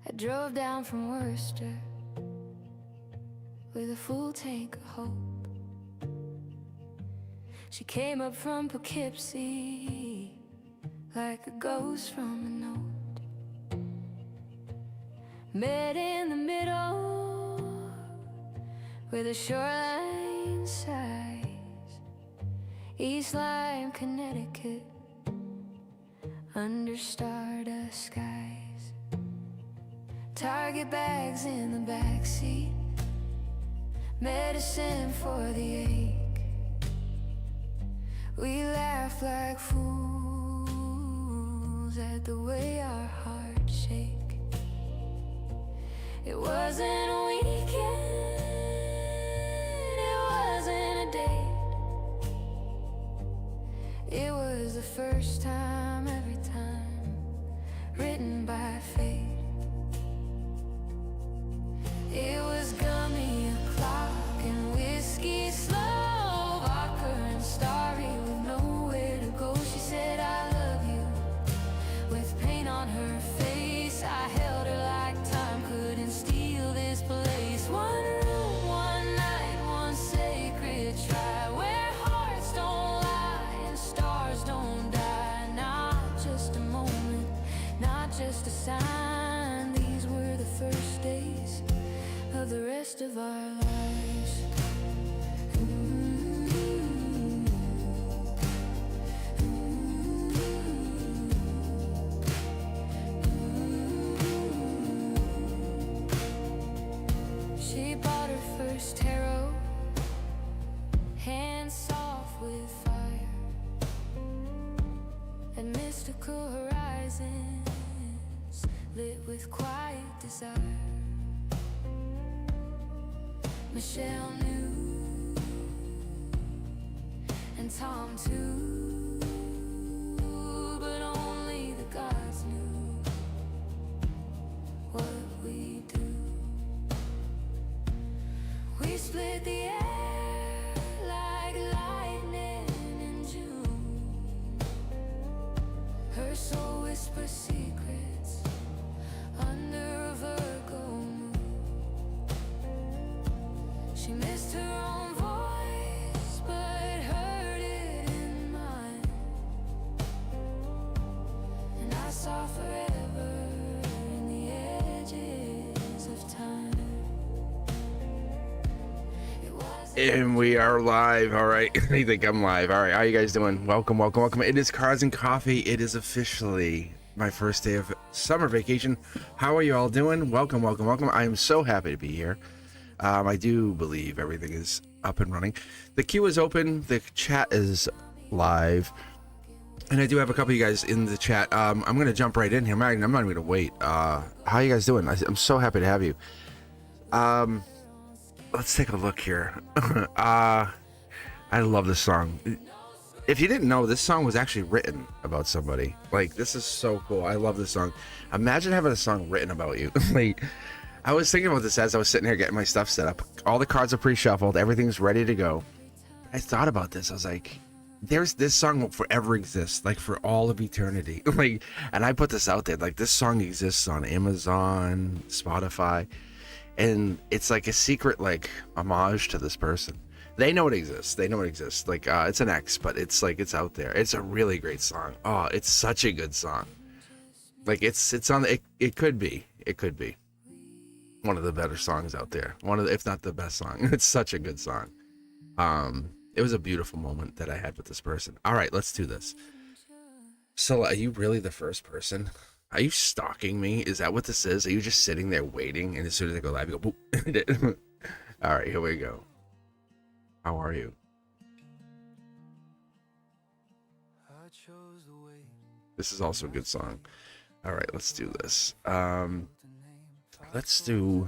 I drove down from Worcester with a full tank of hope. She came up from Poughkeepsie like a ghost from a note. Met in the middle where the shoreline sighs, East Lyme, Connecticut, under stardust skies. Target bags in the backseat, medicine for the ache. We laugh like fools at the way our hearts shake. It wasn't a weekend, it wasn't a date. It was the first time, every time, written by fate. It was gummy o'clock and whiskey, slow vodka and starry with nowhere to go. She said I love you with pain on her face. I held her like time couldn't steal this place. One room, one night, one sacred try, where hearts don't lie and stars don't die. Not just a moment, not just a sign. These were the first days of the rest of our lives. She bought her first tarot, hands soft with fire, and mystical horizons lit with quiet desire. Michelle knew, and Tom too, but only the gods knew what we do. We split the air like lightning in June. Her soul whispers secrets under a Virgo moon. She missed her own voice, but heard it in mine. And I saw forever in the edges of time. And we are live. All right. I think I'm live. All right. How you guys doing? Welcome, welcome, welcome. It is Cards and Coffee. It is officially my first day of summer vacation. How are you all doing? Welcome, welcome, welcome. I am so happy to be here. I do believe everything is up and running. The queue is open. The chat is live. And I do have a couple of you guys in the chat. I'm going to jump right in here. I'm not even going to wait. How are you guys doing? I'm so happy to have you. Let's take a look here. I love this song. If you didn't know, this song was actually written about somebody. Like, this is so cool. I love this song. Imagine having a song written about you. Like, I was thinking about this as I was sitting here getting my stuff set up. All the cards are pre-shuffled. Everything's ready to go. I thought about this. I was like, this song will forever exist, like for all of eternity. Like, and I put this out there. Like, this song exists on Amazon, Spotify, and it's like a secret, like, homage to this person. They know it exists. They know it exists. Like, it's an X, but it's like, it's out there. It's a really great song. Oh, it's such a good song. Like, it's on the, it could be one of the better songs out there. One of the, if not the best song. It's such a good song. It was a beautiful moment that I had with this person. All right, let's do this. So, are you really the first person? Are you stalking me? Is that what this is? Are you just sitting there waiting, and as soon as I go live, you go, boop. All right, here we go. How are you? This is also a good song. All right, let's do this. Let's do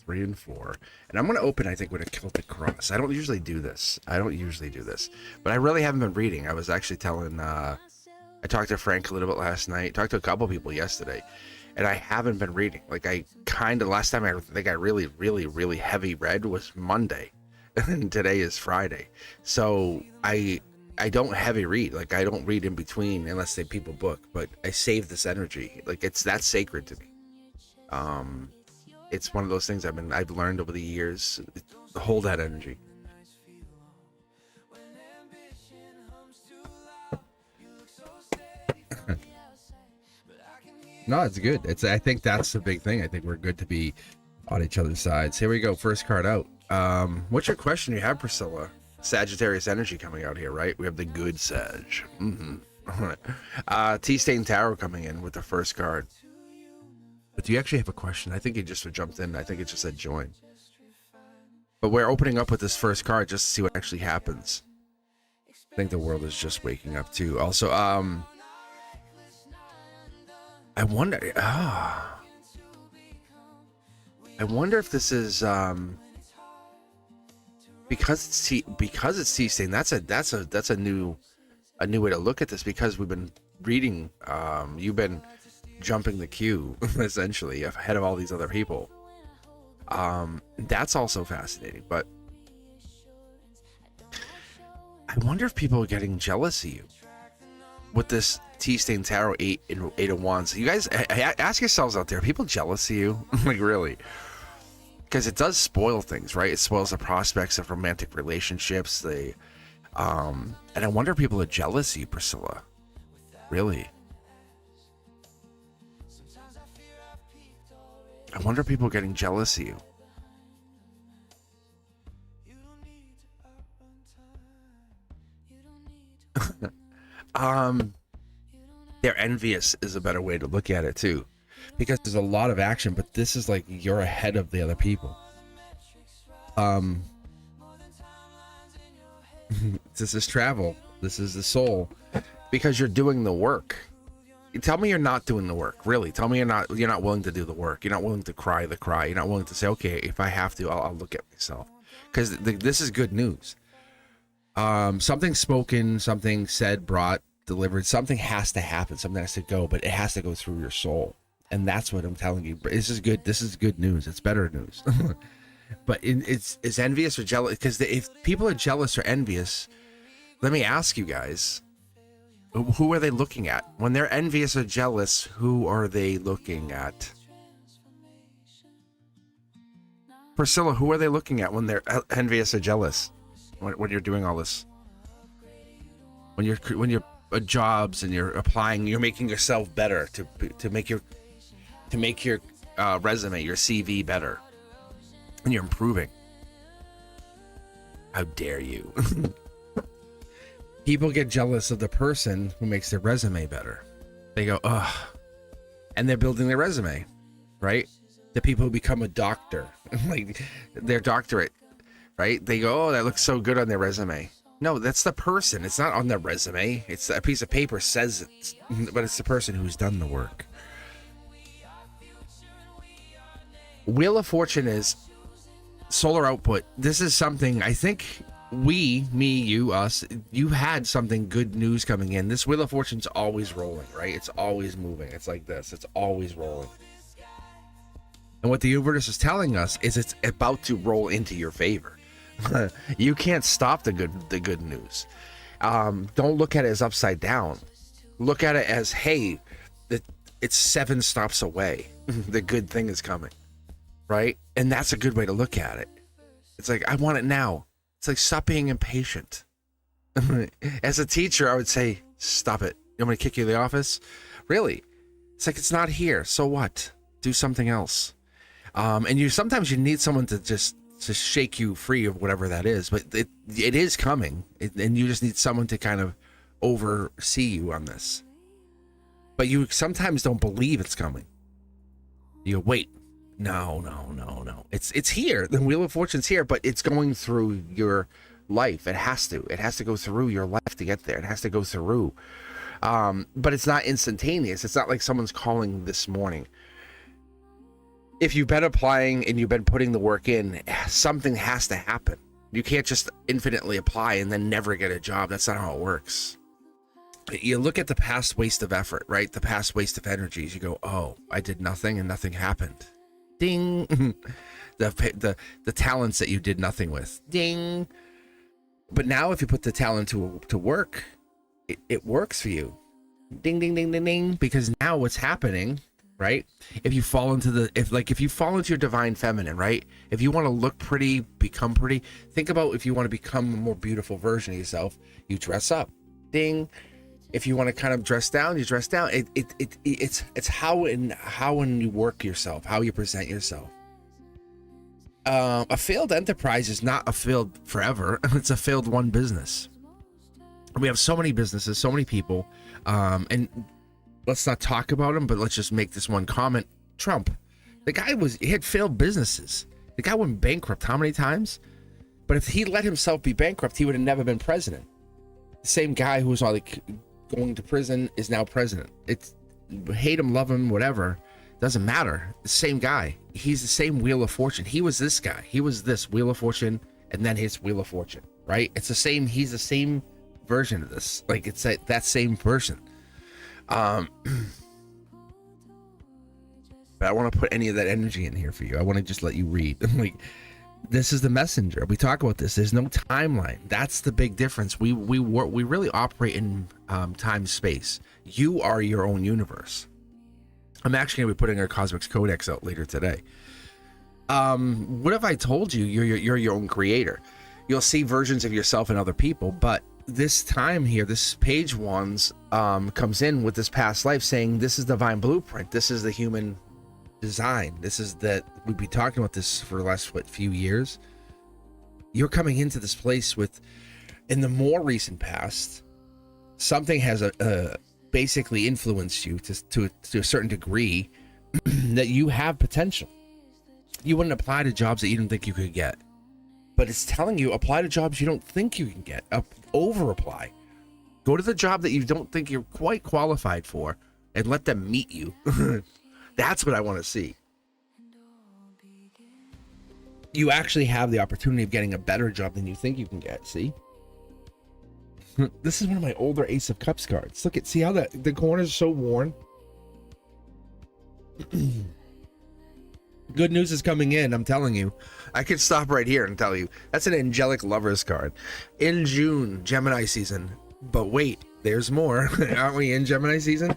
3 and 4. And I'm going to open, I think, with a Celtic Cross. I don't usually do this. But I really haven't been reading. I was actually telling I talked to Frank a little bit last night, talked to a couple people yesterday, and I haven't been reading. Like, I kind of, last time I think I really, really, really heavy read was Monday, and today is Friday. So I don't heavy read. Like, I don't read in between unless they people book, but I save this energy. Like, that's sacred to me. It's one of those things I've learned over the years, hold that energy. No, it's good. I think that's the big thing. I think we're good to be on each other's sides. Here we go. First card out. What's your question you have, Priscilla? Sagittarius energy coming out here, right? We have the good Sag. T-Stain Tarot coming in with the first card. But do you actually have a question? I think you just jumped in. I think it just said join. But we're opening up with this first card just to see what actually happens. I think the world is just waking up too. Also, I wonder if this is because it's T-Stain. That's a new way to look at this, because we've been reading. You've been jumping the queue essentially ahead of all these other people. That's also fascinating. But I wonder if people are getting jealous of you with this T-Stain Tarot 8 of Wands. You guys ask yourselves out there, are people jealous of you? Like, really? Because it does spoil things, right? It spoils the prospects of romantic relationships. And I wonder if people are jealous of you, Priscilla. Really? I wonder if people are getting jealous of you. They're envious is a better way to look at it too, because there's a lot of action, but this is like you're ahead of the other people. This is travel. This is the soul, because you're doing the work. Tell me you're not doing the work. Really, tell me you're not willing to do the work. You're not willing to cry the cry. You're not willing to say, okay, if I have to, I'll look at myself, because this is good news. Something spoken, something said, brought, delivered, something has to happen, something has to go, but it has to go through your soul. And that's what I'm telling you. This is good news. It's better news. But it's envious or jealous, because if people are jealous or envious, let me ask you guys, who are they looking at? When they're envious or jealous, who are they looking at? Priscilla, who are they looking at when they're envious or jealous? When you're doing all this, when you're jobs and you're applying, you're making yourself better to make your resume, your CV better, and you're improving. How dare you? People get jealous of the person who makes their resume better. They go, ugh, and they're building their resume, right? The people who become a doctor, like their doctorate, right? They go, oh, that looks so good on their resume. No, that's the person. It's not on their resume. It's a piece of paper says it, but it's the person who's done the work. Wheel of Fortune is solar output. This is something I think me, you, us, you had something good news coming in. This Wheel of Fortune's always rolling, right? It's always moving. It's like this. It's always rolling. And what the universe is telling us is it's about to roll into your favor. You can't stop the good news. Don't look at it as upside down. Look at it as, hey, it's 7 stops away. The good thing is coming, right? And that's a good way to look at it. It's like, I want it now. It's like, stop being impatient. As a teacher, I would say, stop it. You want me to kick you in the office? Really? It's like, it's not here. So what? Do something else. And sometimes you need someone to shake you free of whatever that is, but it is coming, and you just need someone to kind of oversee you on this. But you sometimes don't believe it's coming. You go, wait, no. It's here. The Wheel of Fortune's here, but it's going through your life. It has to go through your life to get there. It has to go through. But it's not instantaneous. It's not like someone's calling this morning. If you've been applying and you've been putting the work in, something has to happen. You can't just infinitely apply and then never get a job. That's not how it works. You look at the past waste of effort, right? The past waste of energies. You go, oh, I did nothing and nothing happened. Ding. the talents that you did nothing with. Ding. But now if you put the talent to work, it works for you. Ding, ding, ding, ding, ding. Because now what's happening, right? If you fall into your divine feminine, right? If you want to look pretty, become pretty, think about if you want to become a more beautiful version of yourself, you dress up. Ding. If you want to kind of dress down, you dress down. It's how you work yourself, how you present yourself. A failed enterprise is not a failed forever. It's a failed one business. We have so many businesses, so many people, and let's not talk about them, but let's just make this one comment. Trump, he had failed businesses. The guy went bankrupt how many times? But if he let himself be bankrupt, he would have never been president. The same guy who was like going to prison is now president. It's hate him, love him, whatever. Doesn't matter. The same guy. He's the same Wheel of Fortune. He was this guy. He was this Wheel of Fortune, and then his Wheel of Fortune, right? It's the same. He's the same version of this. Like, it's that same person. But I don't want to put any of that energy in here for you. I want to just let you read. Like, this is the messenger. We talk about this. There's no timeline. That's the big difference. We really operate in time space. You are your own universe. I'm actually going to be putting our Cosmic Codex out later today. What have I told you? You're your own creator. You'll see versions of yourself in other people, but this time here, this page ones comes in with this past life saying this is divine blueprint. This is the human design. This is that we've been talking about this for the last few years. You're coming into this place with, in the more recent past, something has basically influenced you to a certain degree that you have potential. You wouldn't apply to jobs that you didn't think you could get, but it's telling you apply to jobs you don't think you can get. Over apply. Go to the job that you don't think you're quite qualified for and let them meet you. That's what I want to see. You actually have the opportunity of getting a better job than you think you can get. See? This is one of my older Ace of Cups cards. Look at, see how the corners are so worn? Good news is coming in, I'm telling you. I could stop right here and tell you. That's an angelic lovers card. In June, Gemini season. But wait, there's more. Aren't we in Gemini season?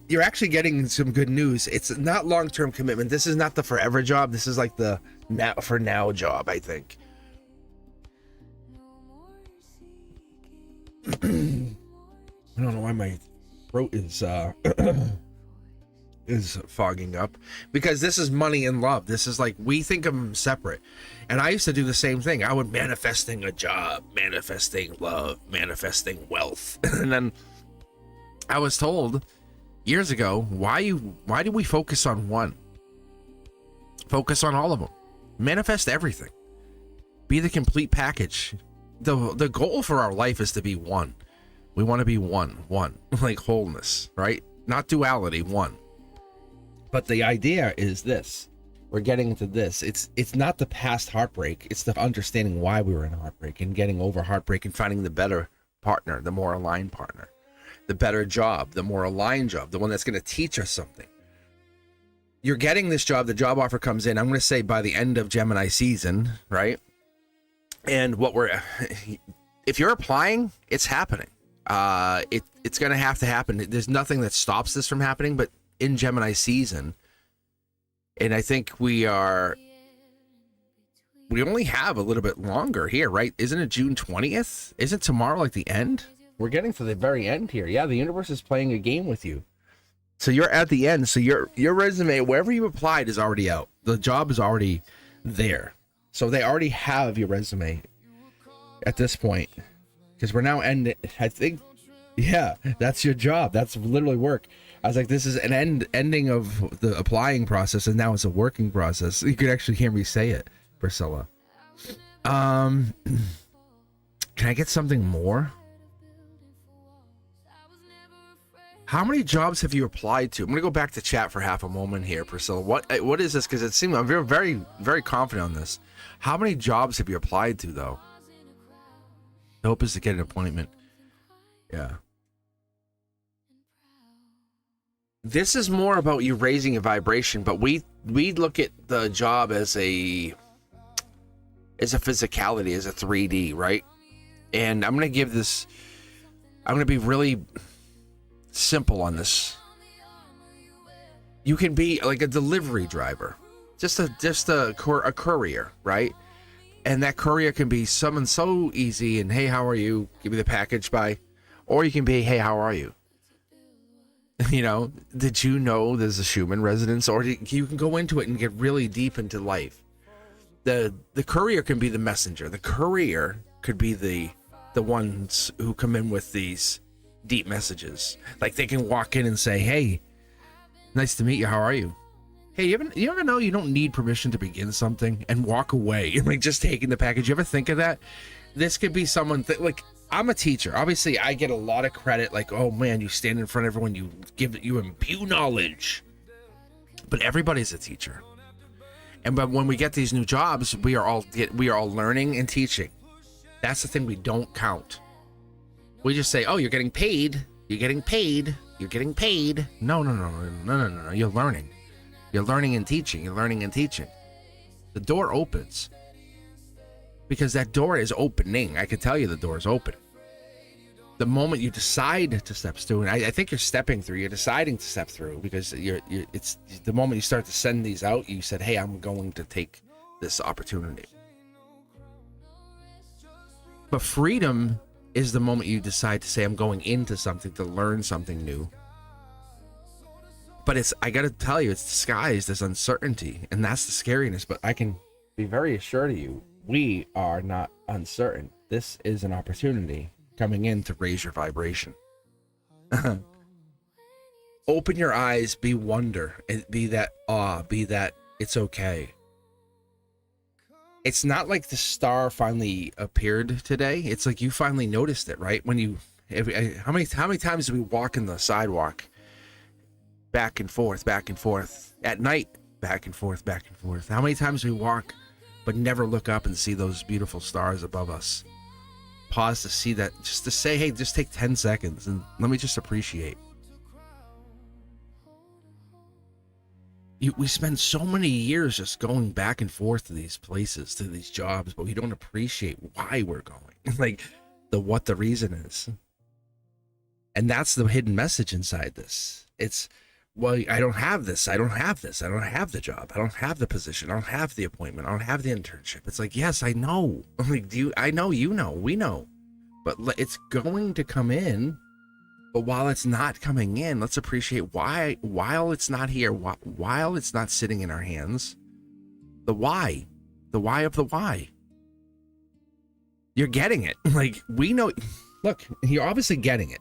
You're actually getting some good news. It's not long-term commitment. This is not the forever job. This is like the for now job, I think. I don't know why my throat is fogging up, because this is money and love. This is like, we think of them separate, and I used to do the same thing. I would manifesting a job, manifesting love, manifesting wealth, and then I was told years ago, why do we focus on one? Focus on all of them. Manifest everything. Be the complete package. The goal for our life is to be one. We want to be one, like wholeness, right? Not duality, one. But the idea is this. We're getting to this. It's not the past heartbreak. It's the understanding why we were in heartbreak and getting over heartbreak and finding the better partner, the more aligned partner, the better job, the more aligned job, the one that's going to teach us something. You're getting this job. The job offer comes in, I'm going to say by the end of Gemini season, right? And if you're applying, it's happening. It's going to have to happen. There's nothing that stops this from happening, but in Gemini season, and I think we only have a little bit longer here, right? Isn't it June 20th? Isn't tomorrow like the end? We're getting to the very end here. Yeah, the universe is playing a game with you. So you're at the end. So your resume, wherever you applied, is already out. The job is already there. So they already have your resume at this point, because we're now ending. I think, yeah, that's your job. That's literally work. I was like, this is an ending of the applying process, and now it's a working process. You could actually hear me say it, Priscilla. Can I get something more? How many jobs have you applied to? I'm gonna go back to chat for half a moment here, Priscilla. What is this? Because it seems I'm very, very confident on this. How many jobs have you applied to, though? The hope is to get an appointment. Yeah. This is more about you raising a vibration, but we look at the job as a physicality, as a 3D, right? And I'm going to be really simple on this. You can be like a delivery driver, just a courier, right? And that courier can be someone so easy and, hey, how are you? Give me the package, bye. Or you can be, hey, how are you? You know, did you know there's a Schumann resonance? Or you can go into it and get really deep into life. The courier can be the messenger. The courier could be the ones who come in with these deep messages. Like they can walk in and say, hey, nice to meet you. How are you? Hey, you ever know you don't need permission to begin something and walk away and like just taking the package? You ever think of that? This could be someone like, I'm a teacher. Obviously, I get a lot of credit. Like, oh man, you stand in front of everyone, you imbue knowledge. But everybody's a teacher. But when we get these new jobs, we are all learning and teaching. That's the thing we don't count. We just say, oh, you're getting paid. You're getting paid. You're getting paid. No. You're learning. You're learning and teaching. You're learning and teaching. The door opens. Because that door is opening. I can tell you the door is open. The moment you decide to step through, and I think you're stepping through, you're deciding to step through, because it's the moment you start to send these out, you said, hey, I'm going to take this opportunity. But freedom is the moment you decide to say, I'm going into something to learn something new. But I got to tell you, it's disguised as uncertainty, and that's the scariness. But I can be very assured of you, we are not uncertain. This is an opportunity coming in to raise your vibration. Open your eyes, be wonder, and be that awe, be that it's okay. It's not like the star finally appeared today. It's like you finally noticed it, right? How many times do we walk in the sidewalk back and forth at night, back and forth? How many times do we walk but never look up and see those beautiful stars above us? Pause to see that, just to say, hey, just take 10 seconds and let me just appreciate. We spend so many years just going back and forth to these places, to these jobs, but we don't appreciate why we're going. Like what the reason is. And that's the hidden message inside this. It's, well, I don't have this. I don't have this. I don't have the job. I don't have the position. I don't have the appointment. I don't have the internship. It's like, yes, I know. I'm like, I know, you know, we know. But it's going to come in. But while it's not coming in, let's appreciate while it's not here, while it's not sitting in our hands, the why of the why. You're getting it. Like, we know, look, you're obviously getting it.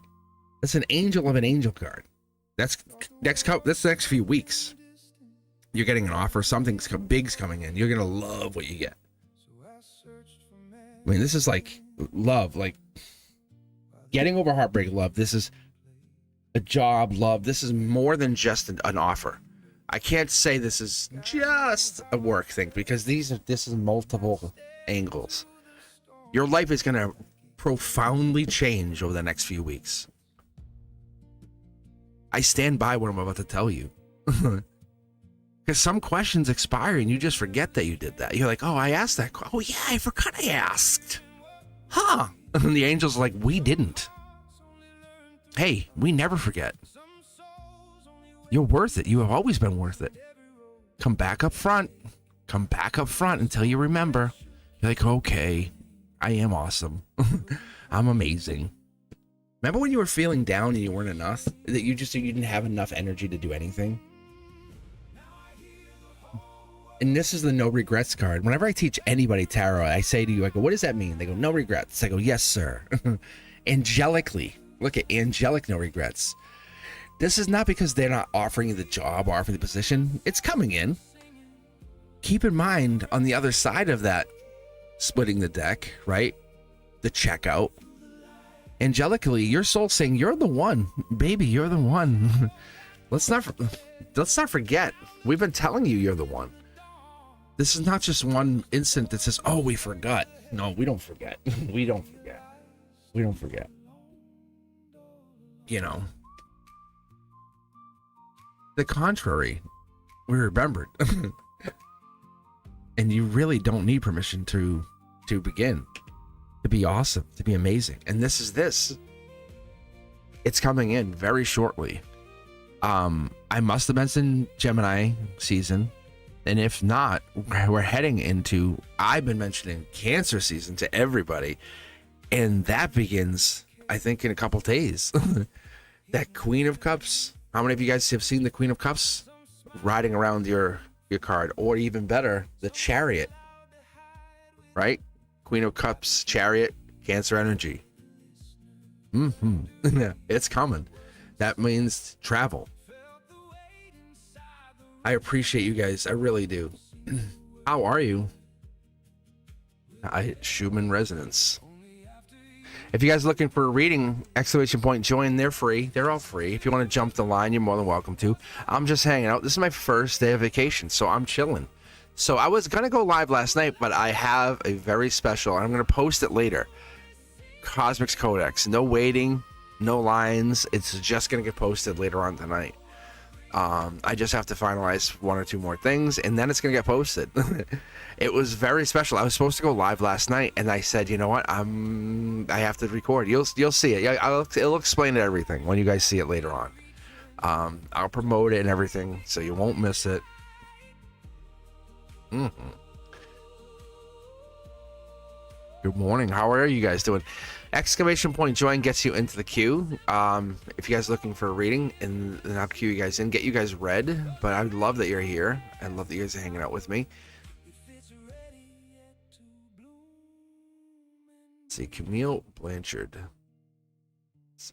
That's an angel of an angel card. That's the next few weeks. You're getting an offer. Something's big's coming in. You're going to love what you get. I mean, this is like love, like getting over heartbreak love. This is a job love. This is more than just an offer. I can't say this is just a work thing, because this is multiple angles. Your life is going to profoundly change over the next few weeks. I stand by what I'm about to tell you. Because some questions expire and you just forget that you did that. You're like, oh, I asked that. Oh, yeah, I forgot I asked. Huh? And the angel's like, we didn't. Hey, we never forget. You're worth it. You have always been worth it. Come back up front. Come back up front until you remember. You're like, okay, I am awesome. I'm amazing. Remember when you were feeling down and you weren't enough? That you didn't have enough energy to do anything? And this is the no regrets card. Whenever I teach anybody tarot, I say to you, I go, what does that mean? They go, no regrets. I go, yes, sir. Angelically. Look at angelic no regrets. This is not because they're not offering you the job or offering the position. It's coming in. Keep in mind, on the other side of that, splitting the deck, right? The checkout. Angelically, your soul's saying, you're the one. Baby, you're the one. Let's not forget. We've been telling you you're the one. This is not just one instant that says, oh, we forgot. No, we don't forget. We don't forget. We don't forget. You know. the contrary, we remembered. And you really don't need permission to begin, to be awesome, to be amazing. And this is this. It's coming in very shortly. I must have mentioned Gemini season. And if not, we're heading into, I've been mentioning Cancer season to everybody. And that begins, I think, in a couple days. That Queen of Cups. How many of you guys have seen the Queen of Cups riding around your card? Or even better, the Chariot. Right? Queen of Cups, Chariot, Cancer energy. It's coming. That means travel. I appreciate you guys. I really do. How are you? Schumann resonance. If you guys are looking for a reading, exclamation point, join. They're free. They're all free. If you want to jump the line, you're more than welcome to. I'm just hanging out. This is my first day of vacation, so I'm chilling. So I was going to go live last night, but I have a very special, and I'm going to post it later. Cosmic's Codex. No waiting, no lines. It's just going to get posted later on tonight. I just have to finalize one or two more things, and then it's going to get posted. It was very special. I was supposed to go live last night, and I said, you know what? I have to record. You'll see it. It'll explain everything when you guys see it later on. I'll promote it and everything, so you won't miss it. Good morning. How are you guys doing? Exclamation point join gets you into the queue. If you guys are looking for a reading, and then I'll queue you guys in, get you guys read. But I love that you're here. I love that you guys are hanging out with me. Let's see, Camille Blanchard. Let's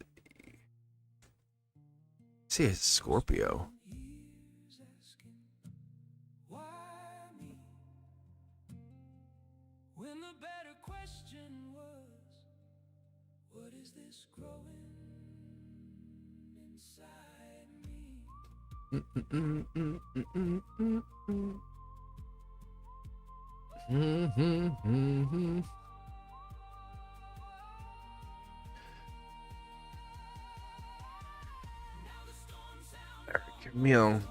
see, it's Scorpio. Camille,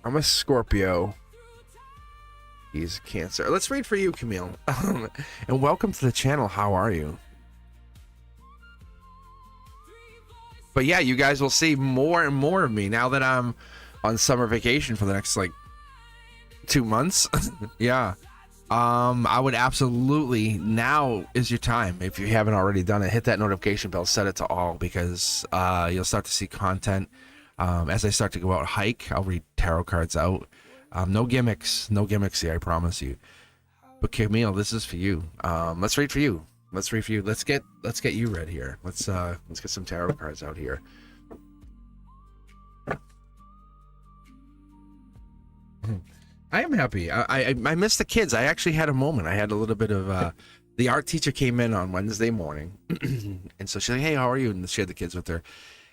I'm a Scorpio. He's Cancer. Let's read for you, Camille. And welcome to the channel. How are you? But yeah, you guys will see more and more of me now that I'm on summer vacation for the next like 2 months. Yeah. I would absolutely, now is your time. If you haven't already done it, hit that notification bell, set it to all, because you'll start to see content. As I start to go out hike, I'll read tarot cards out. No gimmicks here, I promise you. But Camille, this is for you. Let's read for you. Let's get you read here. Let's get some tarot cards out here. I am happy. I missed the kids. I actually had a moment. I had a little bit of the art teacher came in on Wednesday morning, and so she's like, "Hey, how are you?" And she had the kids with her.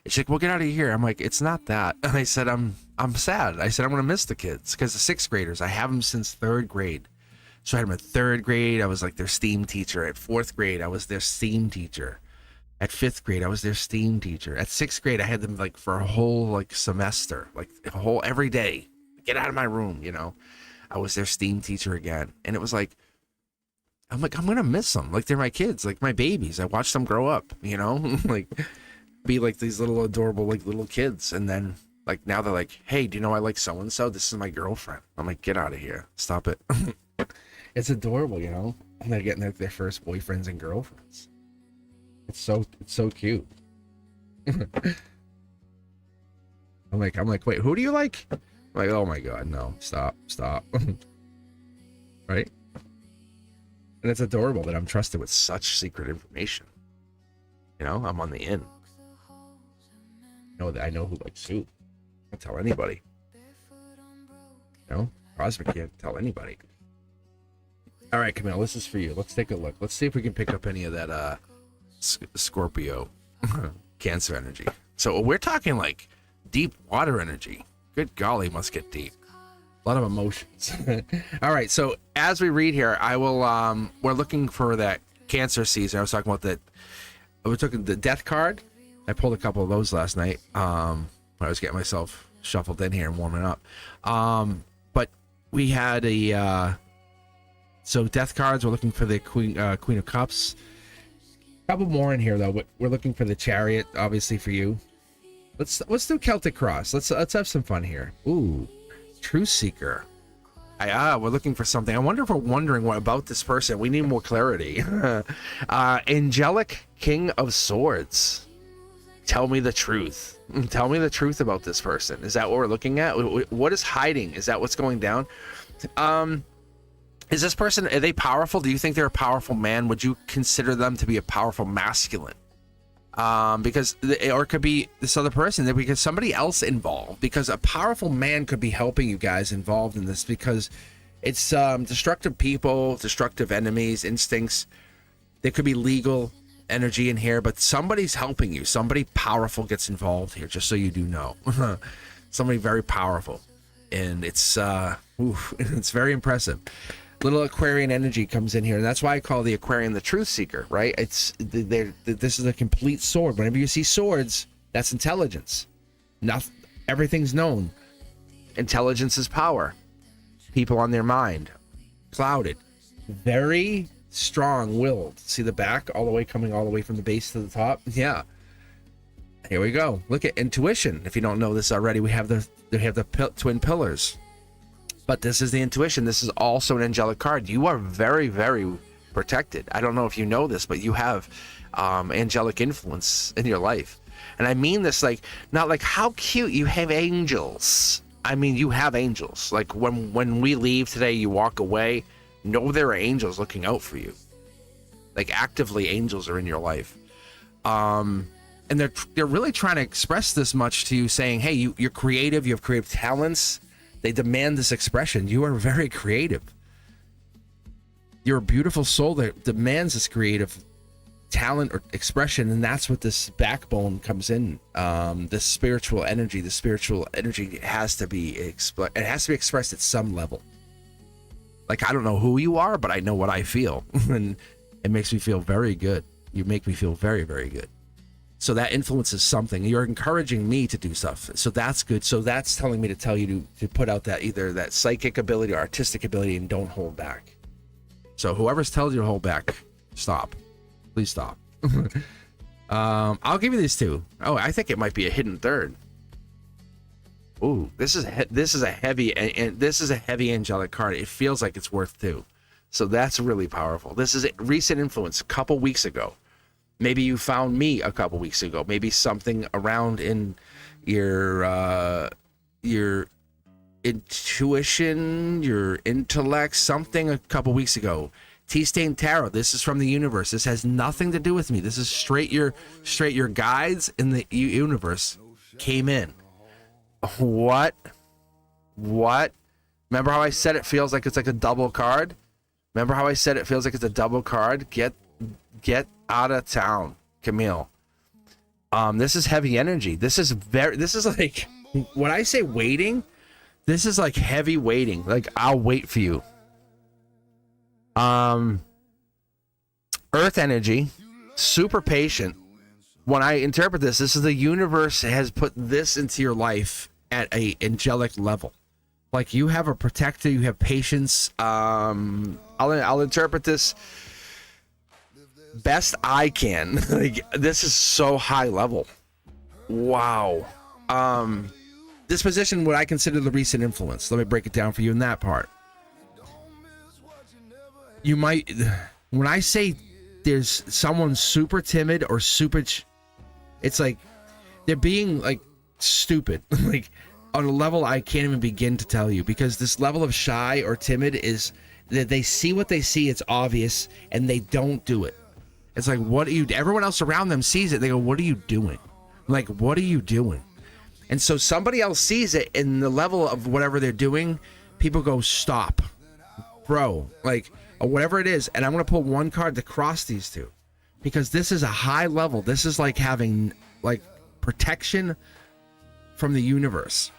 And she's like, "Well, get out of here." I'm like, "It's not that." And I said, "I'm sad." I said, "I'm gonna miss the kids because the 6th graders. I have them since 3rd grade." So I had them at 3rd grade. I was like their STEAM teacher. At 4th grade, I was their STEAM teacher. At 5th grade, I was their STEAM teacher. At 6th grade, I had them like for a whole like semester, like a whole every day. Get out of my room, you know. I was their STEAM teacher again, and it was like, I'm gonna miss them. Like they're my kids, like my babies. I watched them grow up, you know, like be like these little adorable like little kids, and then like now they're like, hey, do you know I like so and so? This is my girlfriend. I'm like, get out of here, stop it. It's adorable, you know. And they're getting their first boyfriends and girlfriends. It's so cute. I'm like, wait, who do you like? I'm like, oh my god, no, stop. Right? And it's adorable that I'm trusted with such secret information. You know, I'm on the in. I know who likes who. I don't tell anybody. You know, Cosmic can't tell anybody. All right, Camille, this is for you. Let's take a look. Let's see if we can pick up any of that Scorpio Cancer energy. So we're talking like deep water energy. Good golly, must get deep. A lot of emotions. All right, so as we read here, I will we're looking for that Cancer season. I was talking about that. We took the Death card. I pulled a couple of those last night when I was getting myself shuffled in here and warming up. But we had a so death cards. We're looking for the Queen of Cups. A couple more in here though. But we're looking for the Chariot, obviously for you. Let's do Celtic Cross. Let's have some fun here. Ooh, Truth Seeker. We're looking for something. I wonder if we're wondering what about this person. We need more clarity. Angelic King of Swords. Tell me the truth. Tell me the truth about this person. Is that what we're looking at? What is hiding? Is that what's going down? Is this person, are they powerful? Do you think they're a powerful man? Would you consider them to be a powerful masculine? Because, or it could be this other person, because somebody else involved, because a powerful man could be helping you guys involved in this, because it's destructive people, destructive enemies, instincts. There could be legal energy in here, but somebody's helping you. Somebody powerful gets involved here, just so you do know. Somebody very powerful, and it's it's very impressive. Little Aquarian energy comes in here, and that's why I call the Aquarian the Truth Seeker, right? This is a complete sword. Whenever you see swords, that's intelligence. Everything's known. Intelligence is power. People on their mind, clouded, very strong-willed. See the back all the way, coming all the way from the base to the top. Yeah. Here we go. Look at intuition. If you don't know this already, we have the twin pillars. But this is the intuition. This is also an angelic card. You are very, very protected. I don't know if you know this, but you have angelic influence in your life. And I mean this like, not like how cute, you have angels. I mean, you have angels. Like when we leave today, you walk away, know there are angels looking out for you. Like actively angels are in your life. And they're really trying to express this much to you, saying, hey, you're creative, you have creative talents. They demand this expression. You are very creative. You're a beautiful soul that demands this creative talent or expression, and that's what this backbone comes in. This spiritual energy. The spiritual energy has to be it has to be expressed at some level. Like, I don't know who you are, but I know what I feel, and it makes me feel very good. You make me feel very, very good. So that influences something. You're encouraging me to do stuff. So that's good. So that's telling me to tell you to put out that either that psychic ability or artistic ability, and don't hold back. So whoever's telling you to hold back, stop. Please stop. I'll give you these two. Oh, I think it might be a hidden third. Ooh, this is a heavy angelic card. It feels like it's worth two. So that's really powerful. This is a recent influence a couple weeks ago. Maybe you found me a couple weeks ago. Maybe something around in your intuition, your intellect, something a couple weeks ago. T-Stain Tarot. This is from the universe. This has nothing to do with me. This is straight your guides in the universe came in. What? Remember how I said it feels like it's like a double card? Remember how I said it feels like it's a double card? Get out of town, Camille. This is heavy energy. This is like, when I say waiting, this is like heavy waiting. Like, I'll wait for you. Earth energy, super patient. When I interpret this is the universe has put this into your life at a angelic level. Like, you have a protector, you have patience. I'll interpret this best I can. Like, this is so high level. Wow. This position, what I consider the recent influence. Let me break it down for you in that part. You might, when I say there's someone super timid or super, it's like they're being like stupid, like on a level I can't even begin to tell you, because this level of shy or timid is that they see what they see, it's obvious, and they don't do it. It's like, what are you, everyone else around them sees it, they go, what are you doing? Like, what are you doing? And so somebody else sees it in the level of whatever they're doing, people go, stop, bro, like, or whatever it is. And I'm going to pull one card to cross these two, because this is a high level. This is like having like protection from the universe.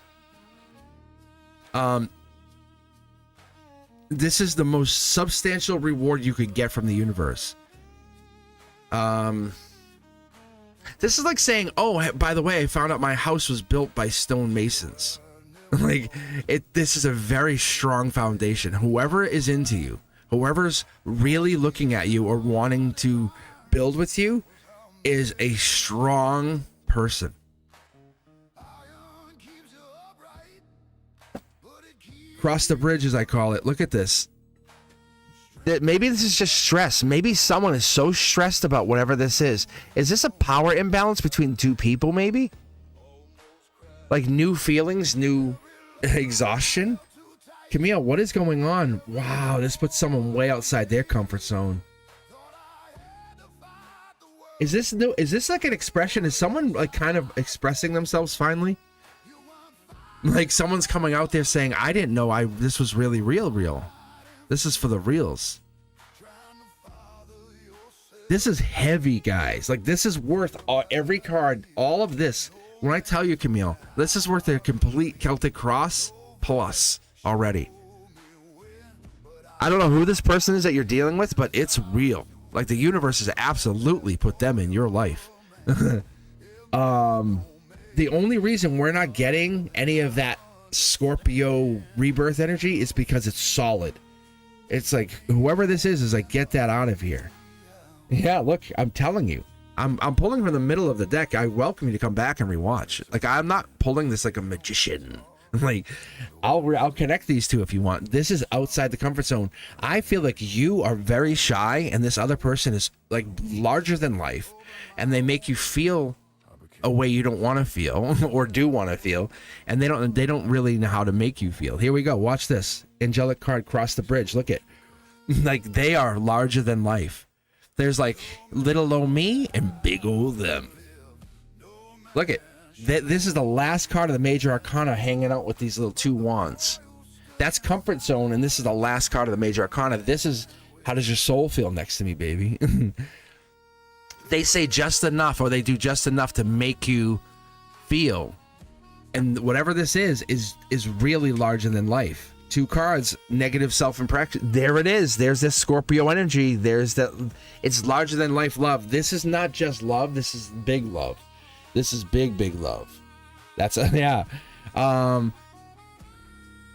This is the most substantial reward you could get from the universe. This is like saying, oh, by the way, I found out my house was built by stone masons. Like, this is a very strong foundation. Whoever is into you, whoever's really looking at you or wanting to build with you is a strong person. Cross the bridge, as I call it. Look at this. That maybe this is just stress. Maybe someone is so stressed about whatever this is. Is this a power imbalance between two people, maybe? Like new feelings, new exhaustion? Camille, what is going on? Wow, this puts someone way outside their comfort zone. Is this new? Is this like an expression? Is someone like kind of expressing themselves finally? Like someone's coming out there saying, I didn't know this was really real. This is for the reals. This is heavy, guys. Like, this is worth every card, all of this. When I tell you, Camille, this is worth a complete Celtic Cross plus already. I don't know who this person is that you're dealing with, but it's real. Like, the universe has absolutely put them in your life. The only reason we're not getting any of that Scorpio rebirth energy is because it's solid. It's like, whoever this is like, get that out of here. Yeah, look, I'm telling you. I'm pulling from the middle of the deck. I welcome you to come back and rewatch. Like, I'm not pulling this like a magician. Like, I'll connect these two if you want. This is outside the comfort zone. I feel like you are very shy and this other person is like larger than life, and they make you feel a way you don't want to feel or do want to feel, and they don't really know how to make you feel. Here we go. Watch this. Angelic card, cross the bridge. Look at, like, they are larger than life. There's like little old me and big old them. Look at this is the last card of the major arcana hanging out with these little two wands. That's comfort zone, and this is the last card of the major arcana. This is, how does your soul feel next to me, baby? They say just enough, or they do just enough to make you feel. And whatever this is really larger than life. Two cards, negative self-impression. There it is. There's this Scorpio energy. There's that. It's larger than life love. This is not just love. This is big love. This is big love. That's yeah.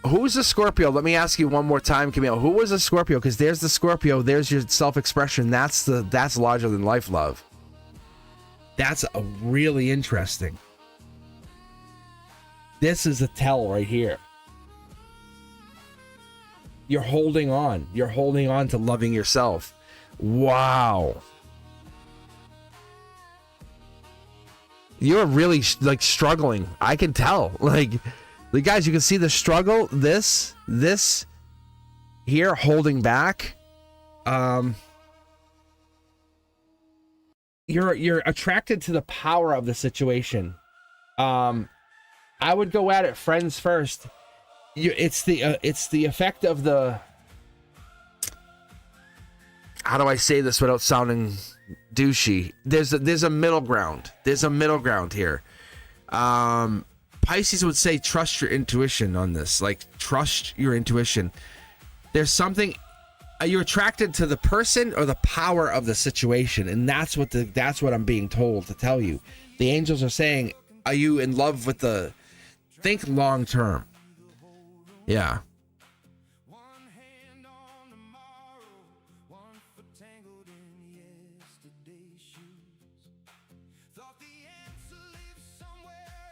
Who's the Scorpio? Let me ask you one more time, Camille. Who was a Scorpio? Because there's the Scorpio. There's your self-expression. That's larger than life love. That's a really interesting. This is a tell right here. You're holding on. You're holding on to loving yourself. Wow. You're really like struggling. I can tell. Like, guys, you can see the struggle. This here, holding back. You're attracted to the power of the situation. I would go at it friends first. It's the effect of the. How do I say this without sounding douchey? There's a middle ground. There's a middle ground here. Pisces would say trust your intuition on this. Like, trust your intuition. There's something. You're attracted to the person or the power of the situation, and that's what I'm being told to tell you. The angels are saying, are you in love with the? Think long term. Yeah.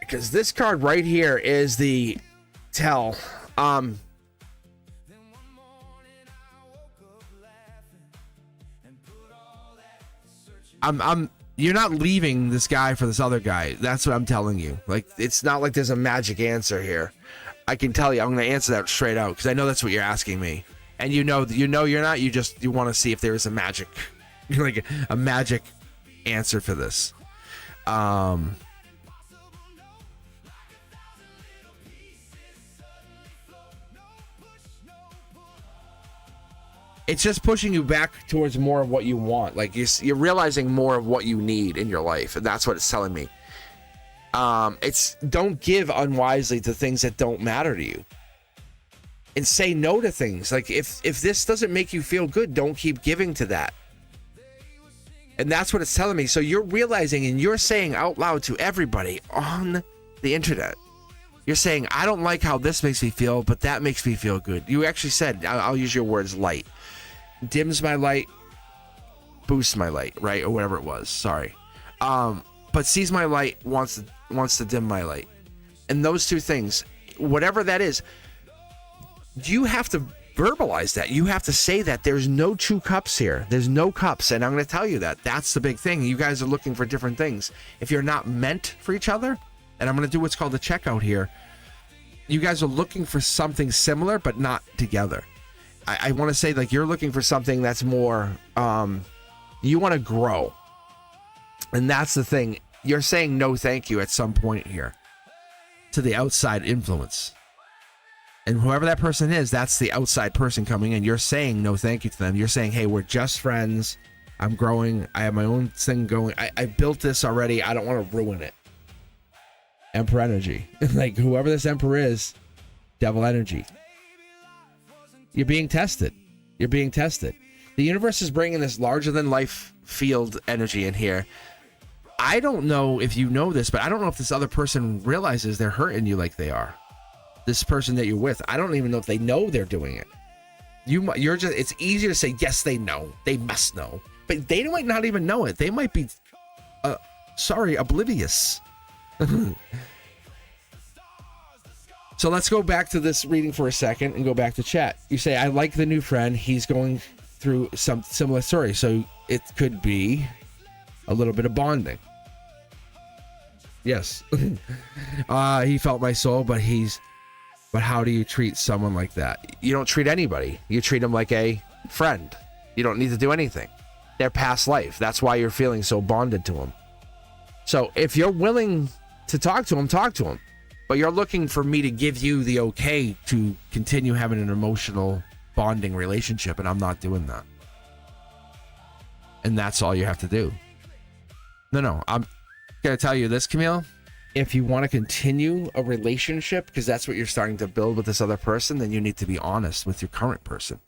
Because this card right here is the tell. You're not leaving this guy for this other guy. That's what I'm telling you. Like, it's not like there's a magic answer here. I can tell you, I'm going to answer that straight out because I know that's what you're asking me. And you know you're not. You want to see if there is a magic, like a magic answer for this. It's just pushing you back towards more of what you want. Like, you're realizing more of what you need in your life, and that's what it's telling me. It's don't give unwisely to things that don't matter to you, and say no to things. Like, if this doesn't make you feel good, don't keep giving to that. And that's what it's telling me. So you're realizing and you're saying out loud to everybody on the internet, you're saying, I don't like how this makes me feel, but that makes me feel good. You actually said, I'll use your words, light. Dims my light, boosts my light, right? Or whatever it was. Sorry. But sees my light, wants to dim my light. And those two things, whatever that is, you have to verbalize that. You have to say that there's no two cups here. There's no cups. And I'm going to tell you that. That's the big thing. You guys are looking for different things. If you're not meant for each other, and I'm going to do what's called a checkout here, you guys are looking for something similar, but not together. I want to say, like, you're looking for something that's more, you want to grow. And that's the thing. You're saying no thank you at some point here to the outside influence. And whoever that person is, that's the outside person coming in. You're saying no thank you to them. You're saying, hey, we're just friends. I'm growing. I have my own thing going. I built this already. I don't want to ruin it. Emperor energy. Like, whoever this emperor is, devil energy. You're being tested. You're being tested. The universe is bringing this larger than life field energy in here. I don't know if you know this, but I don't know if this other person realizes they're hurting you like they are. This person that you're with, I don't even know if they know they're doing it. You're just, it's easier to say, yes, they know. They must know. But they might not even know it. They might be, oblivious. So let's go back to this reading for a second and go back to chat. You say, I like the new friend. He's going through some similar story. So it could be a little bit of bonding. Yes. He felt my soul, but how do you treat someone like that? You don't treat anybody. You treat them like a friend. You don't need to do anything. Their past life. That's why you're feeling so bonded to them. So if you're willing to talk to them, talk to them. But you're looking for me to give you the okay to continue having an emotional bonding relationship, and I'm not doing that. And that's all you have to do. No, I'm going to tell you this, Camille. If you want to continue a relationship, because that's what you're starting to build with this other person, then you need to be honest with your current person.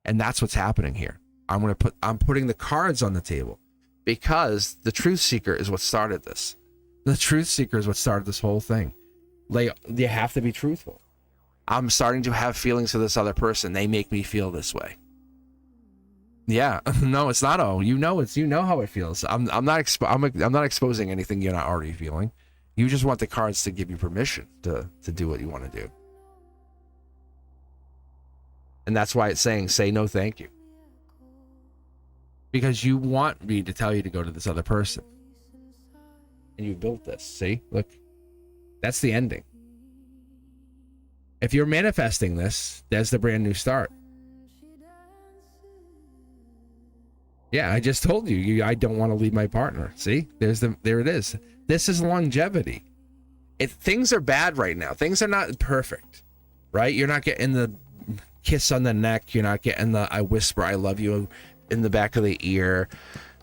And that's what's happening here. I'm putting the cards on the table because the truth seeker is what started this. The truth seeker is what started this whole thing. You have to be truthful. I'm starting to have feelings for this other person. They make me feel this way. Yeah, no, it's not. Oh, you know how it feels. I'm not exposing anything you're not already feeling. You just want the cards to give you permission to do what you want to do. And that's why it's saying, say no thank you. Because you want me to tell you to go to this other person. And you built this. See? Look. That's the ending. If you're manifesting this, there's the brand new start. Yeah, I just told you, I don't want to leave my partner. See? There it is. This is longevity. If things are bad right now, things are not perfect, right? You're not getting the kiss on the neck. You're not getting the I whisper I love you in the back of the ear.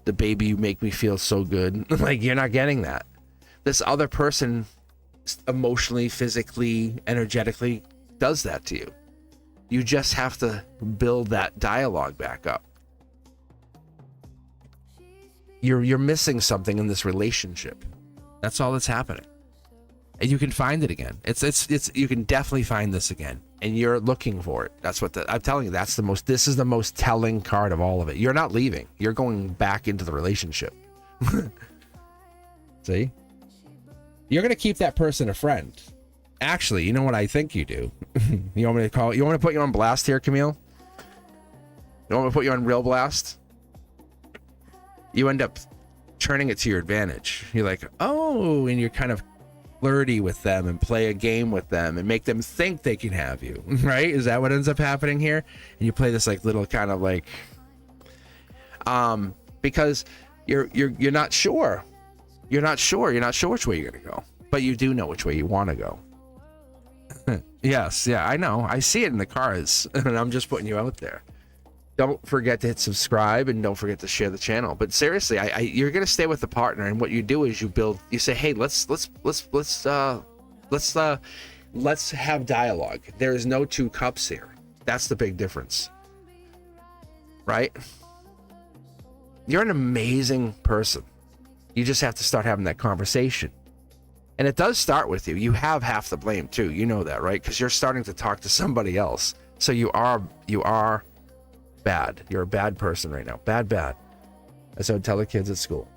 The baby, you make me feel so good. Like, you're not getting that. This other person emotionally, physically, energetically does that to you. You just have to build that dialogue back up. You're missing something in this relationship. That's all that's happening. And you can find it again. It's you can definitely find this again. And you're looking for it. That's what I'm telling you, this is the most telling card of all of it. You're not leaving. You're going back into the relationship. See? You're going to keep that person a friend. Actually, you know what I think you do? You want me to put you on blast here, Camille? You want me to put you on real blast? You end up turning it to your advantage. You're like, oh, and you're kind of flirty with them and play a game with them and make them think they can have you, right? Is that what ends up happening here? And you play this like little kind of like, because you're not sure. You're not sure which way you're gonna go, but you do know which way you want to go. Yes, yeah, I know. I see it in the cards, and I'm just putting you out there. Don't forget to hit subscribe, and don't forget to share the channel. But seriously, you're gonna stay with the partner, and what you do is you say, hey, let's have dialogue. There is no two cups here. That's the big difference, right? You're an amazing person. You just have to start having that conversation. And it does start with you. You have half the blame too. You know that, right? Because you're starting to talk to somebody else. So you are bad. You're a bad person right now. Bad. As I would tell the kids at school.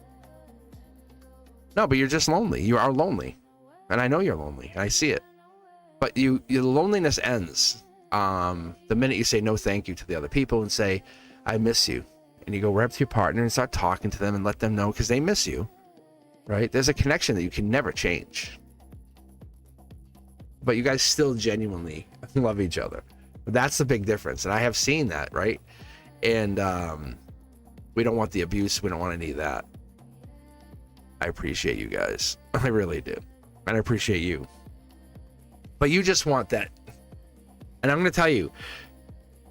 No, but you're just lonely. You are lonely. And I know you're lonely. And I see it. But your loneliness ends the minute you say no thank you to the other people and say, I miss you. And you go right up to your partner and start talking to them and let them know because they miss you. Right? There's a connection that you can never change. But you guys still genuinely love each other. That's the big difference. And I have seen that, right? And we don't want the abuse. We don't want any of that. I appreciate you guys. I really do. And I appreciate you. But you just want that. And I'm going to tell you,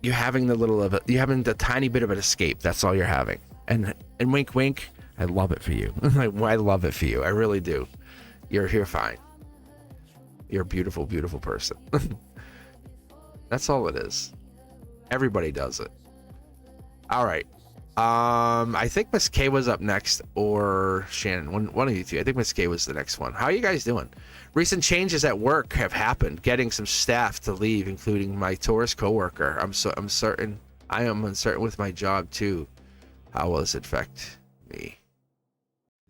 you're having you're having the tiny bit of an escape. That's all you're having. And wink, wink. I love it for you. I love it for you. I really do. You're fine. You're a beautiful, beautiful person. That's all it is. Everybody does it. All right. I think Miss K was up next, or Shannon. One of you two. I think Miss K was the next one. How are you guys doing? Recent changes at work have happened, getting some staff to leave, including my Taurus coworker. I am uncertain with my job too. How will this affect me?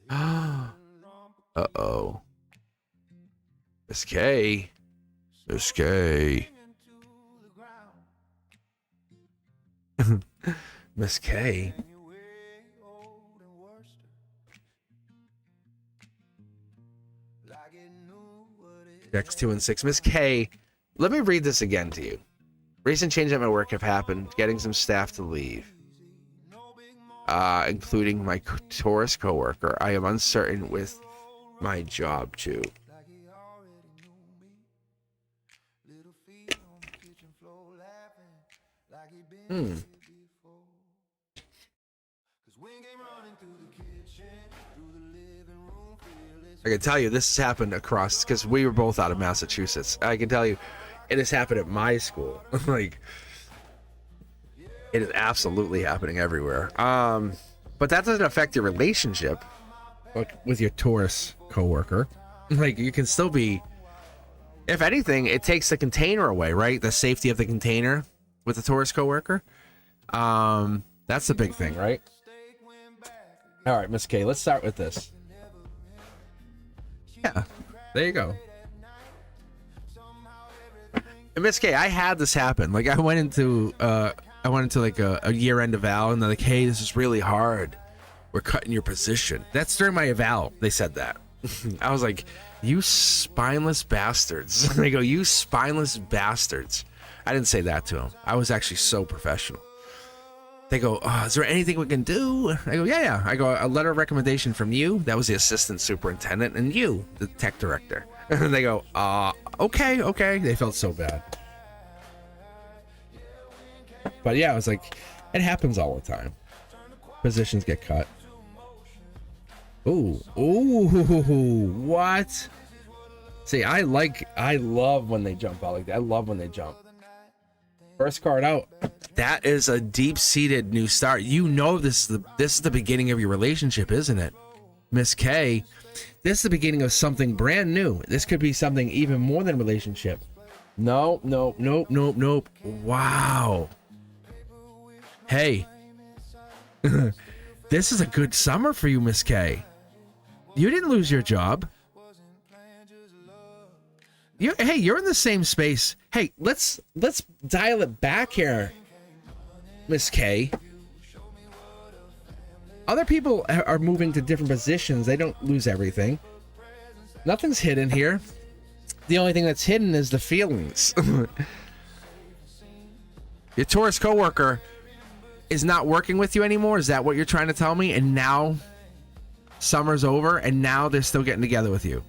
Uh-oh. Miss K. Miss K. Miss K. Next 2 and 6. Miss K. Let me read this again to you. Recent changes at my work have happened, getting some staff to leave. Including my Taurus coworker. I am uncertain with my job too. I can tell you this has happened across, because we were both out of Massachusetts. I can tell you it has happened at my school. Like, it is absolutely happening everywhere. But that doesn't affect your relationship, like with your Taurus coworker. Like, you can still be, if anything, it takes the container away, right? The safety of the container with the Taurus coworker. That's the big thing, right? All right, Miss K, let's start with this. Yeah, there you go. And Miss K, I had this happen. Like, I went into like a year-end eval, and they're like, hey, this is really hard. We're cutting your position. That's during my eval. They said that. I was like, you spineless bastards. They go, you spineless bastards. I didn't say that to them. I was actually so professional. They go, is there anything we can do? I go, yeah. I go, a letter of recommendation from you. That was the assistant superintendent, and you, the tech director. And they go, okay. They felt so bad. But yeah, I was like, it happens all the time. Positions get cut. Ooh, what? See, I love when they jump out like that. I love when they jump. First card out. That is a deep-seated new start. You know this is the beginning of your relationship, isn't it? Miss K, this is the beginning of something brand new. This could be something even more than relationship. Nope. Wow. Hey. This is a good summer for you, Miss K. You didn't lose your job. You're in the same space. Hey, let's dial it back here, Miss K. Other people are moving to different positions. They don't lose everything. Nothing's hidden here. The only thing that's hidden is the feelings. Your Taurus coworker is not working with you anymore. Is that what you're trying to tell me? And now summer's over, and now they're still getting together with you.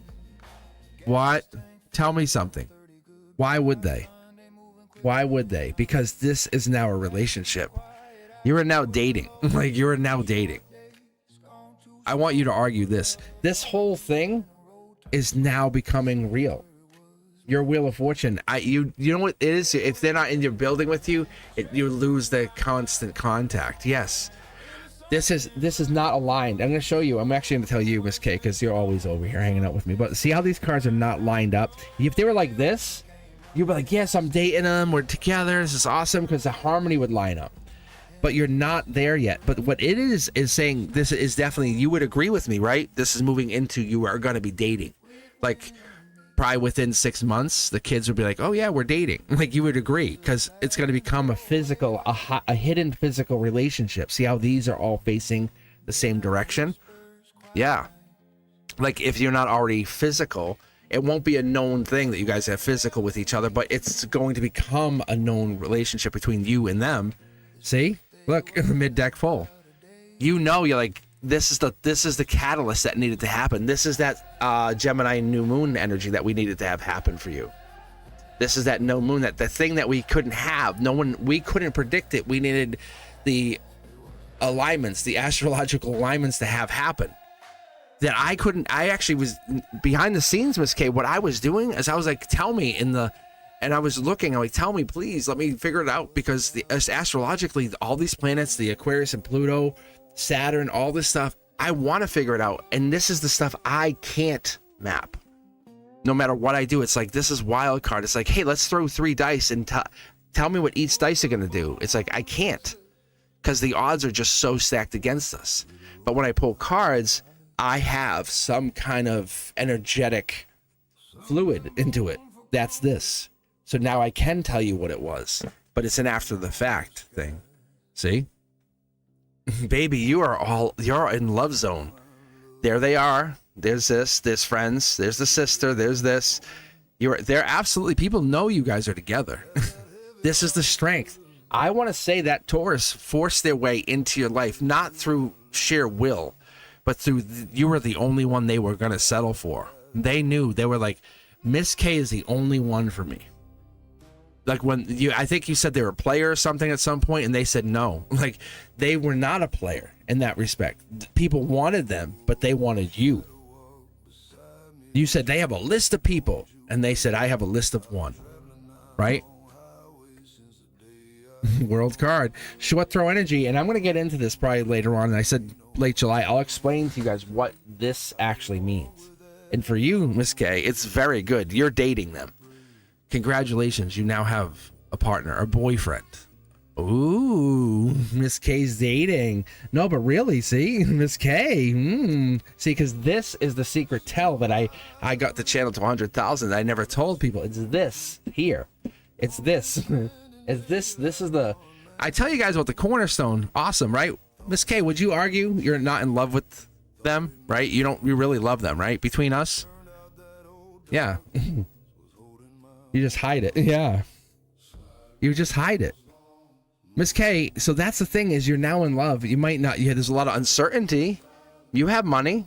What? Tell me something. Why would they? Because this is now a relationship. You are now dating. Like, you are now dating. I want you to argue this. This whole thing is now becoming real. Your Wheel of Fortune. You know what it is? If they're not in your building with you, you lose the constant contact. Yes. This is not aligned. I'm going to show you. I'm actually going to tell you, Miss K, because you're always over here hanging out with me. But see how these cards are not lined up? If they were like this, you'd be like, yes, I'm dating them. We're together. This is awesome, because the harmony would line up. But you're not there yet. But what it is saying this is definitely, you would agree with me, right? This is moving into you are going to be dating. Like, probably within 6 months, the kids would be like, oh, yeah, we're dating. Like, you would agree, because it's going to become a physical, a hidden physical relationship. See how these are all facing the same direction? Yeah. Like, if you're not already physical, it won't be a known thing that you guys have physical with each other, but it's going to become a known relationship between you and them. See? Look, mid-deck full. You know, you're like, this is the catalyst that needed to happen. This is that Gemini new moon energy that we needed to have happen for you. This is that no moon, that the thing that we couldn't have. We couldn't predict it. We needed the alignments, the astrological alignments to have happen. That I couldn't. I actually was behind the scenes, Miss K. What I was doing is I was like, tell me and I was looking, I'm like, tell me, please, let me figure it out, because astrologically, all these planets, the Aquarius and Pluto, Saturn, all this stuff, I want to figure it out. And this is the stuff I can't map. No matter what I do, it's like, this is wild card. It's like, hey, let's throw 3 dice and tell me what each dice are going to do. It's like, I can't, because the odds are just so stacked against us. But when I pull cards, I have some kind of energetic fluid into it. That's this. So now I can tell you what it was, but it's an after the fact thing. See? Baby, you're in love zone. There they are. There's this, there's friends, there's the sister, there's this. They're absolutely, people know you guys are together. This is the strength. I want to say that Taurus forced their way into your life, not through sheer will, but through you were the only one they were going to settle for. They knew, they were like, Miss K is the only one for me. Like I think you said they were a player or something at some point, and they said no. Like, they were not a player in that respect. People wanted them, but they wanted you. You said they have a list of people, and they said I have a list of one, right? World card, short throw energy, and I'm going to get into this probably later on. And I said late July. I'll explain to you guys what this actually means. And for you, Miss K, it's very good. You're dating them. Congratulations, you now have a partner, a boyfriend. Ooh, Miss K's dating. No, but really, see, Miss K. See, because this is the secret tell that I got the channel to 100,000. I never told people. It's this here. It's this. It's this. This is the. I tell you guys about the cornerstone. Awesome, right? Miss K, would you argue you're not in love with them, right? You really love them, right? Between us? Yeah. You just hide it. Yeah. You just hide it. Miss K, so that's the thing, is you're now in love. You might not, there's a lot of uncertainty. You have money.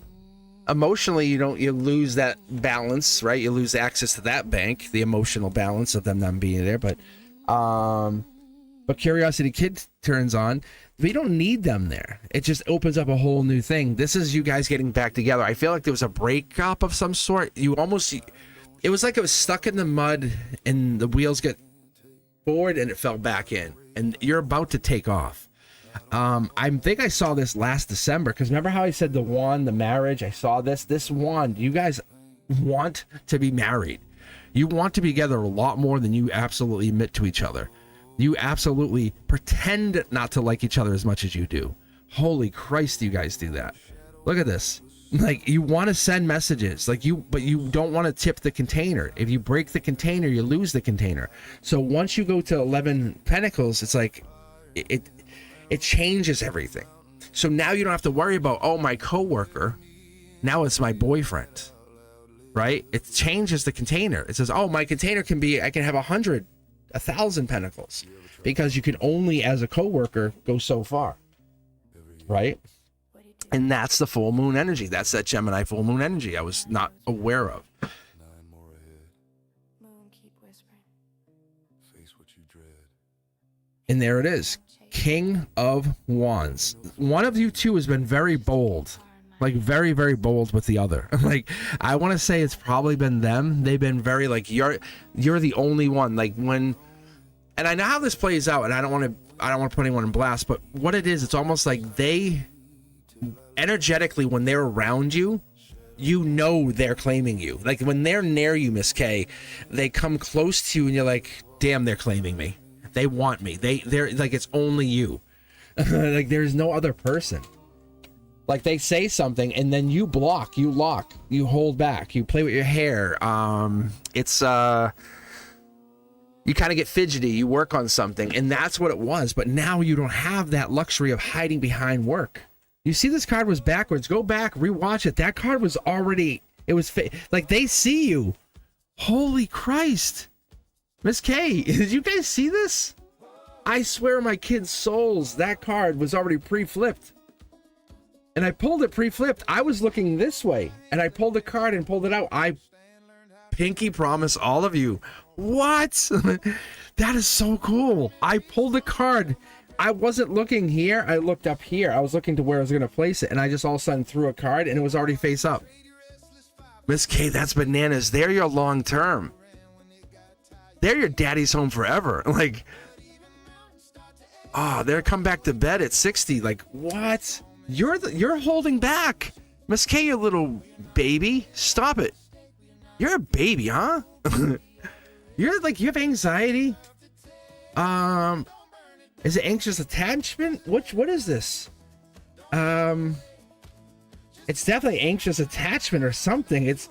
Emotionally, you lose that balance, right? You lose access to that bank, the emotional balance of them not being there. But Curiosity Kid turns on. We don't need them there. It just opens up a whole new thing. This is you guys getting back together. I feel like there was a breakup of some sort. It was like it was stuck in the mud and the wheels get forward and it fell back in. And you're about to take off. I think I saw this last December, because remember how I said the wand, the marriage? I saw this wand. You guys want to be married. You want to be together a lot more than you absolutely admit to each other. You absolutely pretend not to like each other as much as you do. Holy Christ, you guys do that. Look at this. Like, you want to send messages, but you don't want to tip the container. If you break the container, you lose the container. So once you go to 11 Pentacles, it's like it changes everything. So now you don't have to worry about, oh, my coworker. Now it's my boyfriend, right? It changes the container. It says, oh, my container I can have 100, 1,000 Pentacles, because you can only, as a coworker, go so far, right? And that's the full moon energy. That's that Gemini full moon energy I was not aware of. And there it is. King of Wands. One of you two has been very bold. Like, very, very bold with the other. Like, I want to say it's probably been them. They've been very like, you're the only one. Like, and I know how this plays out, and I don't want to put anyone in blast, but what it is, it's almost like they energetically, when they're around you, you know they're claiming you. Like when they're near you, Miss K, they come close to you and you're like, damn, they're claiming me. They want me. They're like, it's only you. Like there's no other person. Like they say something and then you block, you lock, you hold back, you play with your hair. It's you kind of get fidgety, you work on something, and that's what it was. But now you don't have that luxury of hiding behind work. You see this card was backwards. Go back, rewatch it. That card was already, it was like they see you. Holy Christ. Miss K, did you guys see this? I swear my kids' souls, that card was already pre-flipped. And I pulled it pre-flipped. I was looking this way, and I pulled the card and pulled it out. I pinky promise all of you. What? That is so cool. I pulled the card. I wasn't looking here. I looked up here. I was looking to where I was going to place it, and I just all of a sudden threw a card, and it was already face up. Miss K, that's bananas. They're your long term. They're your daddy's home forever. Like, oh, they're come back to bed at 60. Like, what? You're holding back. Miss K, you little baby. Stop it. You're a baby, huh? You're like, you have anxiety? Is it anxious attachment? What is this? It's definitely anxious attachment or something. It's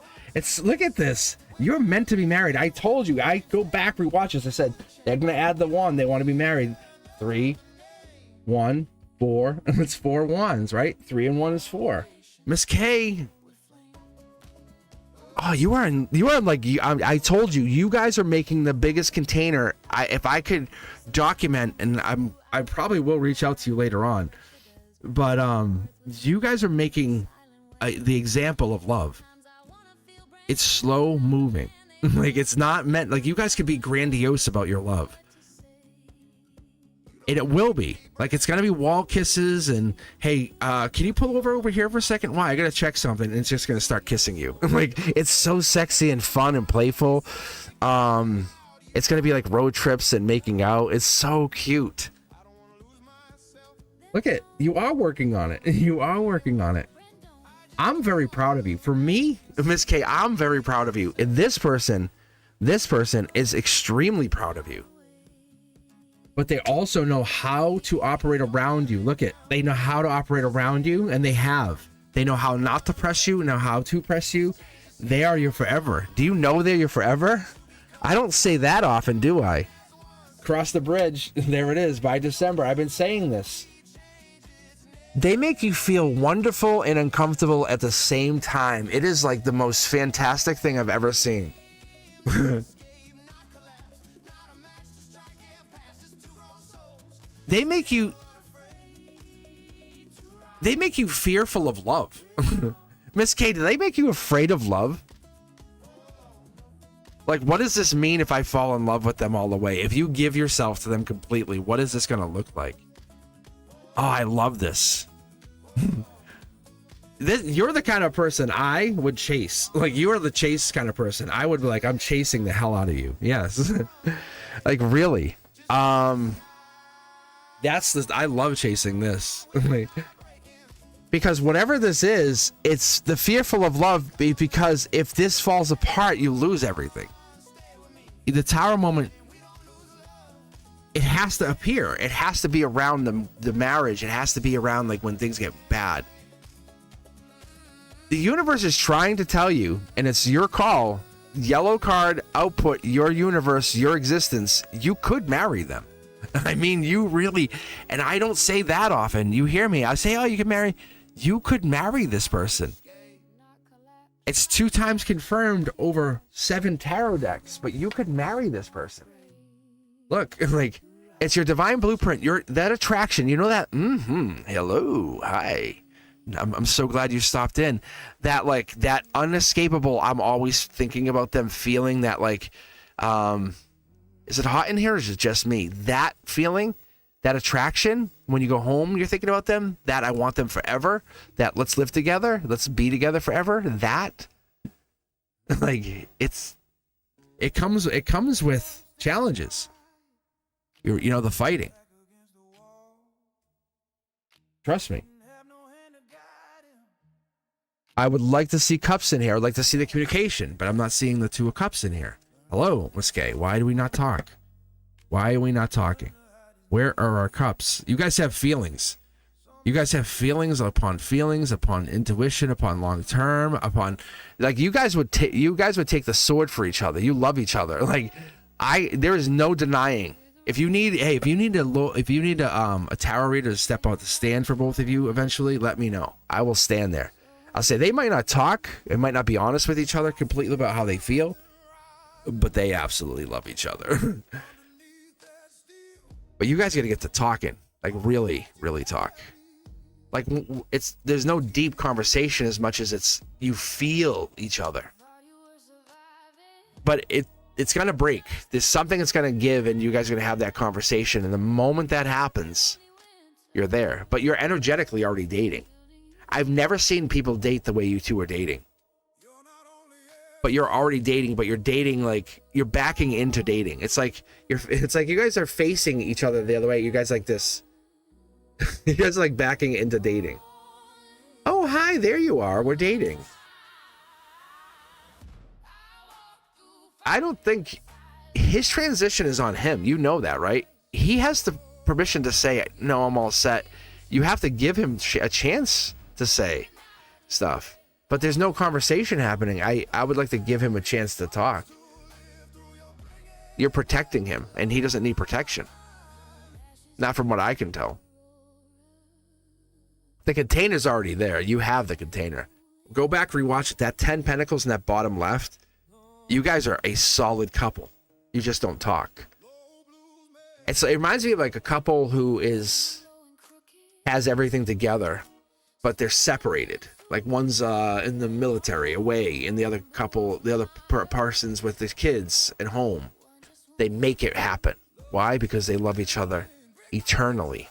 look at this. You're meant to be married. I told you. I go back, rewatch this. I said they're gonna add the one. They want to be married. 3, 1, 4. It's 4 ones, right? 3 and 1 is 4. Miss K. Oh, you are like, I told you, you guys are making the biggest container. If I could document, and I probably will reach out to you later on, but you guys are making the example of love. It's slow moving. Like, it's not meant, like, you guys could be grandiose about your love. And it will be. Like, it's going to be wall kisses and, hey, can you pull over here for a second? Why? I got to check something. And it's just going to start kissing you. Like, it's so sexy and fun and playful. It's going to be like road trips and making out. It's so cute. Look at, you are working on it. You are working on it. I'm very proud of you. For me, Miss K, I'm very proud of you. And this person is extremely proud of you. But they also know how to operate around you. Look at, they know how to operate around you, and they have. They know how not to press you, know how to press you. They are your forever. Do you know they're your forever? I don't say that often, do I? Cross the bridge. There it is. By December, I've been saying this. They make you feel wonderful and uncomfortable at the same time. It is like the most fantastic thing I've ever seen. They make you fearful of love. Miss K, do they make you afraid of love? Like, what does this mean if I fall in love with them all the way? If you give yourself to them completely, what is this going to look like? Oh, I love this. You're the kind of person I would chase. Like, you are the chase kind of person. I would be like, I'm chasing the hell out of you. Yes. Like, really. I love chasing this. Because whatever this is, it's the fearful of love, because if this falls apart, you lose everything. The tower moment, it has to appear. It has to be around the marriage. It has to be around, like, when things get bad. The universe is trying to tell you, and it's your call. Yellow card, output, your universe, your existence. You could marry them. I mean, you really, and I don't say that often. You hear me? I say, oh, you could marry this person. It's 2 times confirmed over 7 tarot decks, but you could marry this person. Look, like, it's your divine blueprint. That attraction, you know that? Hello, hi. I'm so glad you stopped in. That, like, that unescapable, I'm always thinking about them feeling that, like, is it hot in here or is it just me? That feeling, that attraction, when you go home, you're thinking about them, that I want them forever, that let's live together, let's be together forever, that, like, it comes with challenges. You know, the fighting. Trust me. I would like to see cups in here. I'd like to see the communication, but I'm not seeing the 2 of cups in here. Hello, Miss K. Why do we not talk? Why are we not talking? Where are our cups? You guys have feelings. You guys have feelings, upon intuition, upon long term, upon like you guys would take the sword for each other. You love each other. Like there is no denying. If you need a tarot reader to step out to stand for both of you eventually, let me know. I will stand there. I'll say they might not talk, they might not be honest with each other completely about how they feel, but they absolutely love each other. But you guys got to get to talking, like really, really talk. Like there's no deep conversation as much as it's you feel each other. But it's gonna break. There's something that's gonna give, and you guys are gonna have that conversation. And the moment that happens, you're there. But you're energetically already dating. I've never seen people date the way you two are dating. But you're already dating, but you're dating like you're backing into dating. It's like you guys are facing each other the other way. You guys like this. You guys are like backing into dating. Oh, hi, there you are. We're dating. I don't think his transition is on him. You know that, right? He has the permission to say, no, I'm all set. You have to give him a chance to say stuff. But there's no conversation happening. I would like to give him a chance to talk. You're protecting him, and he doesn't need protection. Not from what I can tell. The container's already there. You have the container. Go back, rewatch it. That 10 pentacles in that bottom left. You guys are a solid couple. You just don't talk. It reminds me of like a couple who has everything together, but they're separated. Like one's in the military away, and the other person's with his kids at home. They make it happen. Why? Because they love each other eternally.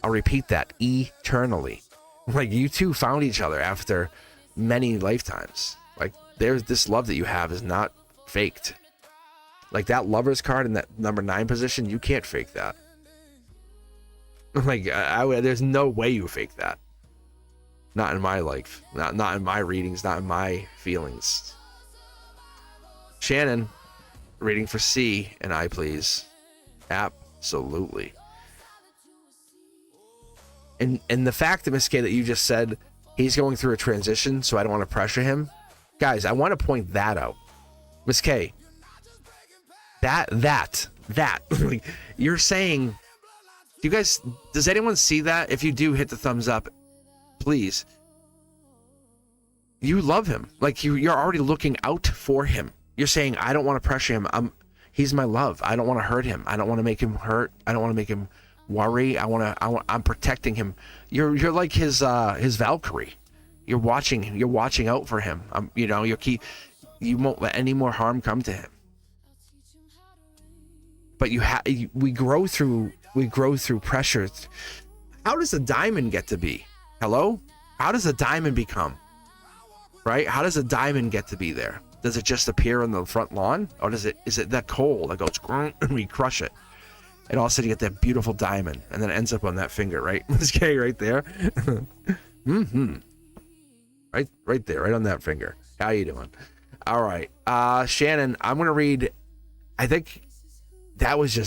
I'll repeat that, eternally. Like you two found each other after many lifetimes. Like there's this love that you have is not faked. Like that lover's card in that number 9 position, you can't fake that. Like there's no way you fake that. Not in my life, not in my readings, not in my feelings. Shannon, reading for C and I, please. Absolutely. And the fact that Miss K that you just said he's going through a transition, so I don't want to pressure him. Guys, I want to point that out. Miss K, that like you're saying, you guys, does anyone see that? If you do, hit the thumbs up, please. You love him. Like you're already looking out for him. You're saying, I don't want to pressure him. He's my love. I don't want to hurt him. I don't want to make him hurt. I don't want to make him worry. I'm protecting him. You're like his Valkyrie. You're watching out for him. You won't let any more harm come to him. But we grow through pressure. How does a diamond get to be? Hello? How does a diamond become? Right? How does a diamond get to be there? Does it just appear on the front lawn? Or is it that coal that goes and we crush it? And all of a sudden you get that beautiful diamond, and then it ends up on that finger, right? This guy right there. Right there, right on that finger. How you doing? All right. Shannon, I'm gonna read. I think that was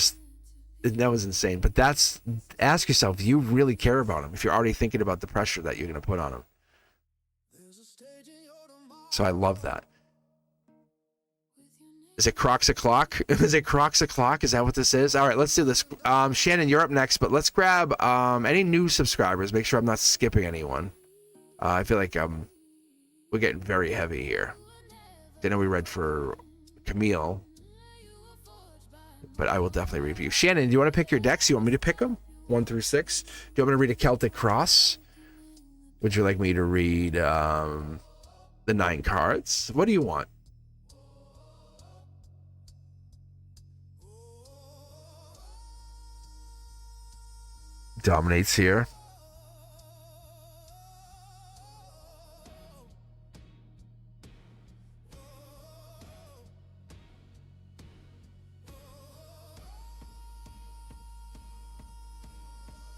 insane. But ask yourself, do you really care about him if you're already thinking about the pressure that you're gonna put on him? So I love that. Is it Crocs o'clock? Is it Crocs o'clock? Is that what this is? All right, let's do this. Shannon, you're up next, but let's grab any new subscribers. Make sure I'm not skipping anyone. I feel like we're getting very heavy here. I know we read for Camille, but I will definitely review. Shannon, do you want to pick your decks? You want me to pick them? 1 through 6? Do you want me to read a Celtic Cross? Would you like me to read the 9 cards? What do you want? Dominates here.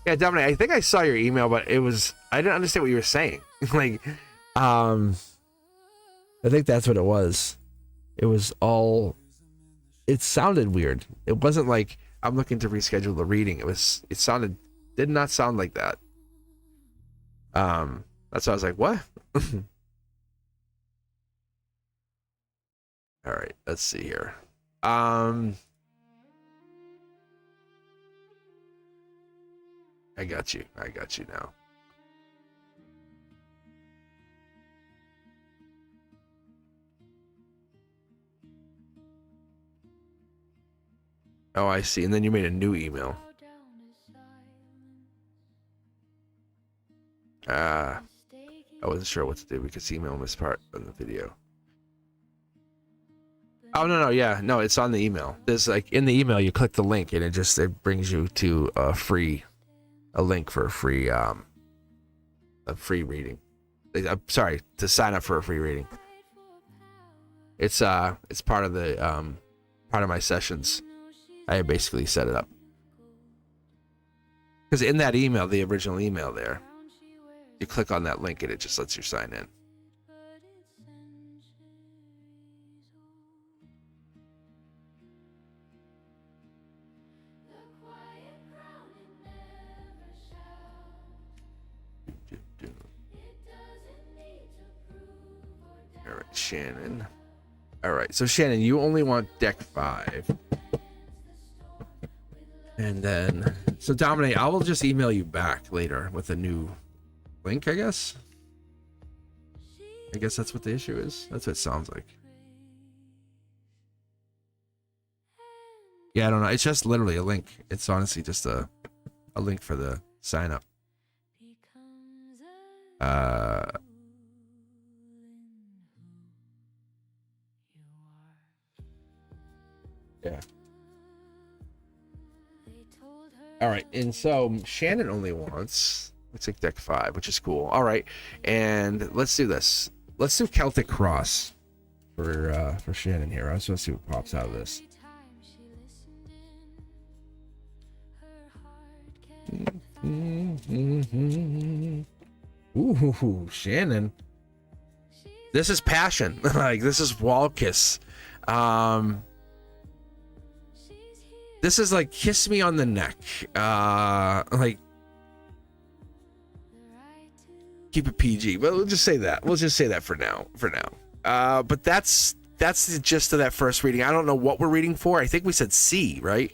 Yeah, Dominic, I think I saw your email, but I didn't understand what you were saying. Like, I think that's what it was. It was all, it sounded weird. It wasn't like I'm looking to reschedule the reading. Did not sound like that. That's why I was like, what? All right, let's see here. I got you now. Oh, I see. And then you made a new email. I wasn't sure what to do because email missed part of the video. Oh, no, yeah. No, it's on the email. There's like in the email, you click the link and it brings you to a link for a free reading. I'm sorry, to sign up for a free reading. It's part of the part of my sessions. I basically set it up. Because in that email, the original email there, you click on that link and it just lets you sign in. All right, Shannon. All right, so Shannon, you only want deck 5. And then, so Dominic, I will just email you back later with a new link, I guess. I guess that's what the issue is. That's what it sounds like. Yeah, I don't know. It's just literally a link. It's honestly just a link for the sign up. Yeah. All right, and so Shannon only wants, let's take deck 5, which is cool. All right, and let's do this. Let's do Celtic Cross for Shannon here. I just want to see what pops out of this. Ooh, Shannon. This is passion. Like, this is Walkiss. This is like kiss me on the neck. Like, keep it PG. But we'll just say that. We'll just say that for now. But that's the gist of that first reading. I don't know what we're reading for. I think we said C, right?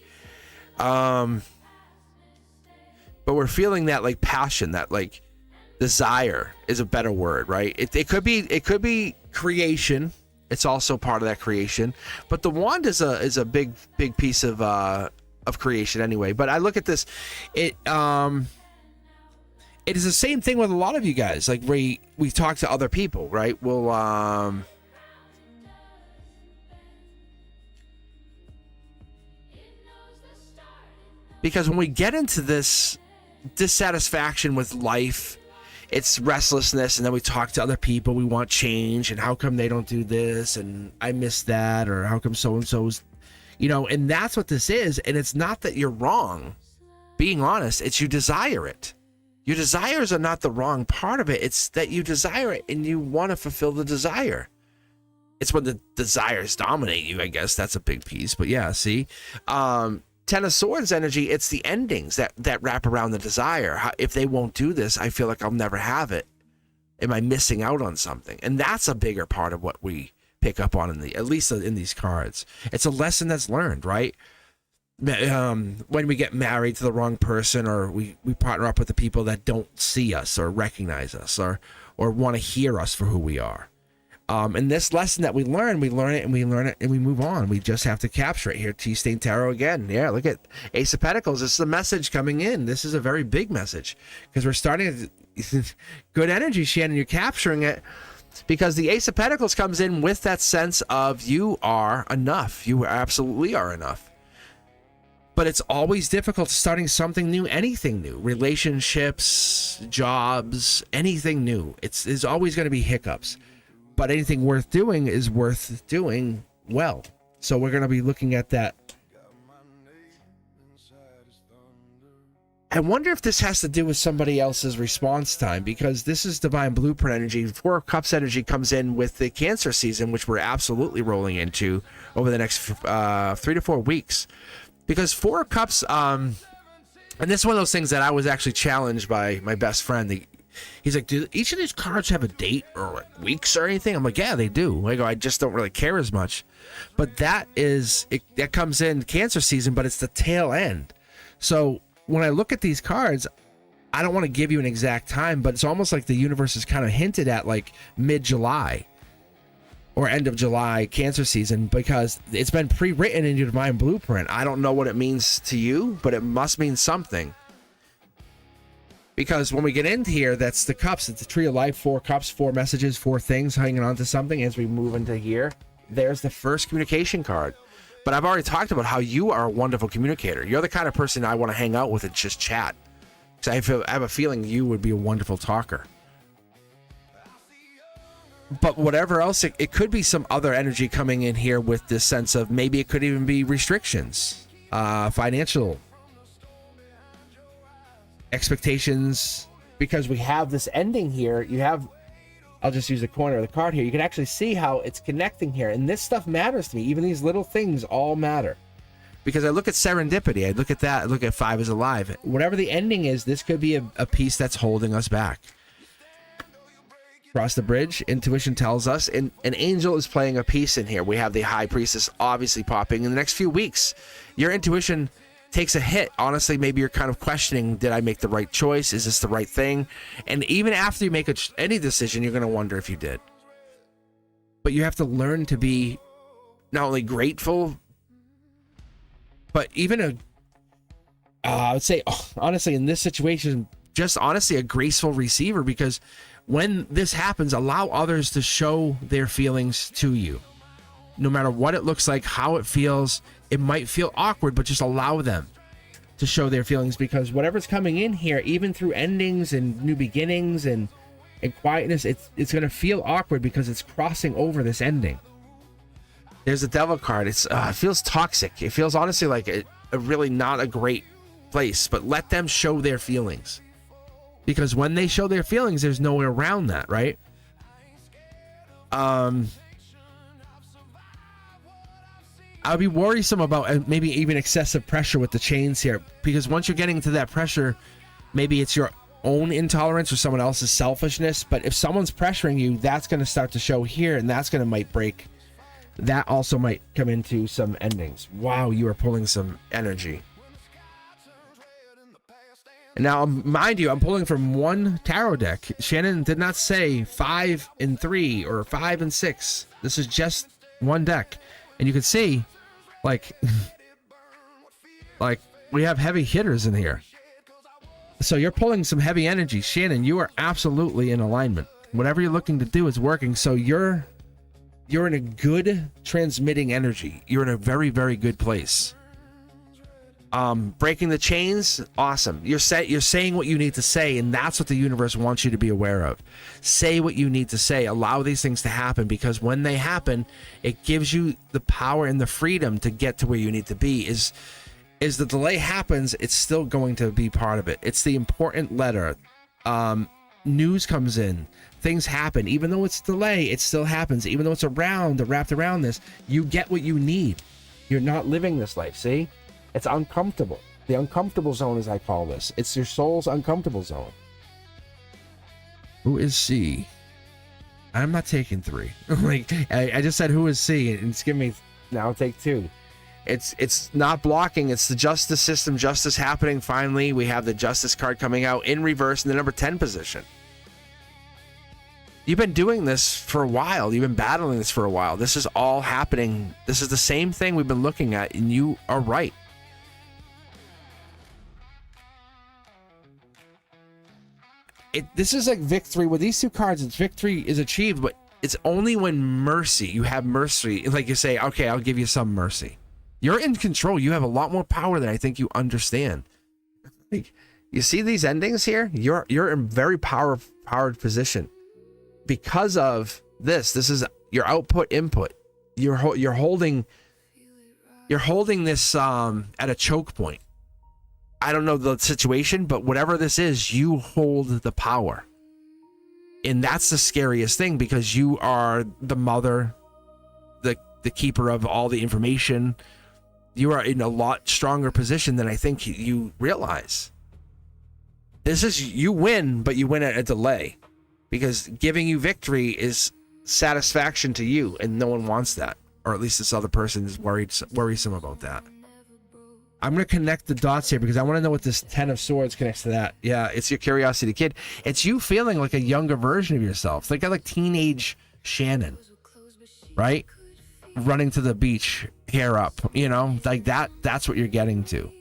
But we're feeling that like passion, that like desire is a better word, right? It could be creation. It's also part of that creation, but the wand is a big piece of creation anyway. But I look at this, it is the same thing with a lot of you guys. Like we talk to other people, right? We'll because when we get into this dissatisfaction with life, it's restlessness, and then we talk to other people. We want change, and how come they don't do this, and I miss that, or how come so-and-so's, and that's what this is. And it's not that you're wrong, being honest, it's you desire it. Your desires are not the wrong part of it. It's that you desire it, and you want to fulfill the desire. It's when the desires dominate you, I guess. That's a big piece, but yeah, see? Ten of Swords energy, it's the endings that wrap around the desire. If they won't do this, I feel like I'll never have it. Am I missing out on something? And that's a bigger part of what we pick up on at least in these cards. It's a lesson that's learned, right? When we get married to the wrong person, or we partner up with the people that don't see us or recognize us or want to hear us for who we are. And this lesson that we learn it and we move on. We just have to capture it here. T-Stain Tarot again. Yeah, look at Ace of Pentacles. This is a message coming in. This is a very big message because we're starting good energy, Shannon. You're capturing it because the Ace of Pentacles comes in with that sense of you are enough. You absolutely are enough. But it's always difficult starting something new, anything new, relationships, jobs, anything new. There's always going to be hiccups. But anything worth doing is worth doing well. So we're going to be looking at that. I wonder if this has to do with somebody else's response time, because this is divine blueprint energy. 4 of Cups energy comes in with the Cancer season, which we're absolutely rolling into over the next 3 to 4 weeks. Because 4 of Cups, and this is one of those things that I was actually challenged by my best friend. He's like, do each of these cards have a date or like weeks or anything? I'm like, yeah, they do. I go, I just don't really care as much. But that comes in Cancer season, but it's the tail end. So when I look at these cards, I don't want to give you an exact time, but it's almost like the universe is kind of hinted at like mid-July or end of July Cancer season, because it's been pre-written in your divine blueprint. I don't know what it means to you, but it must mean something. Because when we get into here, that's the cups. It's the tree of life, 4 cups, 4 messages, 4 things hanging on to something. As we move into here, there's the first communication card. But I've already talked about how you are a wonderful communicator. You're the kind of person I want to hang out with and just chat. Because I have a feeling you would be a wonderful talker. But whatever else, it could be some other energy coming in here with this sense of maybe it could even be restrictions, financial expectations, because we have this ending here. You have, I'll just use the corner of the card here. You can actually see how it's connecting here. And this stuff matters to me. Even these little things all matter. Because I look at serendipity. I look at that. I look at 5 is alive. Whatever the ending is, this could be a piece that's holding us back. Cross the bridge. Intuition tells us. And an angel is playing a piece in here. We have the high priestess obviously popping. In the next few weeks, your intuition takes a hit. Honestly, maybe you're kind of questioning, did I make the right choice? Is this the right thing? And even after you make any decision, you're going to wonder if you did. But you have to learn to be not only grateful, but even I would say, honestly, in this situation, just honestly a graceful receiver, because when this happens, allow others to show their feelings to you. No matter what it looks like, how it feels, it might feel awkward, but just allow them to show their feelings, because whatever's coming in here, even through endings and new beginnings and quietness, it's going to feel awkward because it's crossing over this ending. There's a devil card. It feels toxic. It feels honestly like a really not a great place, but let them show their feelings, because when they show their feelings, there's no way around that, right? I would be worrisome about maybe even excessive pressure with the chains here, because once you're getting into that pressure, maybe it's your own intolerance or someone else's selfishness. But if someone's pressuring you, that's going to start to show here, and that's going to might break. That also might come into some endings. Wow, you are pulling some energy. And now, mind you, I'm pulling from one tarot deck. Shannon did not say 5 and 3 or 5 and 6. This is just one deck. And you can see, like we have heavy hitters in here. So you're pulling some heavy energy. Shannon, you are absolutely in alignment. Whatever you're looking to do is working. So you're in a good transmitting energy. You're in a very, very good place. Breaking the chains, awesome. You're saying what you need to say, and that's what the universe wants you to be aware of. Say what you need to say. Allow these things to happen, because when they happen, it gives you the power and the freedom to get to where you need to be. Is the delay happens, it's still going to be part of it. It's the important letter. News comes in, things happen. Even though it's a delay, it still happens. Even though it's wrapped around this, you get what you need. You're not living this life, see? It's uncomfortable. The uncomfortable zone, as I call this. It's your soul's uncomfortable zone. Who is C? I'm not taking 3. Like I just said, who is C? And it's giving me, now I'll take 2. It's not blocking. It's the justice system. Justice happening. Finally, we have the justice card coming out in reverse in the number 10 position. You've been doing this for a while. You've been battling this for a while. This is all happening. This is the same thing we've been looking at, and you are right. This is like victory. With these 2 cards, it's victory is achieved, but it's only when mercy, you have mercy. Like you say, okay, I'll give you some mercy. You're in control. You have a lot more power than I think you understand. Like, you see these endings here? You're in a very powered position. Because of this is your output input. You're holding this at a choke point. I don't know the situation, but whatever this is, you hold the power. And that's the scariest thing, because you are the mother, the keeper of all the information. You are in a lot stronger position than I think you realize. This is, you win, but you win at a delay, because giving you victory is satisfaction to you, and no one wants that, or at least this other person is worrisome about that. I'm going to connect the dots here because I want to know what this 10 of Swords connects to that. Yeah, it's your curiosity kid. It's you feeling like a younger version of yourself, like teenage Shannon, right? Running to the beach, hair up, you know, like that. That's what you're getting to.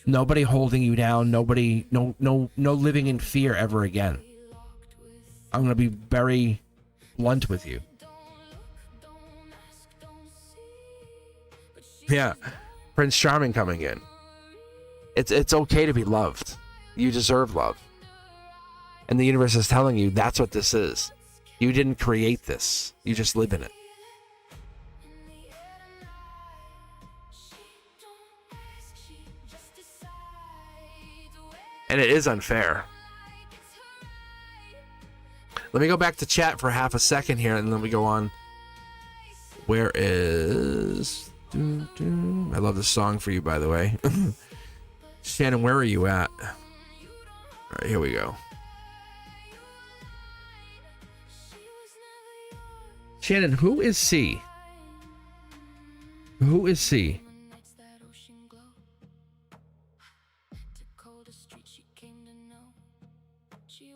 Nobody holding you down. Nobody, no living in fear ever again. I'm going to be very blunt with you. Yeah, Prince Charming coming in. It's okay to be loved. You deserve love. And the universe is telling you that's what this is. You didn't create this. You just live in it. And it is unfair. Let me go back to chat for half a second here, and then we go on. Where is... I love this song for you, by the way. Shannon, where are you at? All right, here we go. Shannon, who is C? Who is C?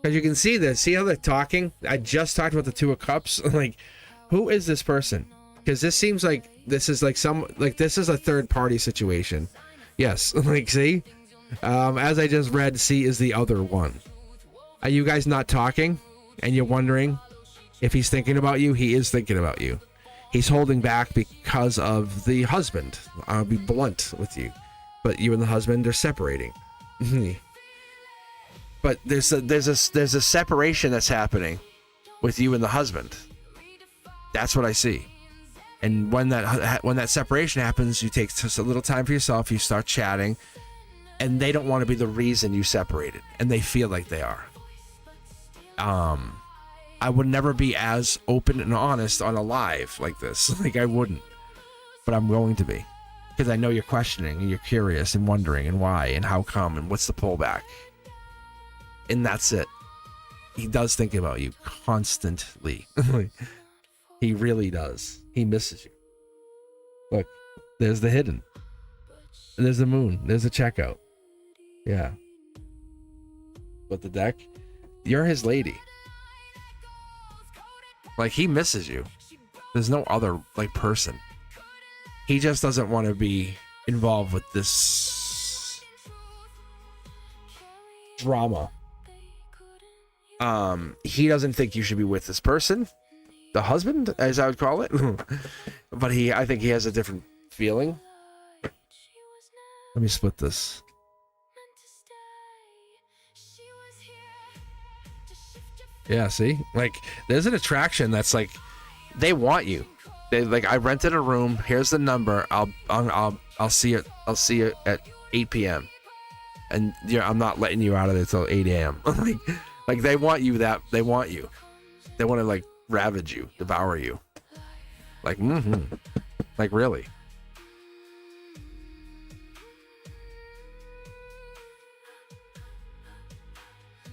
Because you can see this. See how they're talking? I just talked about the Two of Cups. Like, who is this person? Because this seems like this is like this is a third party situation. Yes, like, see? As I just read, C is the other one. Are you guys not talking? And you're wondering if he's thinking about you? He is thinking about you. He's holding back because of the husband. I'll be blunt with you. But you and the husband are separating. But there's a separation that's happening with you and the husband. That's what I see. And when that separation happens, you take just a little time for yourself. You start chatting, and they don't want to be the reason you separated, and they feel like they are. I would never be as open and honest on a live like this. Like, I wouldn't, but I'm going to be, because I know you're questioning and you're curious and wondering and why and how come and what's the pullback. And that's it. He does think about you constantly. He really does. He misses you. Look, there's the hidden. There's the moon. There's the checkout. Yeah. But the deck, you're his lady. Like, he misses you. There's no other, like, person. He just doesn't want to be involved with this drama. He doesn't think you should be with this person, the husband, as I would call it. But I think he has a different feeling. Let me split this. Yeah, see, like, there's an attraction that's like, they want you. They like, I rented a room. Here's the number. I'll see it. I'll see it at 8 p.m. And I'm not letting you out of there till 8 a.m. Like they want you. They want you. They want to, like, ravage you, devour you. Like, like, really.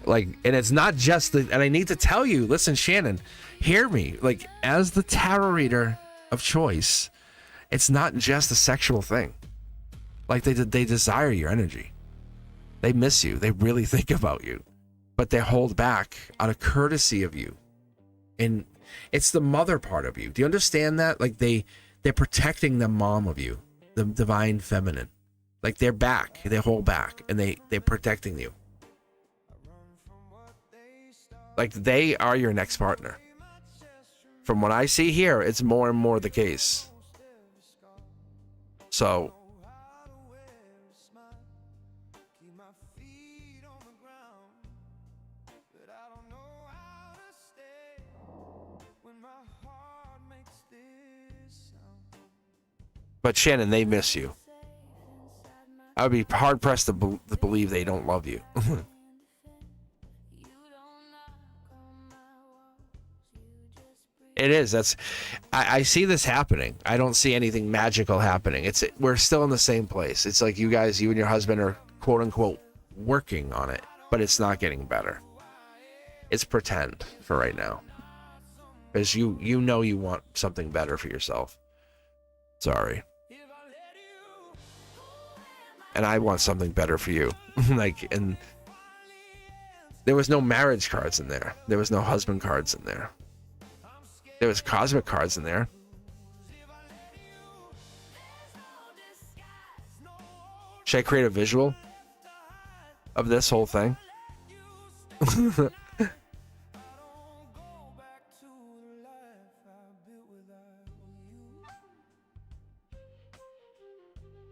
Like, and it's not just and I need to tell you, listen, Shannon, hear me. Like, as the tarot reader of choice, it's not just a sexual thing. Like, they desire your energy. They miss you. They really think about you. But they hold back out of courtesy of you. And it's the mother part of you. Do you understand that? Like, they're protecting the mom of you, the divine feminine. Like, they're back. They hold back, and they're protecting you. Like, they are your next partner. From what I see here, it's more and more the case. So, but Shannon, they miss you. I would be hard pressed to believe they don't love you. It is. I see this happening. I don't see anything magical happening. We're still in the same place. It's like you and your husband are quote unquote working on it, but it's not getting better. It's pretend for right now. Because you know you want something better for yourself. Sorry. And I want something better for you. And there was no marriage cards in there. There was no husband cards in there. There was cosmic cards in there. Should I create a visual of this whole thing?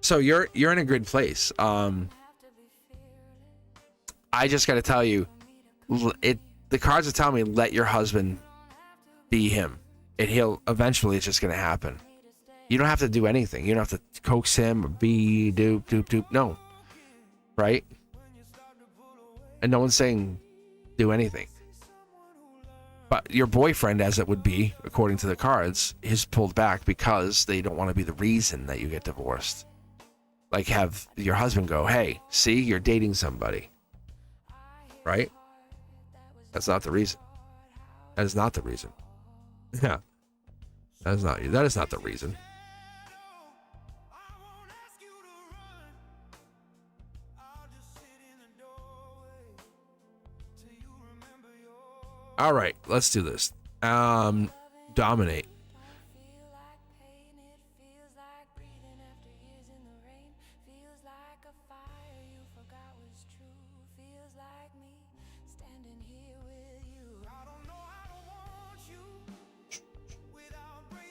So you're in a good place. I just got to tell you, the cards are telling me let your husband be him, and eventually it's just going to happen. You don't have to do anything. You don't have to coax him or doop. No. Right? And no one's saying do anything. But your boyfriend, as it would be, according to the cards, is pulled back because they don't want to be the reason that you get divorced. Like have your husband go, hey, see, you're dating somebody. Right? That's not the reason. That is not the reason. Yeah. That is not the reason. All right, let's do this. Dominate.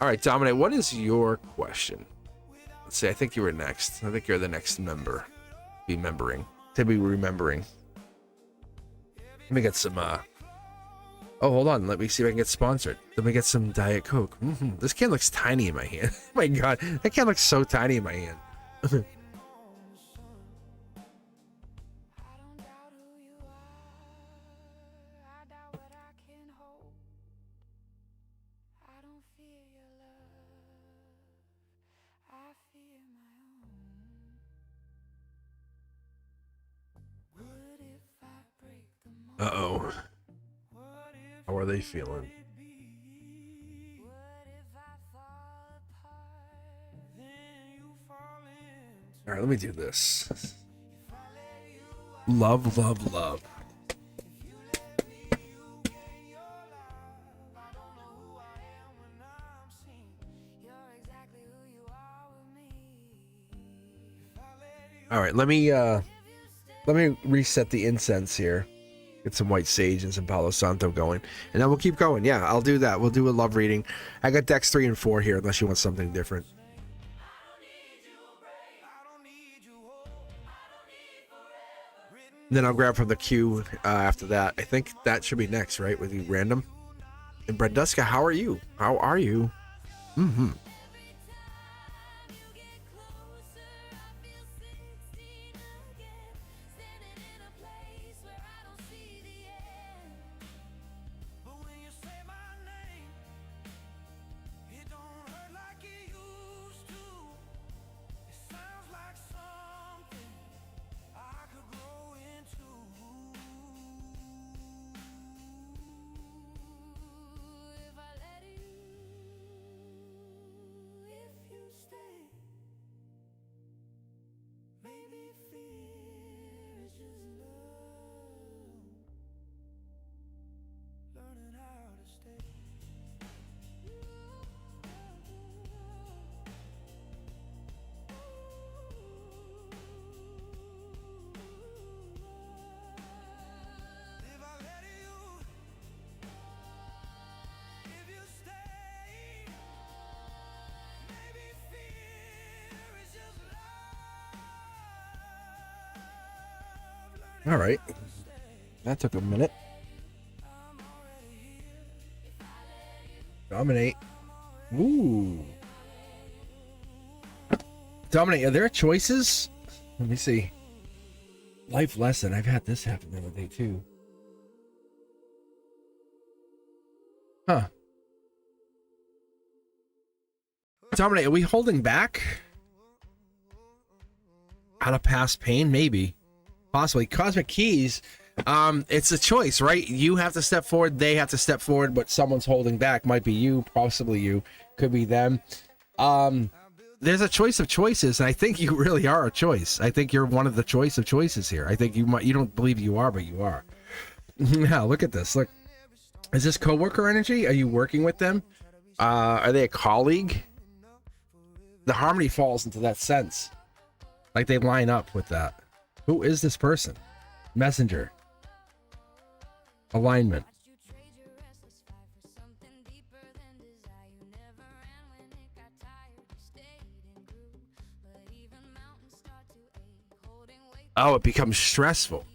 All right, Dominate, what is your question? Let's see, I think you were next. I think you're the next member. To be remembering. Let me get some, oh, hold on. Let me see if I can get sponsored. Let me get some Diet Coke. This can looks tiny in my hand. Oh my God, that can looks so tiny in my hand. Uh-oh. How are they feeling? All right, let me do this. Love, love, love. All right, let me reset the incense here. Get some white sage and some Palo Santo going, and then we'll keep going. Yeah, I'll do that. We'll do a love reading. I got decks 3 and 4 here, unless you want something different. And then I'll grab from the queue after that. I think that should be next, right? With you random. And Brenduska, how are you? How are you? Mm-hmm. All right. That took a minute. Dominate. Ooh. Dominate, are there choices? Let me see. Life lesson. I've had this happen the other day too. Huh. Dominic, are we holding back out of past pain? Maybe. Possibly. Cosmic keys. It's a choice, right? You have to step forward, they have to step forward, but someone's holding back. Might be you, possibly you, could be them. There's a choice of choices, and I think you really are a choice. I think you're one of the choice of choices here. I think you don't believe you are, but you are. Now, look at this. Look. Is this coworker energy? Are you working with them? Are they a colleague? The harmony falls into that sense. Like they line up with that. Who is this person? Messenger. Alignment. Oh, it becomes stressful.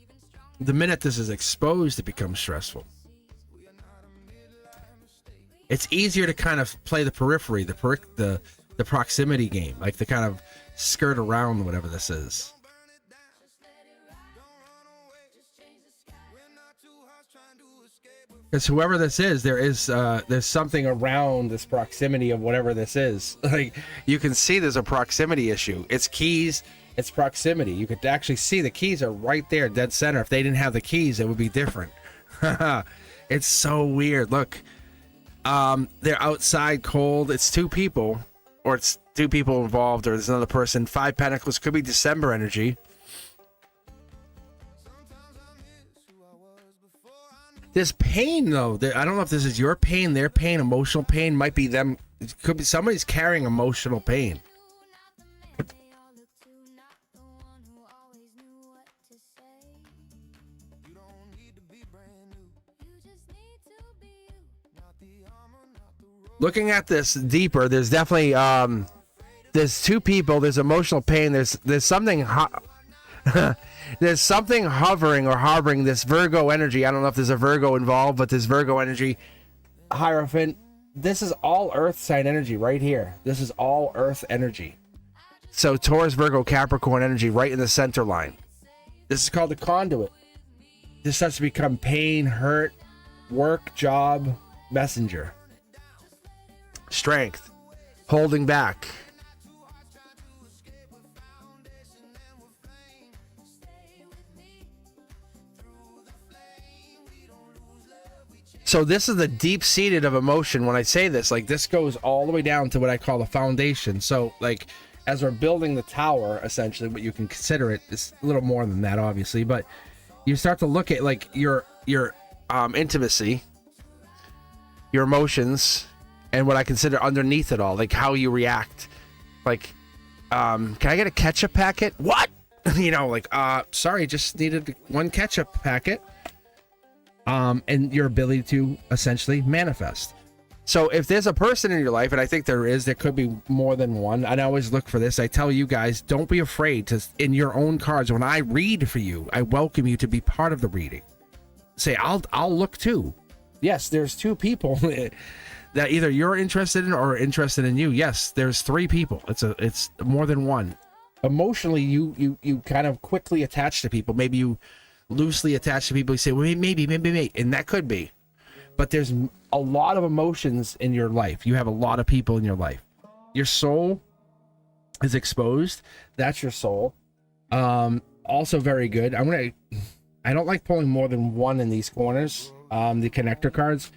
The minute this is exposed, it becomes stressful. It's easier to kind of play the periphery, the proximity game, like the kind of skirt around whatever this is. Because whoever this is, there's something around this proximity of whatever this is. Like you can see there's a proximity issue. It's keys, it's proximity. You could actually see the keys are right there, dead center. If they didn't have the keys, it would be different. It's so weird. Look, they're outside cold. It's two people, or it's two people involved, or there's another person. 5 Pentacles could be December energy. There's pain though. I don't know if this is your pain, their pain, emotional pain. Might be them. It could be somebody's carrying emotional pain. Looking at this deeper, there's definitely there's two people. There's emotional pain. There's something. There's something hovering or harboring this Virgo energy. I don't know if there's a Virgo involved, but this Virgo energy, Hierophant, this is all Earth sign energy right here. This is all Earth energy. So Taurus, Virgo, Capricorn energy right in the center line. This is called the conduit. This starts to become pain, hurt, work, job, messenger. Strength, holding back. So this is the deep-seated of emotion. When I say this, like this goes all the way down to what I call the foundation. So like as we're building the tower, essentially what you can consider it is a little more than that, obviously, but you start to look at like your intimacy, your emotions, and what I consider underneath it all, like how you react. Like, can I get a ketchup packet? What? You know, like, sorry, just needed one ketchup packet. And your ability to essentially manifest. So if there's a person in your life, and I think there could be more than one. And I always look for this. I tell you guys, don't be afraid to, in your own cards, when I read for you, I welcome you to be part of the reading. Say, I'll look too. Yes, there's two people that either you're interested in or interested in you. Yes, there's 3 people. It's more than one. Emotionally, you kind of quickly attach to people. Maybe you loosely attached to people. You say, well, maybe, and that could be, but there's a lot of emotions in your life. You have a lot of people in your life. Your soul is exposed. That's your soul. Also very good. I don't like pulling more than one in these corners, the connector cards,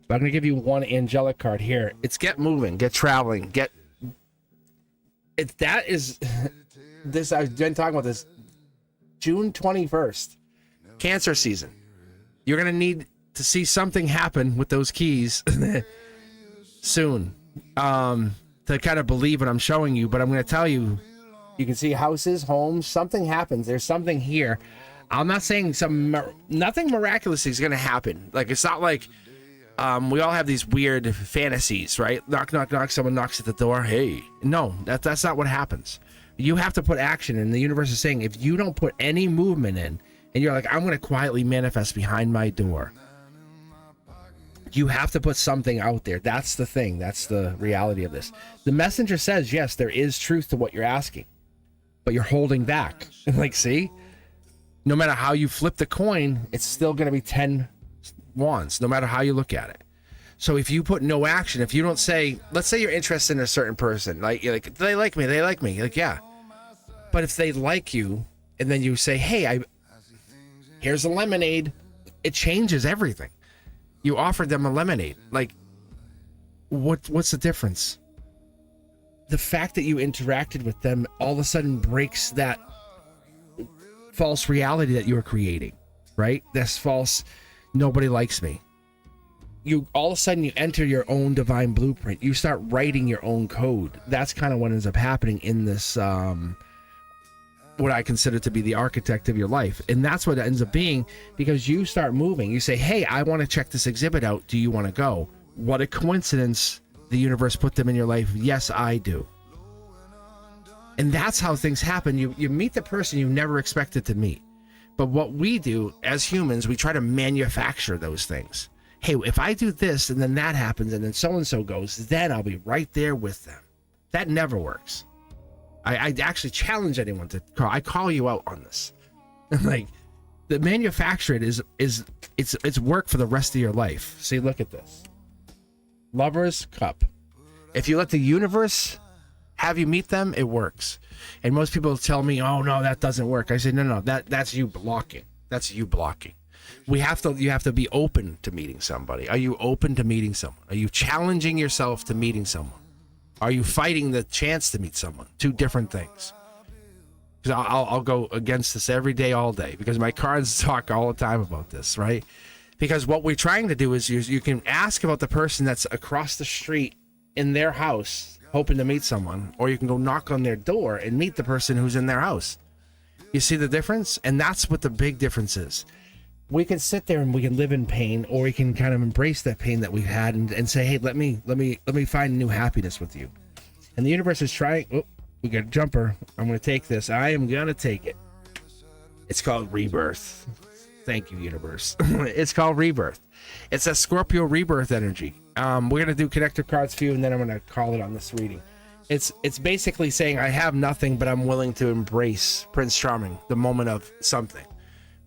but I'm gonna give you one angelic card here. It's get moving, get traveling, that is this. I've been talking about this. June 21st. Cancer season. You're going to need to see something happen with those keys soon to kind of believe what I'm showing you. But I'm going to tell you, you can see houses, homes, something happens. There's something here. I'm not saying nothing miraculous is going to happen. Like, it's not like we all have these weird fantasies, right? Knock, knock, knock. Someone knocks at the door. Hey, no, that's not what happens. You have to put action in. The universe is saying, if you don't put any movement in, and you're like, I'm going to quietly manifest behind my door. You have to put something out there. That's the thing. That's the reality of this. The messenger says, yes, there is truth to what you're asking. but you're holding back. Like, see, no matter how you flip the coin, it's still going to be 10 wands, no matter how you look at it. So if you put no action, if you don't say, let's say you're interested in a certain person, like, you're like, they like me, you're like, yeah. But if they like you, and then you say, hey, here's a lemonade, it changes everything. You offered them a lemonade. Like, what's the difference? The fact that you interacted with them all of a sudden breaks that false reality that you were creating, right? This false, nobody likes me. You all of a sudden you enter your own divine blueprint. You start writing your own code. That's kind of what ends up happening in this, what I consider to be the architect of your life. And that's what it ends up being, because you start moving. You say, hey, I want to check this exhibit out. Do you want to go? What a coincidence. The universe put them in your life. Yes, I do. And that's how things happen. You meet the person you never expected to meet. But what we do as humans, we try to manufacture those things. Hey, if I do this and then that happens and then so-and-so goes, then I'll be right there with them. That never works. I actually challenge anyone to call. I call you out on this. Like, the manufacture it is it's work for the rest of your life. See, look at this. Lover's cup. If you let the universe have you meet them, it works. And most people tell me, oh no, that doesn't work. I say, no, that's you blocking. That's you blocking. You have to be open to meeting somebody. Are you open to meeting someone? Are you challenging yourself to meeting someone? Are you fighting the chance to meet someone? Two different things. Because I'll go against this every day, all day, because my cards talk all the time about this, right? Because what we're trying to do is you can ask about the person that's across the street in their house, hoping to meet someone, or you can go knock on their door and meet the person who's in their house. You see the difference? And that's what the big difference is. We can sit there and we can live in pain, or we can kind of embrace that pain that we've had and say, hey, let me find new happiness with you. And the universe is trying. Oh, we got a jumper. I'm going to take this. I am going to take it. It's called rebirth. Thank you, universe. It's called rebirth. It's a Scorpio rebirth energy. We're going to do connector cards for you, and then I'm going to call it on this reading. It's basically saying I have nothing, but I'm willing to embrace Prince Charming, the moment of something,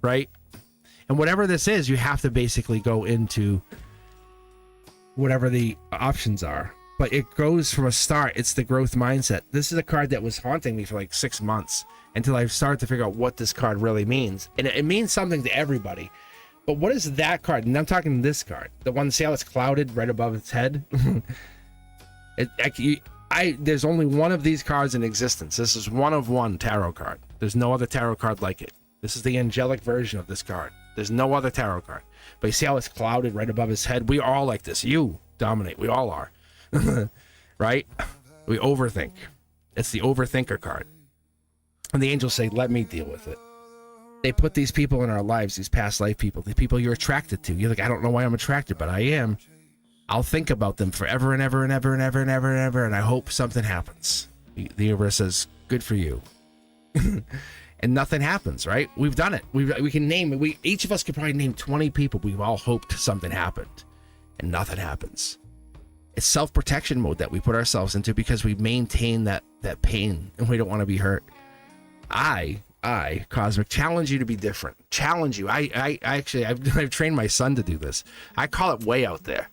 right? And whatever this is, you have to basically go into whatever the options are. But it goes from a start. It's the growth mindset. This is a card that was haunting me for like 6 months until I started to figure out what this card really means. And it means something to everybody. But what is that card? And I'm talking this card. The one, see how it's clouded right above its head? There's only one of these cards in existence. This is one of one tarot card. There's no other tarot card like it. This is the angelic version of this card. There's no other tarot card. But you see how it's clouded right above his head? We are all like this. You dominate. We all are. Right? We overthink. It's the overthinker card. And the angels say, let me deal with it. They put these people in our lives, these past life people, the people you're attracted to. You're like, I don't know why I'm attracted, but I am. I'll think about them forever and ever and ever and ever and ever and ever, and I hope something happens. The universe says, good for you. And nothing happens, right? We've done it. We can name, each of us could probably name 20 people we've all hoped something happened, and nothing happens. It's self-protection mode that we put ourselves into because we maintain that pain and we don't want to be hurt. I, Cosmic, challenge you to be different. Challenge you. I've trained my son to do this. I call it way out there.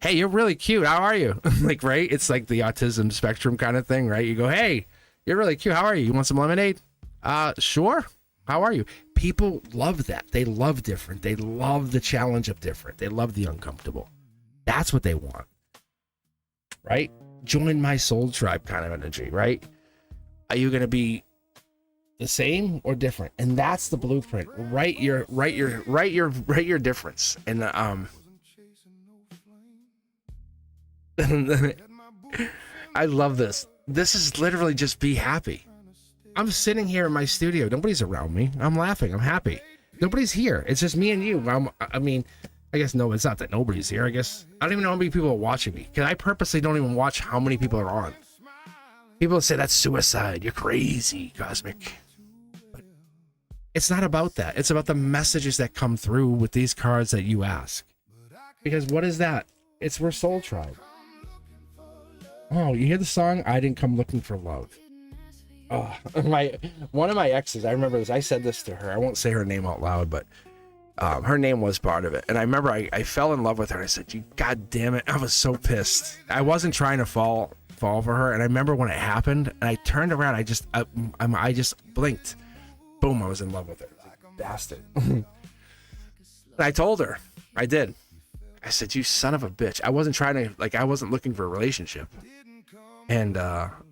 Hey, you're really cute. How are you? Like, right? It's like the autism spectrum kind of thing, right? You go, hey, you're really cute. How are you? You want some lemonade? Sure. How are you? People love that. They love different. They love the challenge of different. They love the uncomfortable. That's what they want. Right? Join my soul tribe kind of energy, right? Are you going to be the same or different? And that's the blueprint. Write your difference. And I love this. This is literally just be happy. I'm sitting here in my studio. Nobody's around me. I'm laughing. I'm happy. Nobody's here. It's just me and you. I guess no, it's not that nobody's here. I guess I don't even know how many people are watching me, because I purposely don't even watch how many people are on. People say that's suicide. You're crazy, Cosmic. But it's not about that. It's about the messages that come through with these cards that you ask. Because what is that? We're Soul Tribe. Oh, you hear the song? I didn't come looking for love. Oh, one of my exes, I remember this. I said this to her. I won't say her name out loud, but her name was part of it. And I remember I fell in love with her. I said, "You God damn it!" I was so pissed. I wasn't trying to fall for her. And I remember when it happened, and I turned around. I just blinked. Boom! I was in love with her. Bastard. And I told her. I did. I said, "You son of a bitch." I wasn't trying to, like, I wasn't looking for a relationship. And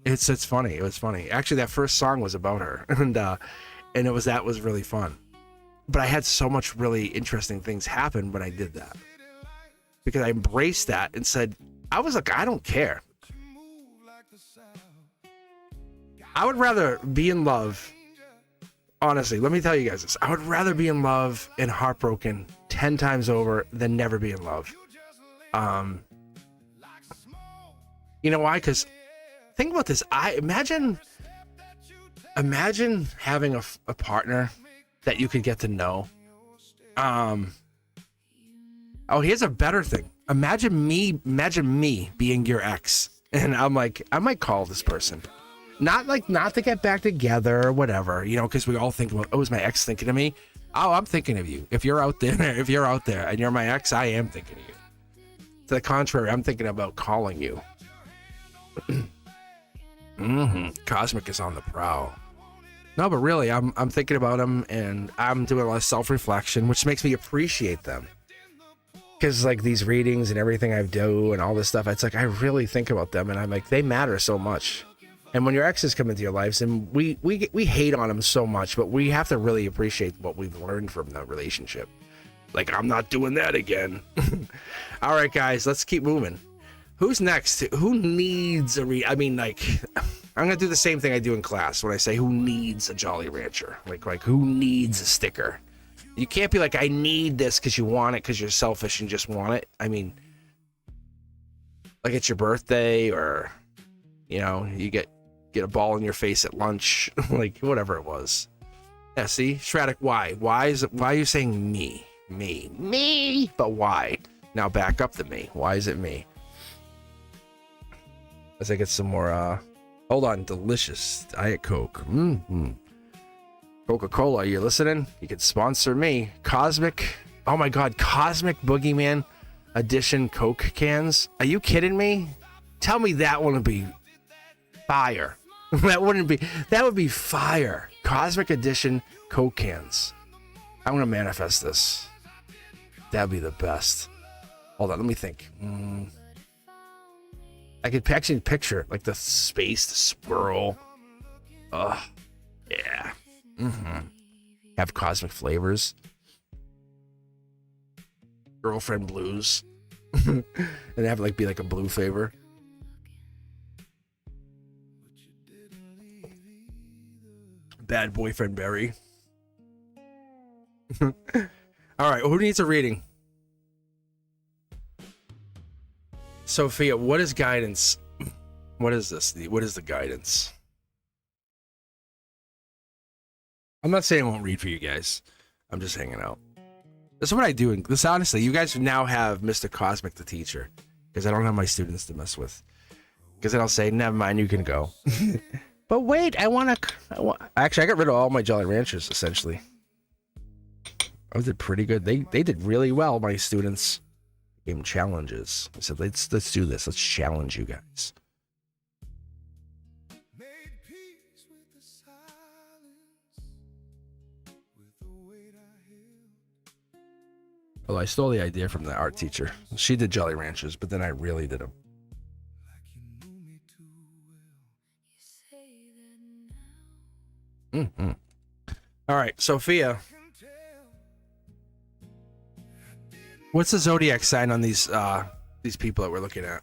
it's funny. It was funny. Actually, that first song was about her, and that was really fun. But I had so much really interesting things happen when I did that, because I embraced that and said, I was like, I don't care. I would rather be in love. Honestly, let me tell you guys this. I would rather be in love and heartbroken 10 times over than never be in love. You know why? Because think about this. Imagine having a partner that you could get to know. Here's a better thing. Imagine me being your ex, and I'm like, I might call this person. Not to get back together or whatever, because we all think about, oh, is my ex thinking of me? Oh, I'm thinking of you. If you're out there and you're my ex, I am thinking of you. To the contrary, I'm thinking about calling you. Cosmic is on the prowl. No, but really, I'm thinking about them, and I'm doing a lot of self-reflection, which makes me appreciate them. Because like these readings and everything I do and all this stuff, it's like I really think about them, and I'm like, they matter so much. And when your exes come into your lives, and we hate on them so much, but we have to really appreciate what we've learned from that relationship. Like, I'm not doing that again. All right, guys, let's keep moving. Who's next? Who needs a I'm gonna do the same thing I do in class when I say who needs a Jolly Rancher. Like who needs a sticker? You can't be like, I need this because you want it because you're selfish and just want it. I mean, like it's your birthday, or you get a ball in your face at lunch, like whatever it was. Yeah, see, Shraddick, why? Why are you saying me? But why? Now back up to me. Why is it me? As I get some more, hold on, delicious Diet Coke. Coca-Cola, you listening? You could sponsor me. Cosmic, oh my God, Cosmic Boogeyman edition Coke cans. Are you kidding me? Tell me that wouldn't be fire. That would be fire. Cosmic edition Coke cans. I'm gonna manifest this. That'd be the best. Hold on, let me think. I could actually picture like the space, the swirl. Yeah. Have cosmic flavors. Girlfriend blues. And have be like a blue flavor. Bad boyfriend berry. All right, who needs a reading? Sophia, what is guidance? What is this? What is the guidance? I'm not saying I won't read for you guys. I'm just hanging out. This is what I do. This, honestly, you guys now have Mr. Cosmic, the teacher, because I don't have my students to mess with. Because then I'll say, never mind, you can go. But wait, actually, I got rid of all my Jolly Ranchers, essentially. I did pretty good. They did really well, my students. Gave them challenges. I said, let's do this. Let's challenge you guys. Well, I stole the idea from the art teacher. She did Jolly Ranchers, but then I really did them. All right, Sophia. What's the zodiac sign on these people that we're looking at?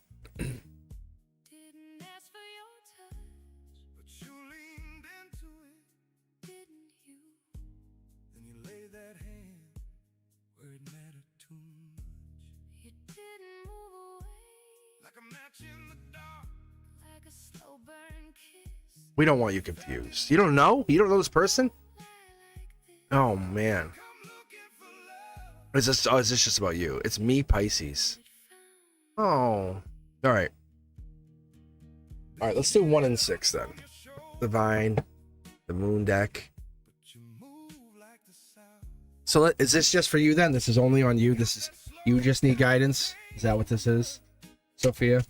We don't want you confused. You don't know? You don't know this person? Oh, man. Is this just about you? It's me, Pisces. Oh. All right. All right, let's do 1 and 6 then. the vine, the moon deck. So is this just for you then? This is only on you. This is, you just need guidance. Is that what this is, Sophia?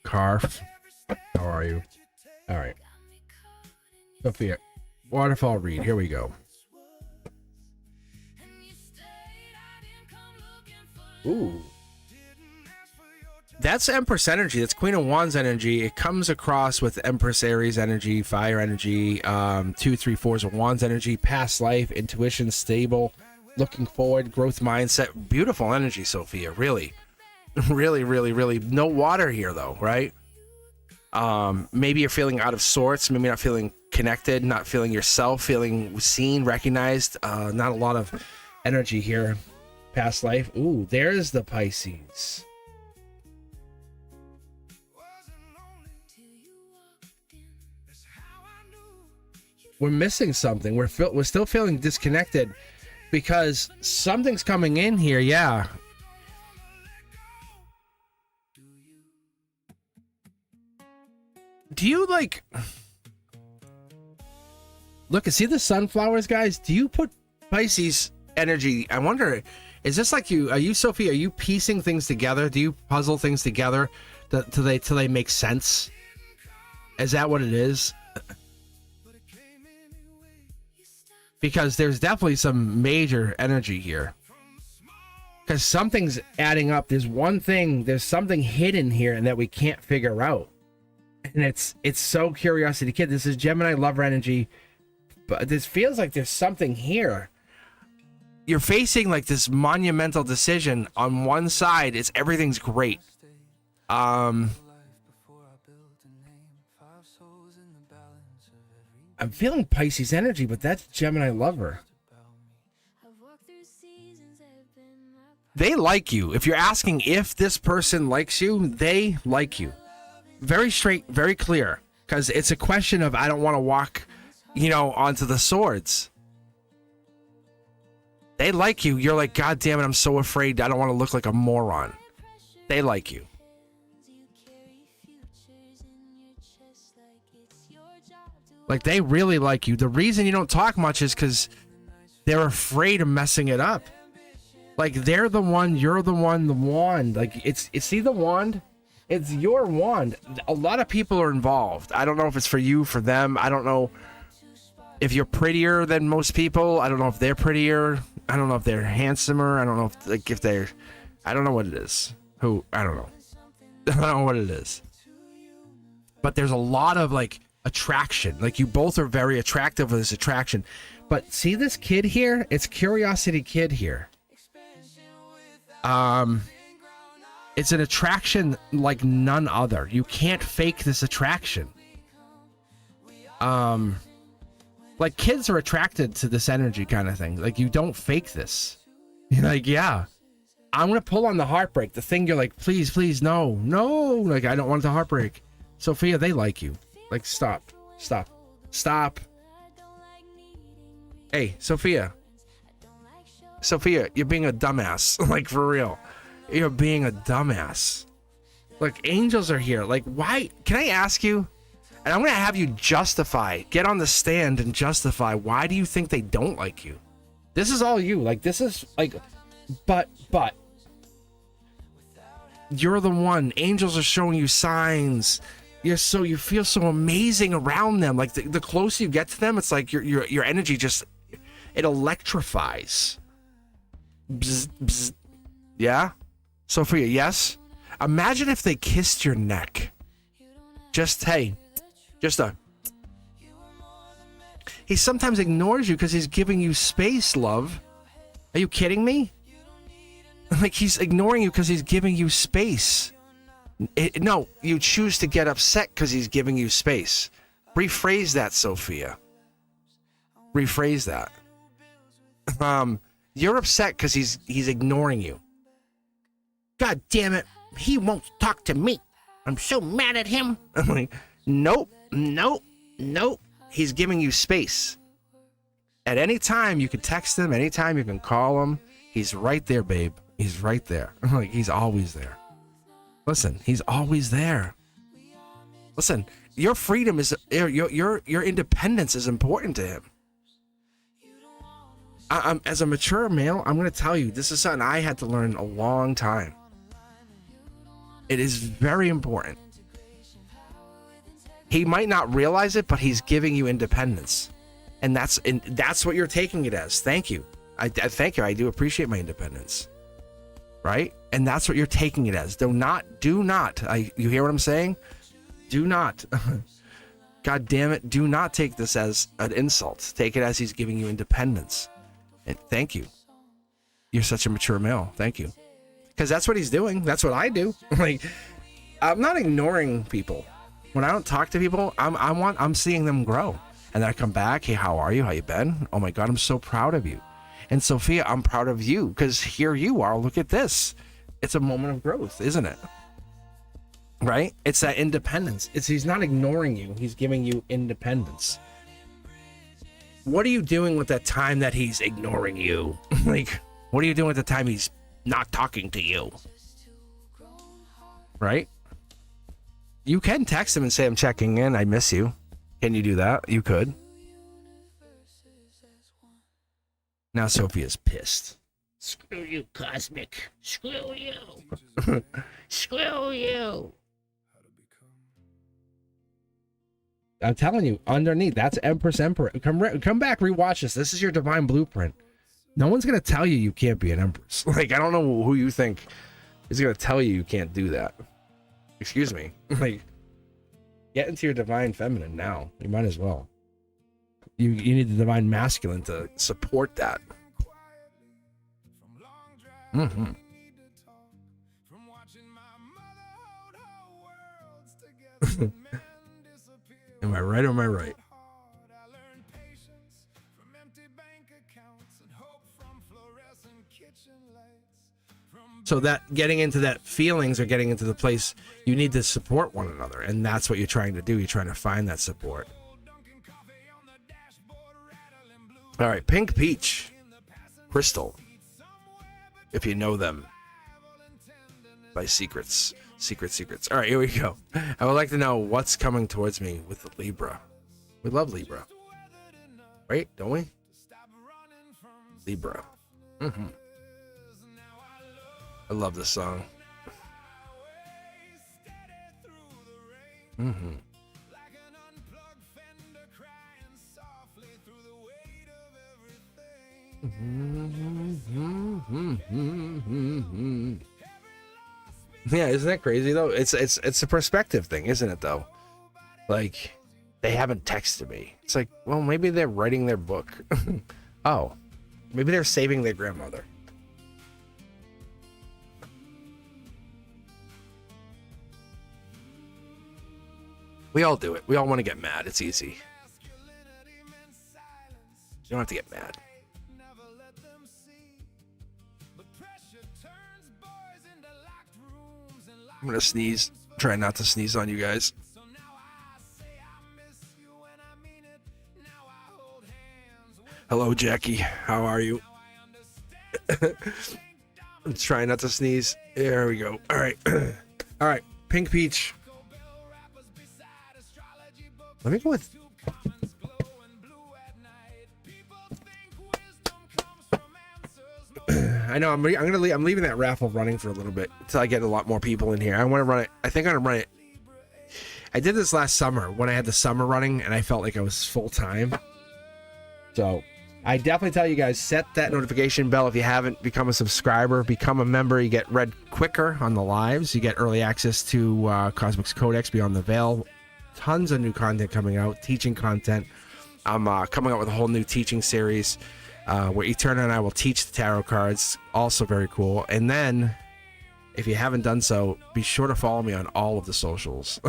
Carf, how are you? All right, Sophia, waterfall read. Here we go. Ooh. That's Empress energy. That's Queen of Wands energy. It comes across with Empress Aries energy, fire energy, 2, 3, 4s of Wands energy, past life, intuition, stable, looking forward, growth mindset. Beautiful energy, Sophia. Really, really, really, really. No water here though, right? Maybe you're feeling out of sorts. Maybe not feeling connected, not feeling yourself, feeling seen, recognized. Not a lot of energy here. Past life. Ooh, there's the Pisces. We're missing something. We're still feeling disconnected because something's coming in here. Yeah. Do you like look and see the sunflowers, guys? Do you put Pisces energy? I wonder, is this like you? Are you, Sophie? Are you piecing things together? Do you puzzle things together till they make sense? Is that what it is? Because there's definitely some major energy here. Because something's adding up. There's one thing. There's something hidden here and that we can't figure out. And it's so curiosity kid. This is Gemini lover energy, but this feels like there's something here. You're facing like this monumental decision. On one side, it's everything's great. I'm feeling Pisces energy, but that's Gemini lover. They like you. If you're asking if this person likes you, they like you. Very straight, very clear. Because it's a question of, I don't want to walk, onto the swords. They like you. You're like, God damn it, I'm so afraid. I don't want to look like a moron. They like you. Like, they really like you. The reason you don't talk much is because they're afraid of messing it up. Like, they're the one, you're the one, the wand. Like, see the wand? It's your wand. A lot of people are involved. I don't know if it's for you, for them. I don't know if you're prettier than most people. I don't know if they're prettier. I don't know if they're handsomer. I don't know if they're... I don't know what it is. I don't know. I don't know what it is. But there's a lot of, attraction. Like, you both are very attractive with this attraction. But see this kid here? It's Curiosity Kid here. It's an attraction like none other. You can't fake this attraction. Like, kids are attracted to this energy kind of thing. Like, you don't fake this. You're like, yeah, I'm gonna pull on the heartbreak. The thing you're like, please, no. Like, I don't want the heartbreak. Sophia, they like you. Like, stop. Hey, Sophia, you're being a dumbass. Like, for real. You're being a dumbass. Like, angels are here. Like, why? Can I ask you? And I'm going to have you get on the stand and justify, why do you think they don't like you? This is all you. Like, this is like, but you're the one. Angels are showing you signs. You feel so amazing around them. Like, the closer you get to them, it's like your energy just, it electrifies. Bzz, bzz. Yeah? Sophia, yes? Imagine if they kissed your neck. He sometimes ignores you because he's giving you space, love. Are you kidding me? Like, he's ignoring you because he's giving you space. No, you choose to get upset because he's giving you space. Rephrase that, Sophia. Rephrase that. You're upset because he's ignoring you. God damn it, he won't talk to me. I'm so mad at him. I'm like, nope. He's giving you space. At any time, you can text him. Anytime, you can call him. He's right there, babe. He's right there. Like, he's always there. Listen, he's always there. Listen, your freedom is your independence is important to him. I'm as a mature male, I'm going to tell you, this is something I had to learn a long time. It is very important. He might not realize it, but he's giving you independence. And that's what you're taking it as. Thank you. I thank you. I do appreciate my independence. Right? And that's what you're taking it as. Do not. You hear what I'm saying? Do not. God damn it. Do not take this as an insult. Take it as he's giving you independence. And thank you. You're such a mature male. Thank you. Because that's what he's doing. That's what I do. Like, I'm not ignoring people. When I don't talk to people, I'm seeing them grow. And then I come back. Hey, how are you? How you been? Oh my God, I'm so proud of you. And Sophia, I'm proud of you because here you are. Look at this. It's a moment of growth, isn't it? Right? It's that independence. He's not ignoring you. He's giving you independence. What are you doing with that time that he's ignoring you? Like, what are you doing with the time he's not talking to you? Right? You can text him and say, I'm checking in. I miss you. Can you do that? You could. Now Sophia's pissed. Screw you, Cosmic. Screw you. Screw you. I'm telling you, underneath, that's Empress Emperor. Come back, rewatch this. This is your divine blueprint. No one's going to tell you you can't be an Empress. Like, I don't know who you think is going to tell you can't do that. Excuse me. Like, get into your divine feminine now. You might as well. You need the divine masculine to support that. Mm-hmm. Am I right or am I right? So that getting into that feelings or getting into the place, you need to support one another. And that's what you're trying to do. You're trying to find that support. All right, Pink Peach, Crystal, if you know them, by Secrets. All right, here we go. I would like to know what's coming towards me with the Libra. We love Libra, right? Don't we? Libra. Mm-hmm. I love this song. Mm-hmm. Yeah, isn't that crazy though? It's a perspective thing, isn't it though? Like, they haven't texted me. It's like, well, maybe they're writing their book. Oh, maybe they're saving their grandmother. We all do it. We all want to get mad. It's easy. You don't have to get mad. I'm gonna sneeze. Try not to sneeze on you guys. Hello, Jackie. How are you? I'm trying not to sneeze. There we go. All right. All right. Pink Peach. Let me go with... I know I'm leaving that raffle running for a little bit until I get a lot more people in here. I want to run it. I think I'm gonna run it. I did this last summer when I had the summer running and I felt like I was full time. So I definitely tell you guys, set that notification bell if you haven't. Become a subscriber, become a member. You get read quicker on the lives. You get early access to Cosmic's Codex Beyond the Veil. Tons of new content coming out, teaching content. I'm coming out with a whole new teaching series where Eterna and I will teach the tarot cards. Also very cool. And then, if you haven't done so, be sure to follow me on all of the socials.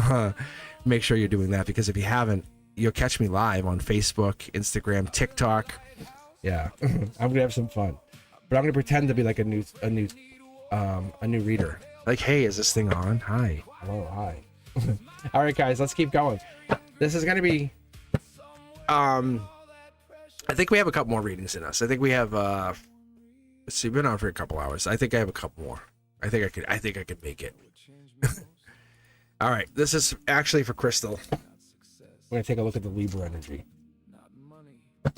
Make sure you're doing that, because if you haven't, you'll catch me live on Facebook, Instagram, TikTok. Yeah, I'm gonna have some fun, but I'm gonna pretend to be like a new reader. Like, hey, is this thing on? Hi, hello, hi. All right, guys, let's keep going. This is gonna be. I think we have a couple more readings in us. I think we have So you've been on for a couple hours. I think I have a couple more. I think I could make it. All right, this is actually for Crystal. We're gonna take a look at the Libra energy.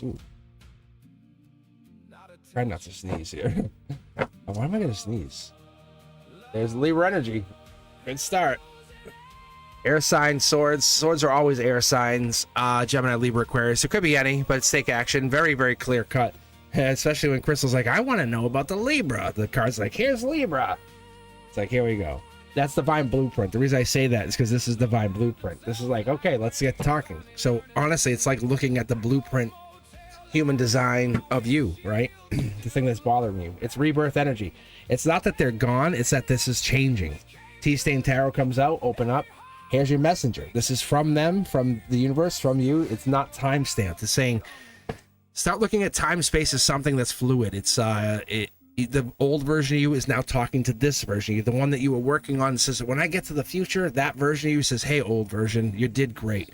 Ooh. Try not to sneeze here. Why am I gonna sneeze? There's Libra energy. Good start. Air sign, swords. Swords are always air signs. Gemini, Libra, Aquarius. It could be any, but it's take action. Very, very clear cut. Especially when Crystal's like, I want to know about the Libra. The card's like, here's Libra. It's like, here we go. That's divine blueprint. The reason I say that is because this is divine blueprint. This is like, okay, let's get talking. So honestly, it's like looking at the blueprint human design of you, right? The thing that's bothering you. It's rebirth energy. It's not that they're gone. It's that this is changing. T-Stain Tarot comes out. Open up. Here's your messenger. This is from them, from the universe, from you. It's not time stamped. It's saying, start looking at time space as something that's fluid. It's the old version of you is now talking to this version of you. The one that you were working on says, when I get to the future, that version of you says, hey, old version, you did great.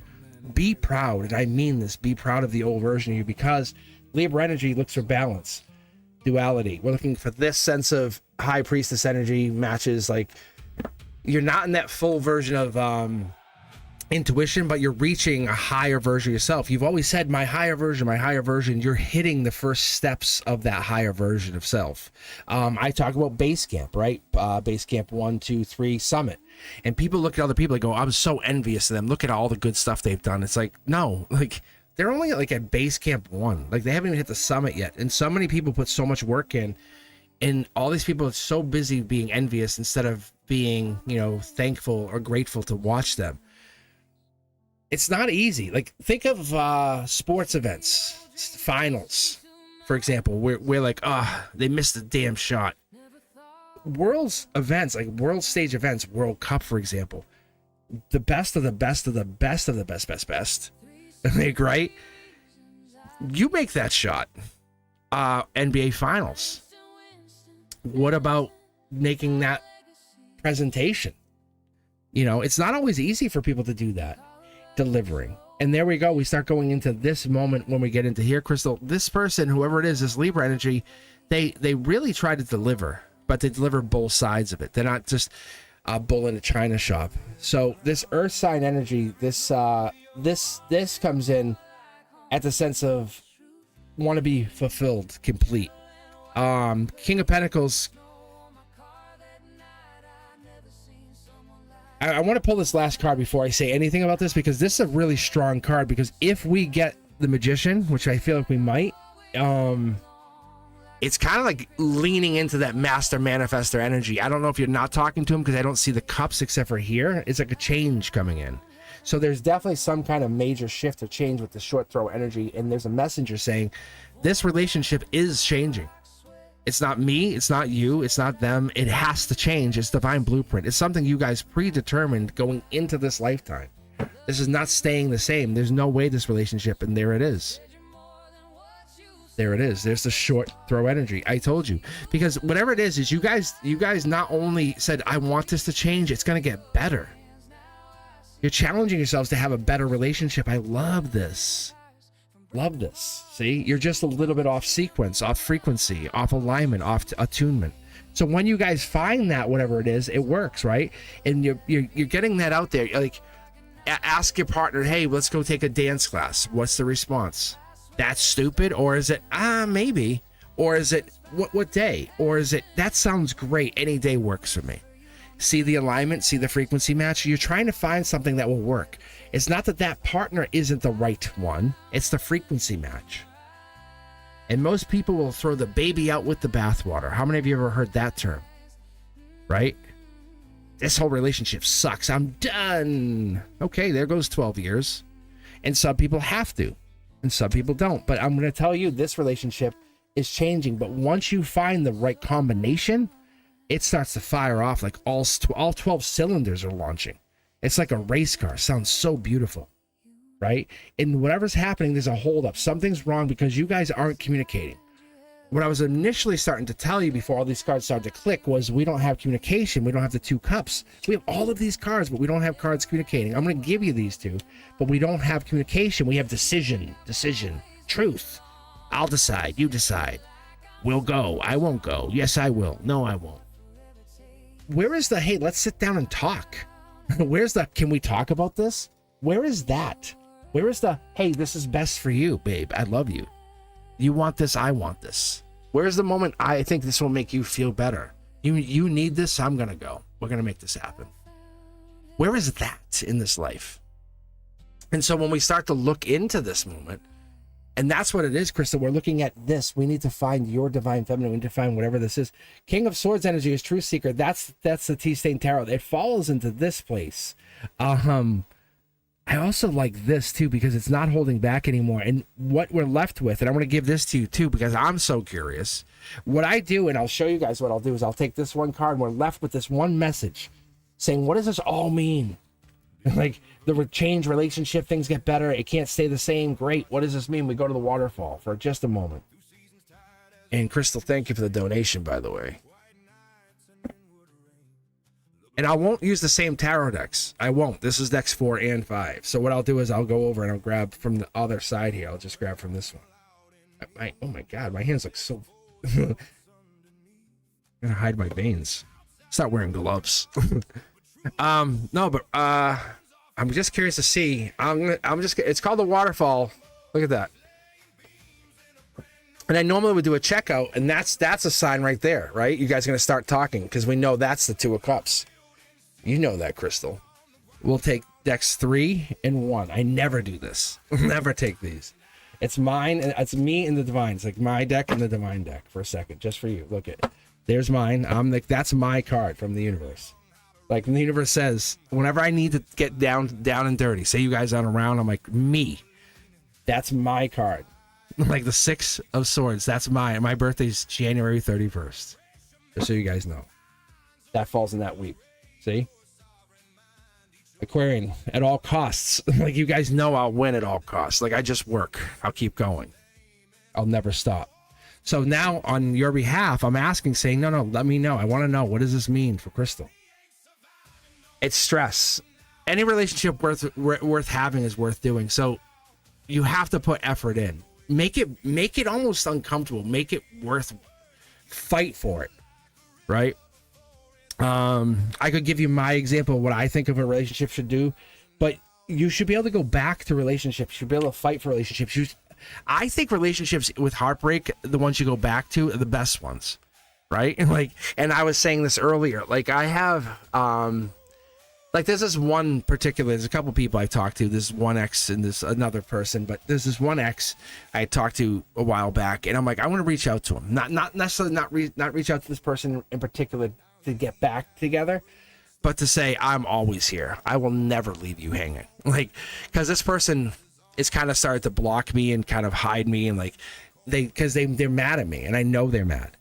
Be proud, and I mean this. Be proud of the old version of you, because Libra energy looks for balance, duality. We're looking for this sense of high priestess energy matches, like, you're not in that full version of intuition, but you're reaching a higher version of yourself. You've always said, my higher version, my higher version. You're hitting the first steps of that higher version of self. I talk about base camp, right? Base camp 1, 2, 3 summit. And people look at other people and go, I'm so envious of them. Look at all the good stuff they've done. It's like, no, like they're only like at base camp 1. Like they haven't even hit the summit yet. And so many people put so much work in. And all these people are so busy being envious instead of being, you know, thankful or grateful to watch them. It's not easy. Like, think of sports events, finals, for example. We're like, they missed a damn shot. World's events, like world stage events, World Cup, for example, the best of the best of the best of the best, like, right? You make that shot. NBA Finals. What about making that presentation? You know, it's not always easy for people to do that. Delivering. And there we go. We start going into this moment when we get into here, Crystal. This person, whoever it is, this Libra energy, they really try to deliver, but they deliver both sides of it. They're not just a bull in a china shop. So this earth sign energy, this comes in at the sense of want to be fulfilled, complete. King of Pentacles. I want to pull this last card before I say anything about this, because this is a really strong card, because if we get the Magician, which I feel like we might, it's kind of like leaning into that master manifestor energy. I don't know if you're not talking to him, because I don't see the cups except for here. It's like a change coming in. So there's definitely some kind of major shift or change with the short throw energy. And there's a messenger saying this relationship is changing. It's not me, it's not you, it's not them. It has to change. It's divine blueprint. It's something you guys predetermined going into this lifetime. This is not staying the same. There's no way this relationship, and there it is. There it is. There's the short throw energy. I told you. Because whatever it is you guys not only said, I want this to change, it's going to get better. You're challenging yourselves to have a better relationship. I love this. Love this. See, you're just a little bit off sequence, off frequency, off alignment, off attunement. So when you guys find that, whatever it is, it works, right? And you're getting that out there. Like, ask your partner, hey, let's go take a dance class. What's the response? That's stupid? Or is it, maybe? Or is it, what day? Or is it, that sounds great. Any day works for me. See the alignment, see the frequency match. You're trying to find something that will work. It's not that partner isn't the right one. It's the frequency match. And most people will throw the baby out with the bathwater. How many of you ever heard that term? Right? This whole relationship sucks. I'm done. Okay, there goes 12 years. And some people have to. And some people don't. But I'm going to tell you, this relationship is changing. But once you find the right combination, it starts to fire off like all 12 cylinders are launching. It's like a race car. Sounds so beautiful, right? And whatever's happening, there's a holdup. Something's wrong because you guys aren't communicating. What I was initially starting to tell you before all these cards started to click was we don't have communication. We don't have the 2 cups. We have all of these cards, but we don't have cards communicating. I'm going to give you these 2, but we don't have communication. We have decision, truth. I'll decide. You decide. We'll go. I won't go. Yes, I will. No, I won't. Where is the, hey, let's sit down and talk? Where's the, can we talk about this? Where is that? Where is the, hey, this is best for you, babe. I love you. You want this. I want this. Where's the moment, I think this will make you feel better? You need this. I'm going to go. We're going to make this happen. Where is that in this life? And so when we start to look into this moment, and that's what it is, Crystal, we're looking at this. We need to find your divine feminine. We need to find whatever this is. King of Swords energy is truth seeker. That's the T-Stain Tarot. It falls into this place. I also like this too, because it's not holding back anymore. And what we're left with, and I want to give this to you too, because I'm so curious. What I do, and I'll show you guys what I'll do, is I'll take this one card and we're left with this one message saying, what does this all mean? Like, the change relationship, things get better. It can't stay the same. Great. What does this mean? We go to the waterfall for just a moment. And Crystal, thank you for the donation, by the way. And I won't use the same tarot decks. I won't. This is decks 4 and 5. So what I'll do is I'll go over and I'll grab from the other side here. I'll just grab from this one. Oh my God, my hands look so... I'm gonna hide my veins. Start wearing gloves. No, but I'm just curious to see. It's called the waterfall. Look at that. And I normally would do a checkout, and that's a sign right there, right? You guys are gonna start talking because we know that's the 2 of Cups. You know that, Crystal. We'll take decks 3 and 1. I never do this. Never take these. It's mine, and it's me and the divine. It's like my deck and the divine deck for a second, just for you. Look at, there's mine. I'm like, that's my card from the universe. Like, when the universe says, whenever I need to get down and dirty, say you guys aren't around, I'm like, me. That's my card. Like the 6 of Swords, that's mine. My birthday's January 31st. Just so you guys know. That falls in that week. See? Aquarian, at all costs. Like, you guys know I'll win at all costs. Like, I just work. I'll keep going. I'll never stop. So now, on your behalf, I'm asking, saying, no, let me know. I want to know, what does this mean for Crystal? It's stress. Any relationship worth having is worth doing. So you have to put effort in. Make it almost uncomfortable. Make it worth, fight for it. Right? I could give you my example of what I think of a relationship should do, but you should be able to go back to relationships. You should be able to fight for relationships. I think relationships with heartbreak, the ones you go back to, are the best ones, right? And I was saying this earlier. Like, I have, like, there's this one particular, there's a couple people I talked to. This one ex and this another person, but there's this one ex I talked to a while back, and I'm like, I want to reach out to him. Not necessarily not reach out to this person in particular to get back together, but to say, I'm always here. I will never leave you hanging. Like, because this person is kind of started to block me and kind of hide me, and like, they're mad at me, and I know they're mad.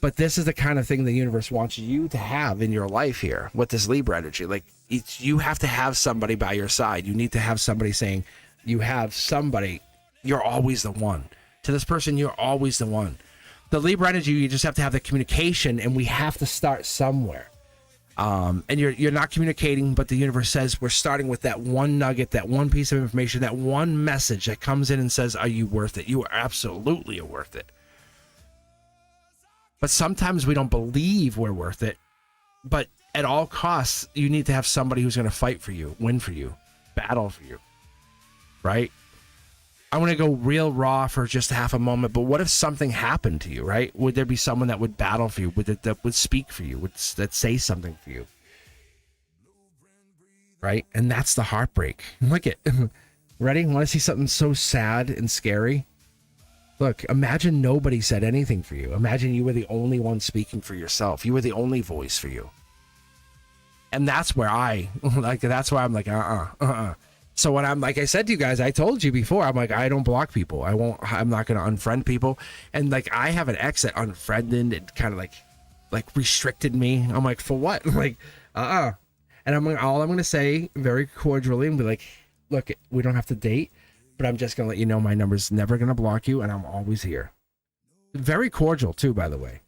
But this is the kind of thing the universe wants you to have in your life here with this Libra energy. Like, you have to have somebody by your side. You need to have somebody saying, you have somebody, you're always the one. To this person, you're always the one. The Libra energy, you just have to have the communication, and we have to start somewhere. And you're not communicating, but the universe says we're starting with that one nugget, that one piece of information, that one message that comes in and says, are you worth it? You are absolutely worth it. But sometimes we don't believe we're worth it. But at all costs, you need to have somebody who's going to fight for you, win for you, battle for you, right? I want to go real raw for just half a moment, but what if something happened to you, right? Would there be someone that would battle for you, that would speak for you, that say something for you, right? And that's the heartbreak. Look at, ready? Want to see something so sad and scary? Look, imagine nobody said anything for you. Imagine you were the only one speaking for yourself. You were the only voice for you. And that's where that's why I'm like, So when I'm, like I said to you guys, I told you before, I'm like, I don't block people. I'm not going to unfriend people. And like, I have an ex that unfriended and kind of like restricted me. I'm like, for what? Like, And I'm like, all I'm going to say very cordially and be like, look, we don't have to date, but I'm just going to let you know my number's never going to block you, and I'm always here. Very cordial too, by the way.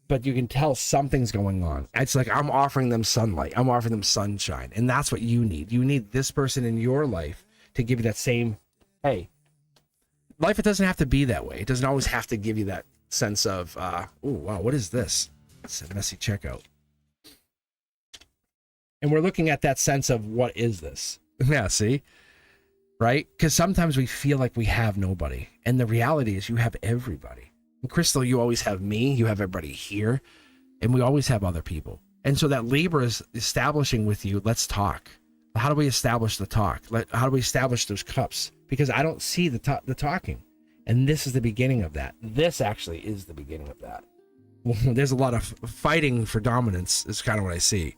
But you can tell something's going on. It's like I'm offering them sunlight. I'm offering them sunshine. And that's what you need. You need this person in your life to give you that same, hey, life, it doesn't have to be that way. It doesn't always have to give you that sense of, oh, wow, what is this? It's a messy checkout. And we're looking at that sense of what is this? Yeah, see? Right? Because sometimes we feel like we have nobody. And the reality is you have everybody. And Crystal, you always have me. You have everybody here. And we always have other people. And so that Libra is establishing with you, let's talk. How do we establish the talk? How do we establish those cups? Because I don't see the talking. And this is the beginning of that. This actually is the beginning of that. There's a lot of fighting for dominance is kind of what I see.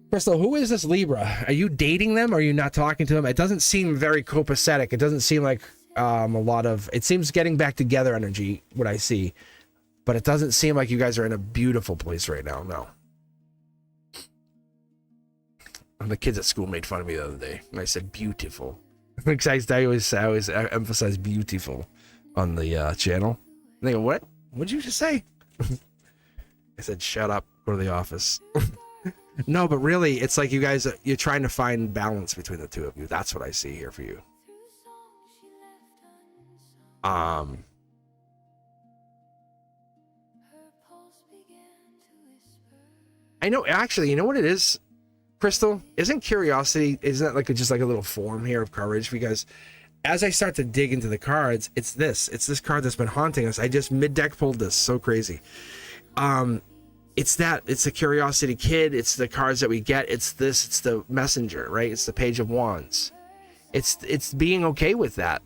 Crystal, who is this Libra? Are you dating them or are you not talking to them? It doesn't seem very copacetic. It doesn't seem like a lot of, it seems getting back together energy, what I see. But it doesn't seem like you guys are in a beautiful place right now, no. And the kids at school made fun of me the other day when I said beautiful. Because I always emphasize beautiful on the channel. And they go, what? What'd you just say? I said, shut up, go to the office. No, but really, it's like you guys, you're trying to find balance between the two of you. That's what I see here for you. I know, actually, you know what it is, Crystal? Isn't curiosity, isn't that like just like a little form here of courage? Because as I start to dig into the cards, it's this card that's been haunting us. I just mid-deck pulled this, so crazy. It's the curiosity kid, it's the cards that we get, it's the messenger, right? It's the page of wands. It's being okay with that.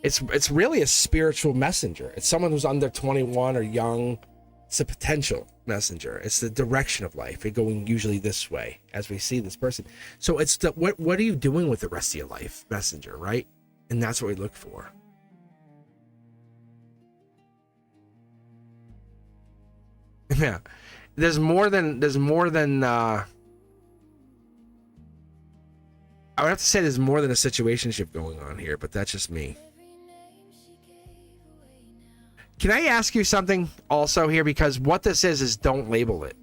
It's really a spiritual messenger. It's someone who's under 21 or young. It's a potential messenger. It's the direction of life. It's going usually this way as we see this person. So it's the what are you doing with the rest of your life, messenger, right? And that's what we look for. Yeah. There's more than I would have to say there's more than a situationship going on here, but that's just me. Can I ask you something also here? Because what this is don't label it.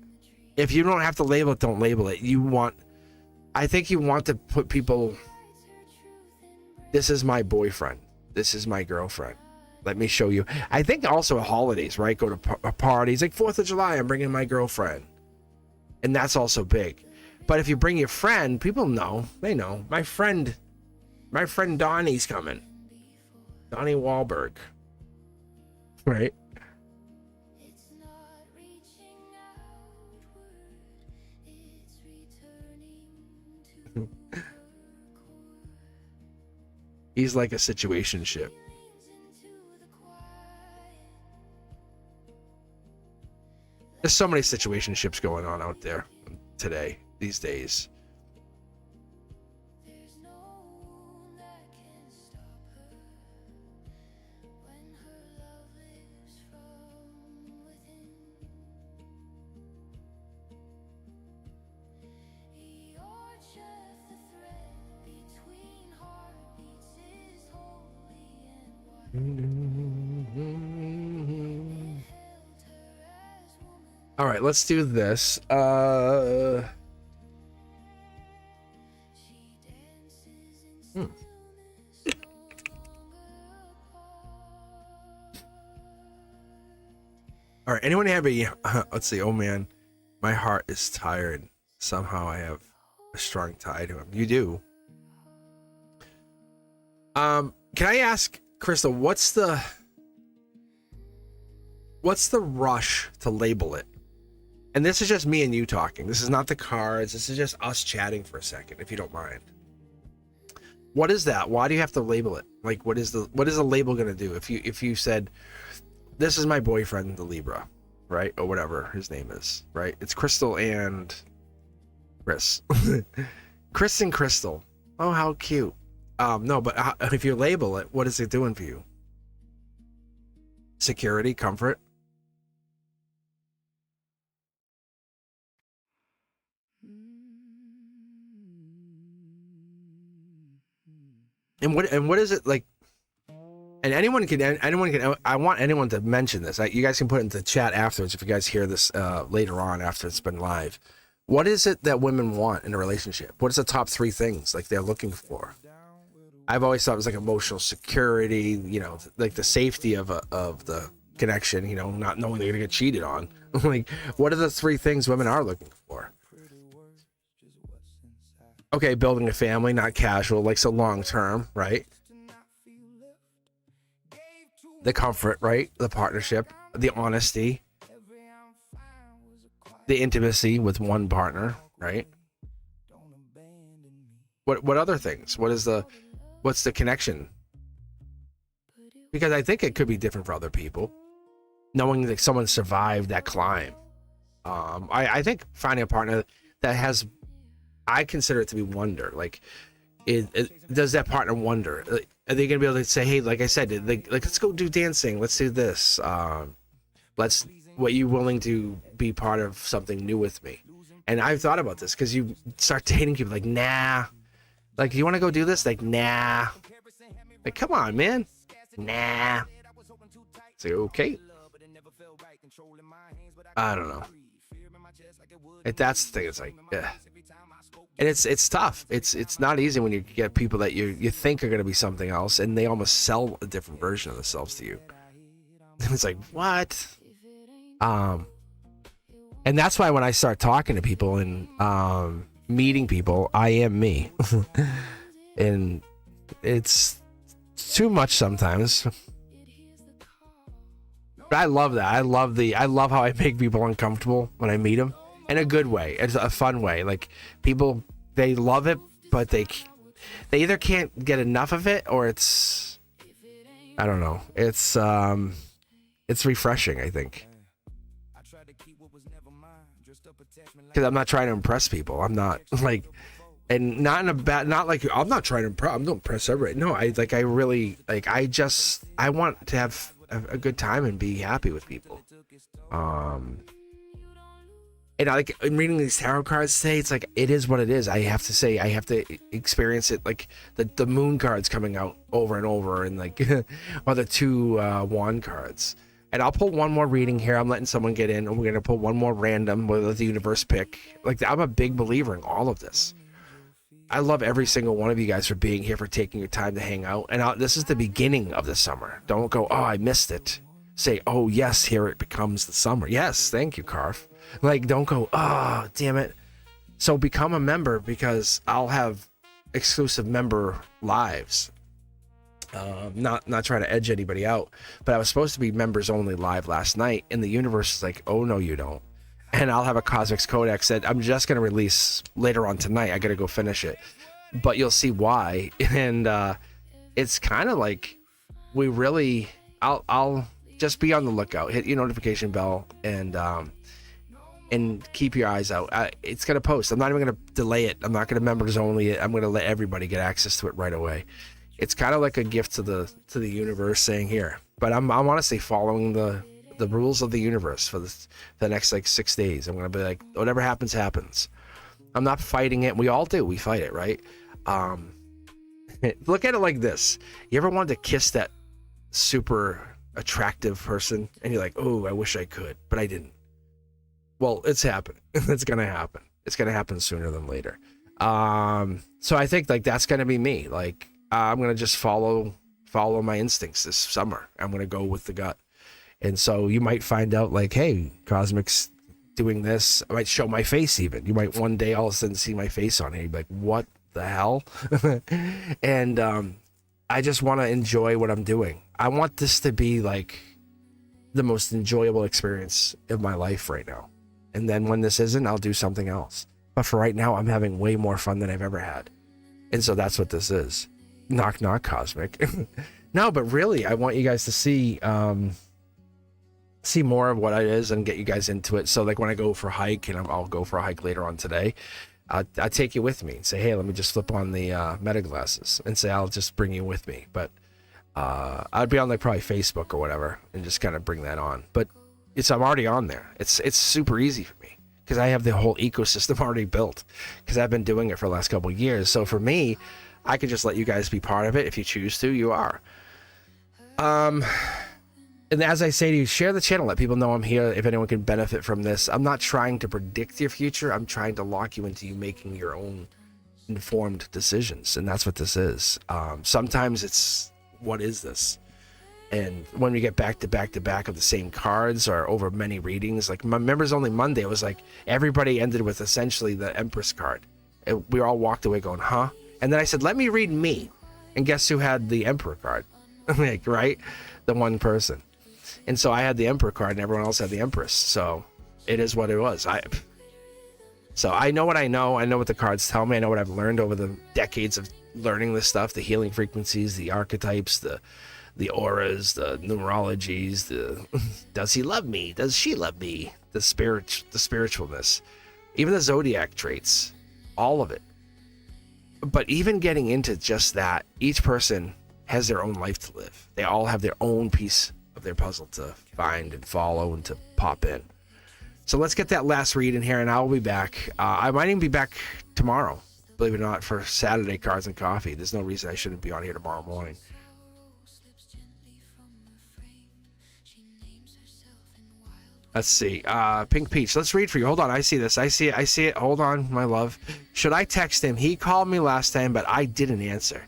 If you don't have to label it, don't label it. I think you want to put people, this is my boyfriend. This is my girlfriend. Let me show you. I think also at holidays, right? Go to parties like 4th of July, I'm bringing my girlfriend. And that's also big. But if you bring your friend, people know. They know. My friend Donnie's coming. Donnie Wahlberg. Right? He's like a situationship. There's so many situationships going on out there today, these days. All right, let's do this. All right, anyone have a let's see. Oh man, my heart is tired. Somehow I have a strong tie to him. You do. Can I ask Crystal, what's the rush to label it? And this is just me and you talking. This is not the cards. This is just us chatting for a second, if you don't mind. What is that? Why do you have to label it? Like, what is the label gonna do? If you said, this is my boyfriend, the Libra, right? Or whatever his name is, right? It's Crystal and Chris. Chris and Crystal. Oh, how cute. No, but if you label it, what is it doing for you? Security, comfort. And what is it like? And anyone can. I want anyone to mention this. You guys can put it into the chat afterwards if you guys hear this later on after it's been live. What is it that women want in a relationship? What is the top 3 things like they're looking for? I've always thought it was like emotional security, you know, like the safety of the connection, you know, not knowing they're gonna get cheated on. Like, what are the 3 things women are looking for? Okay, building a family, not casual, like so long term, right? The comfort, right? The partnership, the honesty, the intimacy with one partner, right? What other things? What's the connection? Because I think it could be different for other people. Knowing that someone survived that climb. I think finding a partner that has, I consider it to be wonder. Like, does that partner wonder? Like, are they gonna be able to say, hey, like I said, like let's go do dancing, let's do this. What you willing to be part of something new with me? And I've thought about this because you start dating people like, nah. Like, you want to go do this? Like, nah. Like, come on, man. Nah. Say, okay. I don't know. That's the thing. It's like, yeah. And it's tough. It's not easy when you get people that you think are going to be something else, and they almost sell a different version of themselves to you. And it's like, what? And that's why when I start talking to people and meeting people, I am me. And it's too much sometimes. But I love that. I love how I make people uncomfortable when I meet them in a good way. It's a fun way. Like, people, they love it, but they either can't get enough of it, or it's, I don't know. It's refreshing, I think. Because I'm not trying to impress people. I'm not like, and not in a bad, not like, I'm not trying to impress. I'm not impress everybody. No, I really, like, I want to have a good time and be happy with people. And I like reading these tarot cards today. It's like, it is what it is. I have to say, I have to experience it. Like the moon cards coming out over and over, and like, or the 2 wand cards. And I'll pull one more reading here. I'm letting someone get in, and we're gonna pull one more random. We'll let the universe pick. Like, I'm a big believer in all of this. I love every single one of you guys for being here, for taking your time to hang out. And this is the beginning of the summer. Don't go, oh, I missed it. Say, oh yes, here it becomes the summer. Yes, thank you, Carf. Like, don't go, oh, damn it. So become a member, because I'll have exclusive member lives. Not trying to edge anybody out, but I was supposed to be members only live last night, and the universe is like, oh no, you don't. And I'll have a Cosmic Codex that I'm just going to release later on tonight. I got to go finish it, but you'll see why. And it's kind of like, I'll just be on the lookout, hit your notification bell, and keep your eyes out. It's going to post. I'm not even going to delay it. I'm not going to members only it. I'm going to let everybody get access to it right away. It's kind of like a gift to the universe saying, here. But I'm honestly following the rules of the universe for the next like 6 days. I'm gonna be like, whatever happens, happens. I'm not fighting it. We all do. We fight it, right? Look at it like this. You ever wanted to kiss that super attractive person, and you're like, oh, I wish I could, but I didn't. Well, it's happening. It's gonna happen. It's gonna happen sooner than later. So I think like that's gonna be me. Like, I'm gonna just follow my instincts this summer. I'm gonna go with the gut. And so you might find out like, hey, Cosmic's doing this. I might show my face even. You might one day all of a sudden see my face on it. You'd be like, what the hell? And I just want to enjoy what I'm doing. I want this to be like the most enjoyable experience of my life right now. And then when this isn't, I'll do something else. But for right now, I'm having way more fun than I've ever had. And so that's what this is. Knock, knock, Cosmic. No, but really, I want you guys to see more of what it is and get you guys into it. So like when I go for a hike, and I'll go for a hike later on today, I'll take you with me and say, hey, let me just flip on the meta glasses and say, I'll just bring you with me. But I'd be on like probably Facebook or whatever and just kind of bring that on. But I'm already on there. It's super easy for me because I have the whole ecosystem already built because I've been doing it for the last couple of years. So for me, I could just let you guys be part of it. If you choose to, you are. And as I say to you, share the channel. Let people know I'm here if anyone can benefit from this. I'm not trying to predict your future. I'm trying to lock you into you making your own informed decisions. And that's what this is. Sometimes it's, what is this? And when we get back to back to back of the same cards or over many readings, like my Members Only Monday, it was like everybody ended with essentially the Empress card. We all walked away going, huh? And then I said, let me read me. And guess who had the Emperor card? Like, right? The one person. And so I had the Emperor card and everyone else had the Empress. So it is what it was. So I know what I know. I know what the cards tell me. I know what I've learned over the decades of learning this stuff, the healing frequencies, the archetypes, the auras, the numerologies, the does he love me? Does she love me? The spiritualness, even the zodiac traits, all of it. But even getting into just that, each person has their own life to live. They all have their own piece of their puzzle to find and follow and to pop in. So let's get that last read in here, and I'll be back. I might even be back tomorrow, believe it or not, for Saturday Cards and Coffee. There's no reason I shouldn't be on here tomorrow morning. Let's see. Pink Peach, let's read for you. Hold on, I see this. I see it. Hold on, my love. Should I text him? He called me last time, but I didn't answer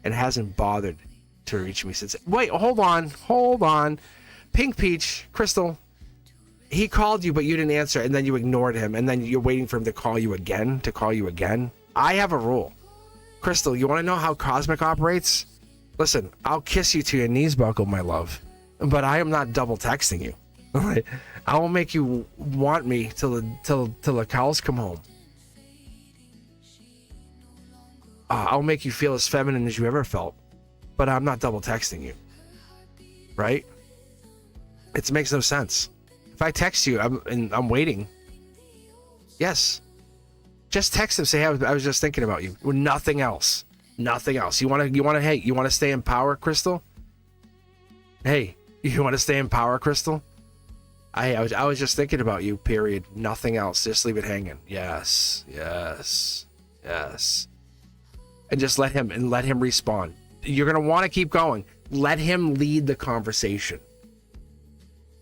and hasn't bothered to reach me since. Wait, hold on. Pink Peach, Crystal, he called you, but you didn't answer, and then you ignored him, and then you're waiting for him to call you again, I have a rule. Crystal, you want to know how Cosmic operates? Listen, I'll kiss you to your knees buckle, my love, but I am not double texting you. I will make you want me till the cows come home. I'll make you feel as feminine as you ever felt, but I'm not double texting you, right? It makes no sense. If I text you, I'm waiting. Yes, just text him. Say, hey, I was just thinking about you. Nothing else. You want to stay in power, Crystal? Hey, you want to stay in power, Crystal? I was just thinking about you, period. Nothing else. Just leave it hanging. Yes. And just let him respond. You're going to want to keep going. Let him lead the conversation.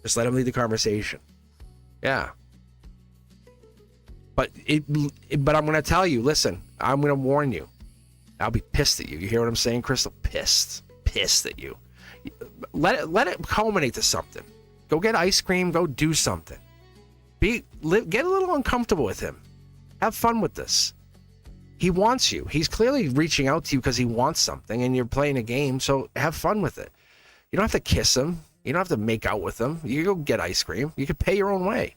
Just let him lead the conversation. Yeah. But I'm going to tell you, listen, I'm going to warn you. I'll be pissed at you. You hear what I'm saying, Crystal? Pissed at you. Let it culminate to something. Go get ice cream. Go do something. Get a little uncomfortable with him. Have fun with this. He wants you. He's clearly reaching out to you because he wants something, and you're playing a game. So have fun with it. You don't have to kiss him. You don't have to make out with him. You go get ice cream. You can pay your own way,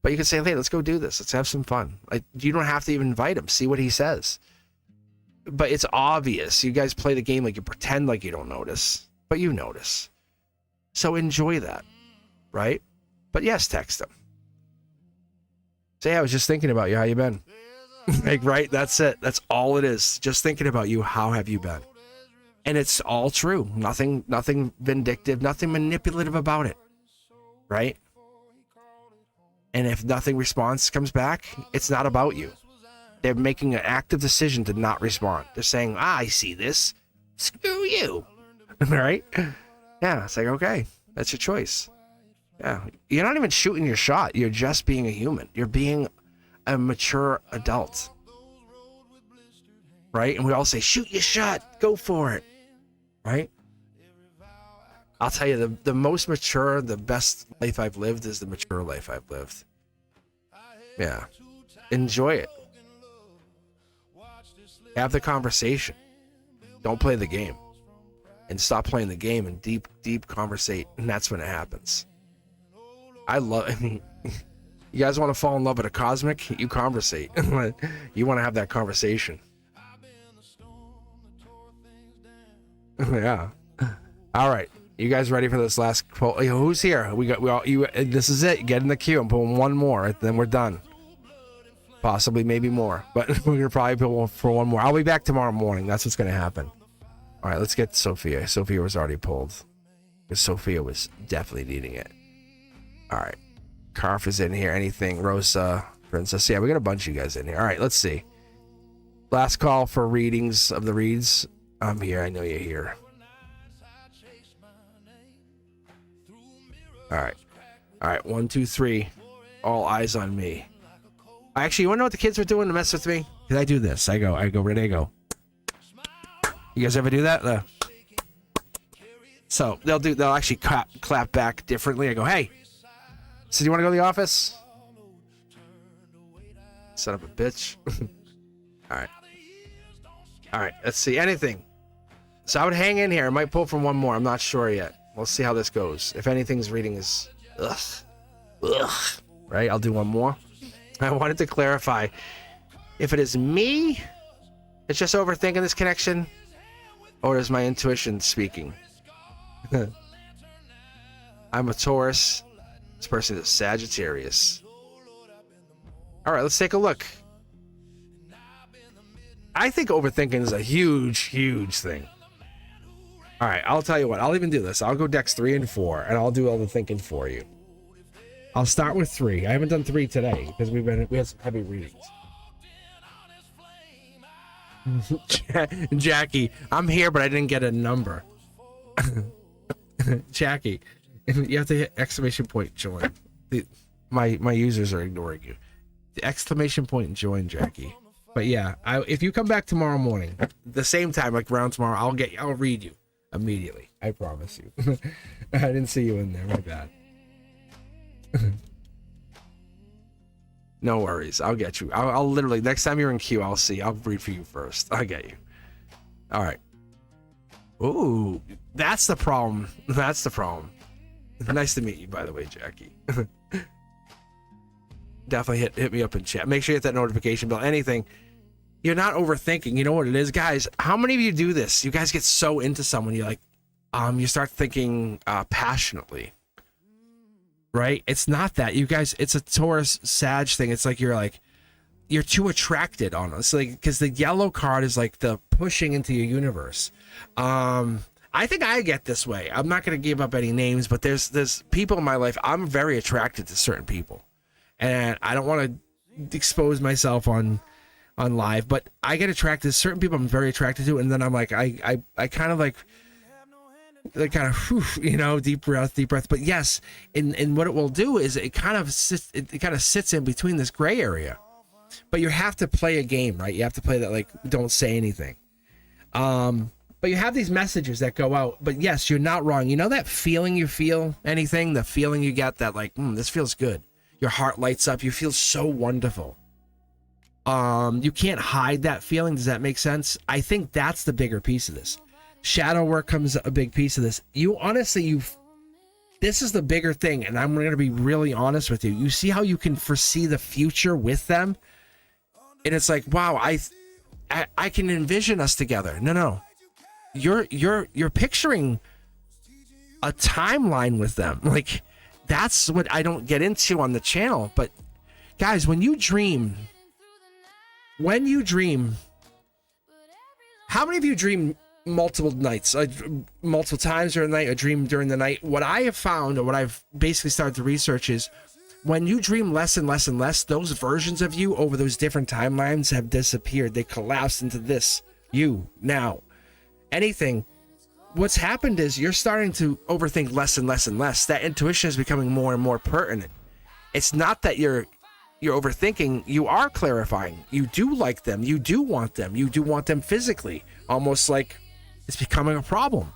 but you can say, "Hey, let's go do this. Let's have some fun." Like, you don't have to even invite him. See what he says. But it's obvious. You guys play the game like you pretend like you don't notice, but you notice. So enjoy that. Right? But yes, text them. Say, I was just thinking about you. How you been? Like, right? That's it. That's all it is. Just thinking about you. How have you been? And it's all true. Nothing vindictive, nothing manipulative about it. Right? And if nothing response comes back, it's not about you. They're making an active decision to not respond. They're saying, I see this. Screw you. All right? Yeah, it's like, okay, that's your choice. Yeah, you're not even shooting your shot. You're just being a human. You're being a mature adult, right? And we all say, shoot your shot, go for it, right? I'll tell you, the most mature, the best life I've lived is the mature life I've lived. Yeah, enjoy it. Have the conversation. Don't play the game. And stop playing the game and deep conversate, and that's when it happens. I mean, you guys want to fall in love with a Cosmic? You conversate. You want to have that conversation. Yeah. All right. You guys ready for this last quote? Who's here? This is it. Get in the queue. I'm pulling one more, then we're done. Possibly, maybe more. But we're going to probably pull for one more. I'll be back tomorrow morning. That's what's going to happen. All right, let's get Sophia. Sophia was already pulled. Because Sophia was definitely needing it. All right. Carf is in here. Anything? Rosa, Princess. Yeah, we got a bunch of you guys in here. All right, let's see. Last call for readings of the reads. I'm here. I know you're here. All right. All right. 1, 2, 3. All eyes on me. Actually, you want to know what the kids are doing to mess with me? Because I do this. I go, ready, I go. You guys ever do that? So they'll actually clap back differently. I go, hey, so do you want to go to the office? Son of a bitch. All right, let's see. Anything. So I would hang in here. I might pull from one more. I'm not sure yet. We'll see how this goes. If anything's reading is ugh, right? I'll do one more. I wanted to clarify if it is me that's just overthinking this connection, or is my intuition speaking? I'm a Taurus. This person is Sagittarius. All right, let's take a look. I think overthinking is a huge thing. All right, I'll tell you what. I'll even do this. I'll go decks 3 and 4, and I'll do all the thinking for you. I'll start with 3. I haven't done 3 today because we had some heavy readings. Jackie, I'm here, but I didn't get a number. Jackie, you have to hit exclamation point join. My users are ignoring you. The exclamation point and join, Jackie. But yeah, if you come back tomorrow morning, the same time, like around tomorrow, I'll read you immediately. I promise you. I didn't see you in there. My bad. No worries. I'll get you. I'll literally, next time you're in queue, I'll read for you first. I'll get you. All right. Ooh, that's the problem. That's the problem. Nice to meet you, by the way, Jackie. Definitely hit me up in chat. Make sure you hit that notification bell. Anything. You're not overthinking. You know what it is, guys? How many of you do this? You guys get so into someone, you start thinking passionately. Right? It's not that. You guys, it's a Taurus Sag thing. It's like you're too attracted on us. Like, because the yellow card is like the pushing into your universe. I think I get this way. I'm not going to give up any names, but there's people in my life. I'm very attracted to certain people, and I don't want to expose myself on live, but I get attracted to certain people I'm very attracted to, and then I'm like, I kind of like kind of, whew, deep breath. But yes, and what it will do is it kind of sits in between this gray area. But you have to play a game, right? You have to play that, like, don't say anything. But you have these messages that go out. But yes, you're not wrong. You know that feeling you feel, anything? The feeling you get that, like, this feels good. Your heart lights up. You feel so wonderful. You can't hide that feeling. Does that make sense? I think that's the bigger piece of this. Shadow work comes a big piece of this. This is the bigger thing, and I'm going to be really honest with you. You see how you can foresee the future with them? And it's like, wow, I can envision us together. No. You're picturing a timeline with them. Like, that's what I don't get into on the channel. But guys, when you dream, how many of you dream multiple nights, multiple times during the night, or dream during the night? What I have found, or what I've basically started to research, is when you dream less and less and less, those versions of you over those different timelines have disappeared. They collapsed into this you now. Anything. What's happened is you're starting to overthink less and less and less. That intuition is becoming more and more pertinent. It's not that you're overthinking. You are clarifying. You do like them. You do want them. You do want them physically. Almost like it's becoming a problem.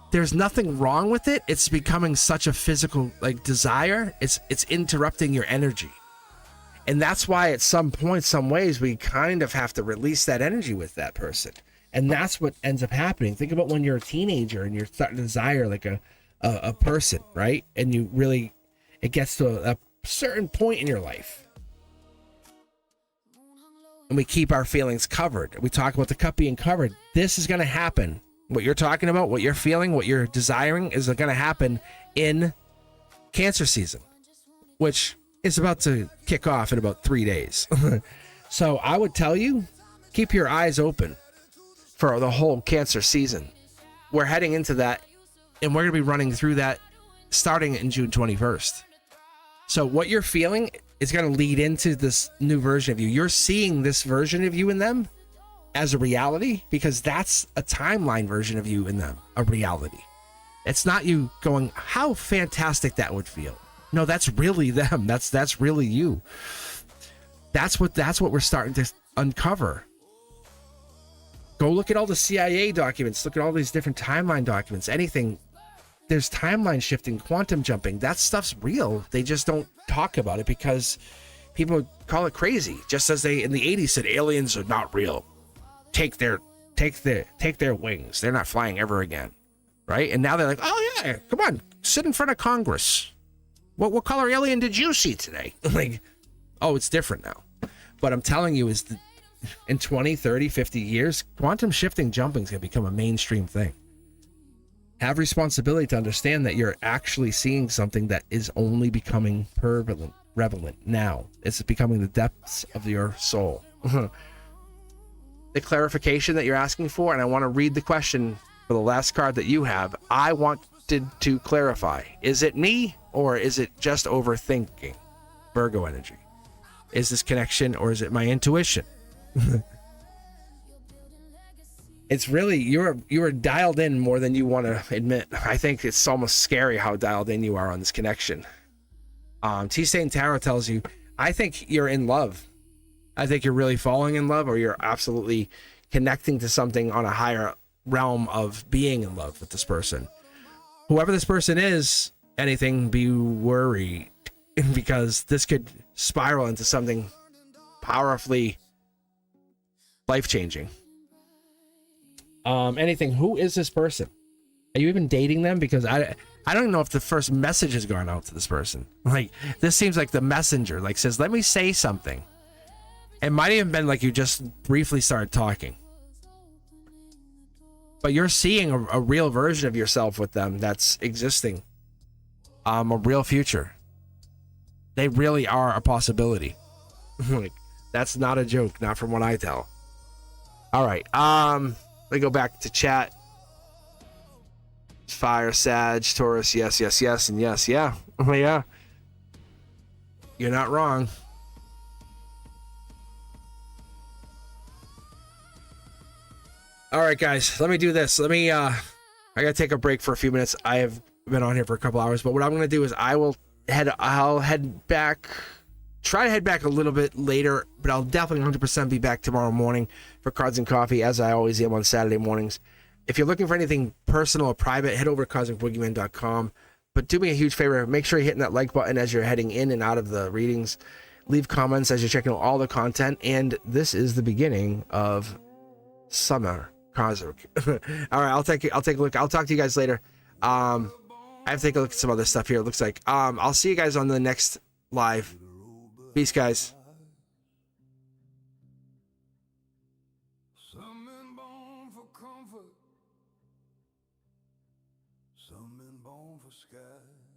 There's nothing wrong with it. It's becoming such a physical, like, desire. It's interrupting your energy. And that's why at some point, some ways, we kind of have to release that energy with that person. And that's what ends up happening. Think about when you're a teenager and you're starting to desire like a person, right? And it gets to a certain point in your life. And we keep our feelings covered. We talk about the cup being covered. This is going to happen. What you're talking about, what you're feeling, what you're desiring is going to happen in Cancer season, which is about to kick off in about 3 days. So I would tell you, keep your eyes open for the whole Cancer season. We're heading into that, and we're going to be running through that starting in June 21st. So what you're feeling is going to lead into this new version of you. You're seeing this version of you in them, as a reality, because that's a timeline version of you in them, a reality. It's not you going, how fantastic that would feel. No, that's really them. That's really you. That's what we're starting to uncover. Go look at all the CIA documents. Look at all these different timeline documents. Anything. There's timeline shifting, quantum jumping. That stuff's real. They just don't talk about it because people call it crazy. Just as they in the 80s said aliens are not real. Take their wings. They're not flying ever again. Right? And now they're like, oh yeah, come on, sit in front of Congress. What color alien did you see today? Like, oh, it's different now. But I'm telling you, in 20, 30, 50 years, quantum shifting jumping is going to become a mainstream thing. Have responsibility to understand that you're actually seeing something that is only becoming prevalent now. It's becoming the depths of your soul. The clarification that you're asking for, and I want to read the question for the last card that you have. I wanted to clarify. Is it me or is it just overthinking? Virgo energy. Is this connection or is it my intuition? It's really, you're dialed in more than you want to admit. I think it's almost scary how dialed in you are on this connection. T-Stain Tarot tells you, I think you're in love. I think you're really falling in love, or you're absolutely connecting to something on a higher realm of being in love with this person. Whoever this person is, anything, be worried, because this could spiral into something powerfully life-changing. Anything, who is this person? Are you even dating them? Because I don't even know if the first message has gone out to this person. Like, this seems like the messenger, like, says, let me say something. It might even been like you just briefly started talking. But you're seeing a real version of yourself with them that's existing. A real future. They really are a possibility. Like, that's not a joke, not from what I tell. All right. Let me go back to chat. Fire, Sag, Taurus, yes, yes, yes, and yes, yeah. Oh, yeah. You're not wrong. All right, guys, let me do this. I gotta take a break for a few minutes. I have been on here for a couple hours, but what I'm gonna do is I'll head back, try to head back a little bit later, but I'll definitely 100% be back tomorrow morning for Cards and Coffee, as I always am on Saturday mornings. If you're looking for anything personal or private, head over to cosmicboogeyman.com. But do me a huge favor, make sure you're hitting that like button as you're heading in and out of the readings. Leave comments as you're checking out all the content, and this is the beginning of summer Cosmic. All right, I'll take a look. I'll talk to you guys later. I have to take a look at some other stuff here. It looks like I'll see you guys on the next live. Peace, guys. Some men born for comfort, some men born for skies.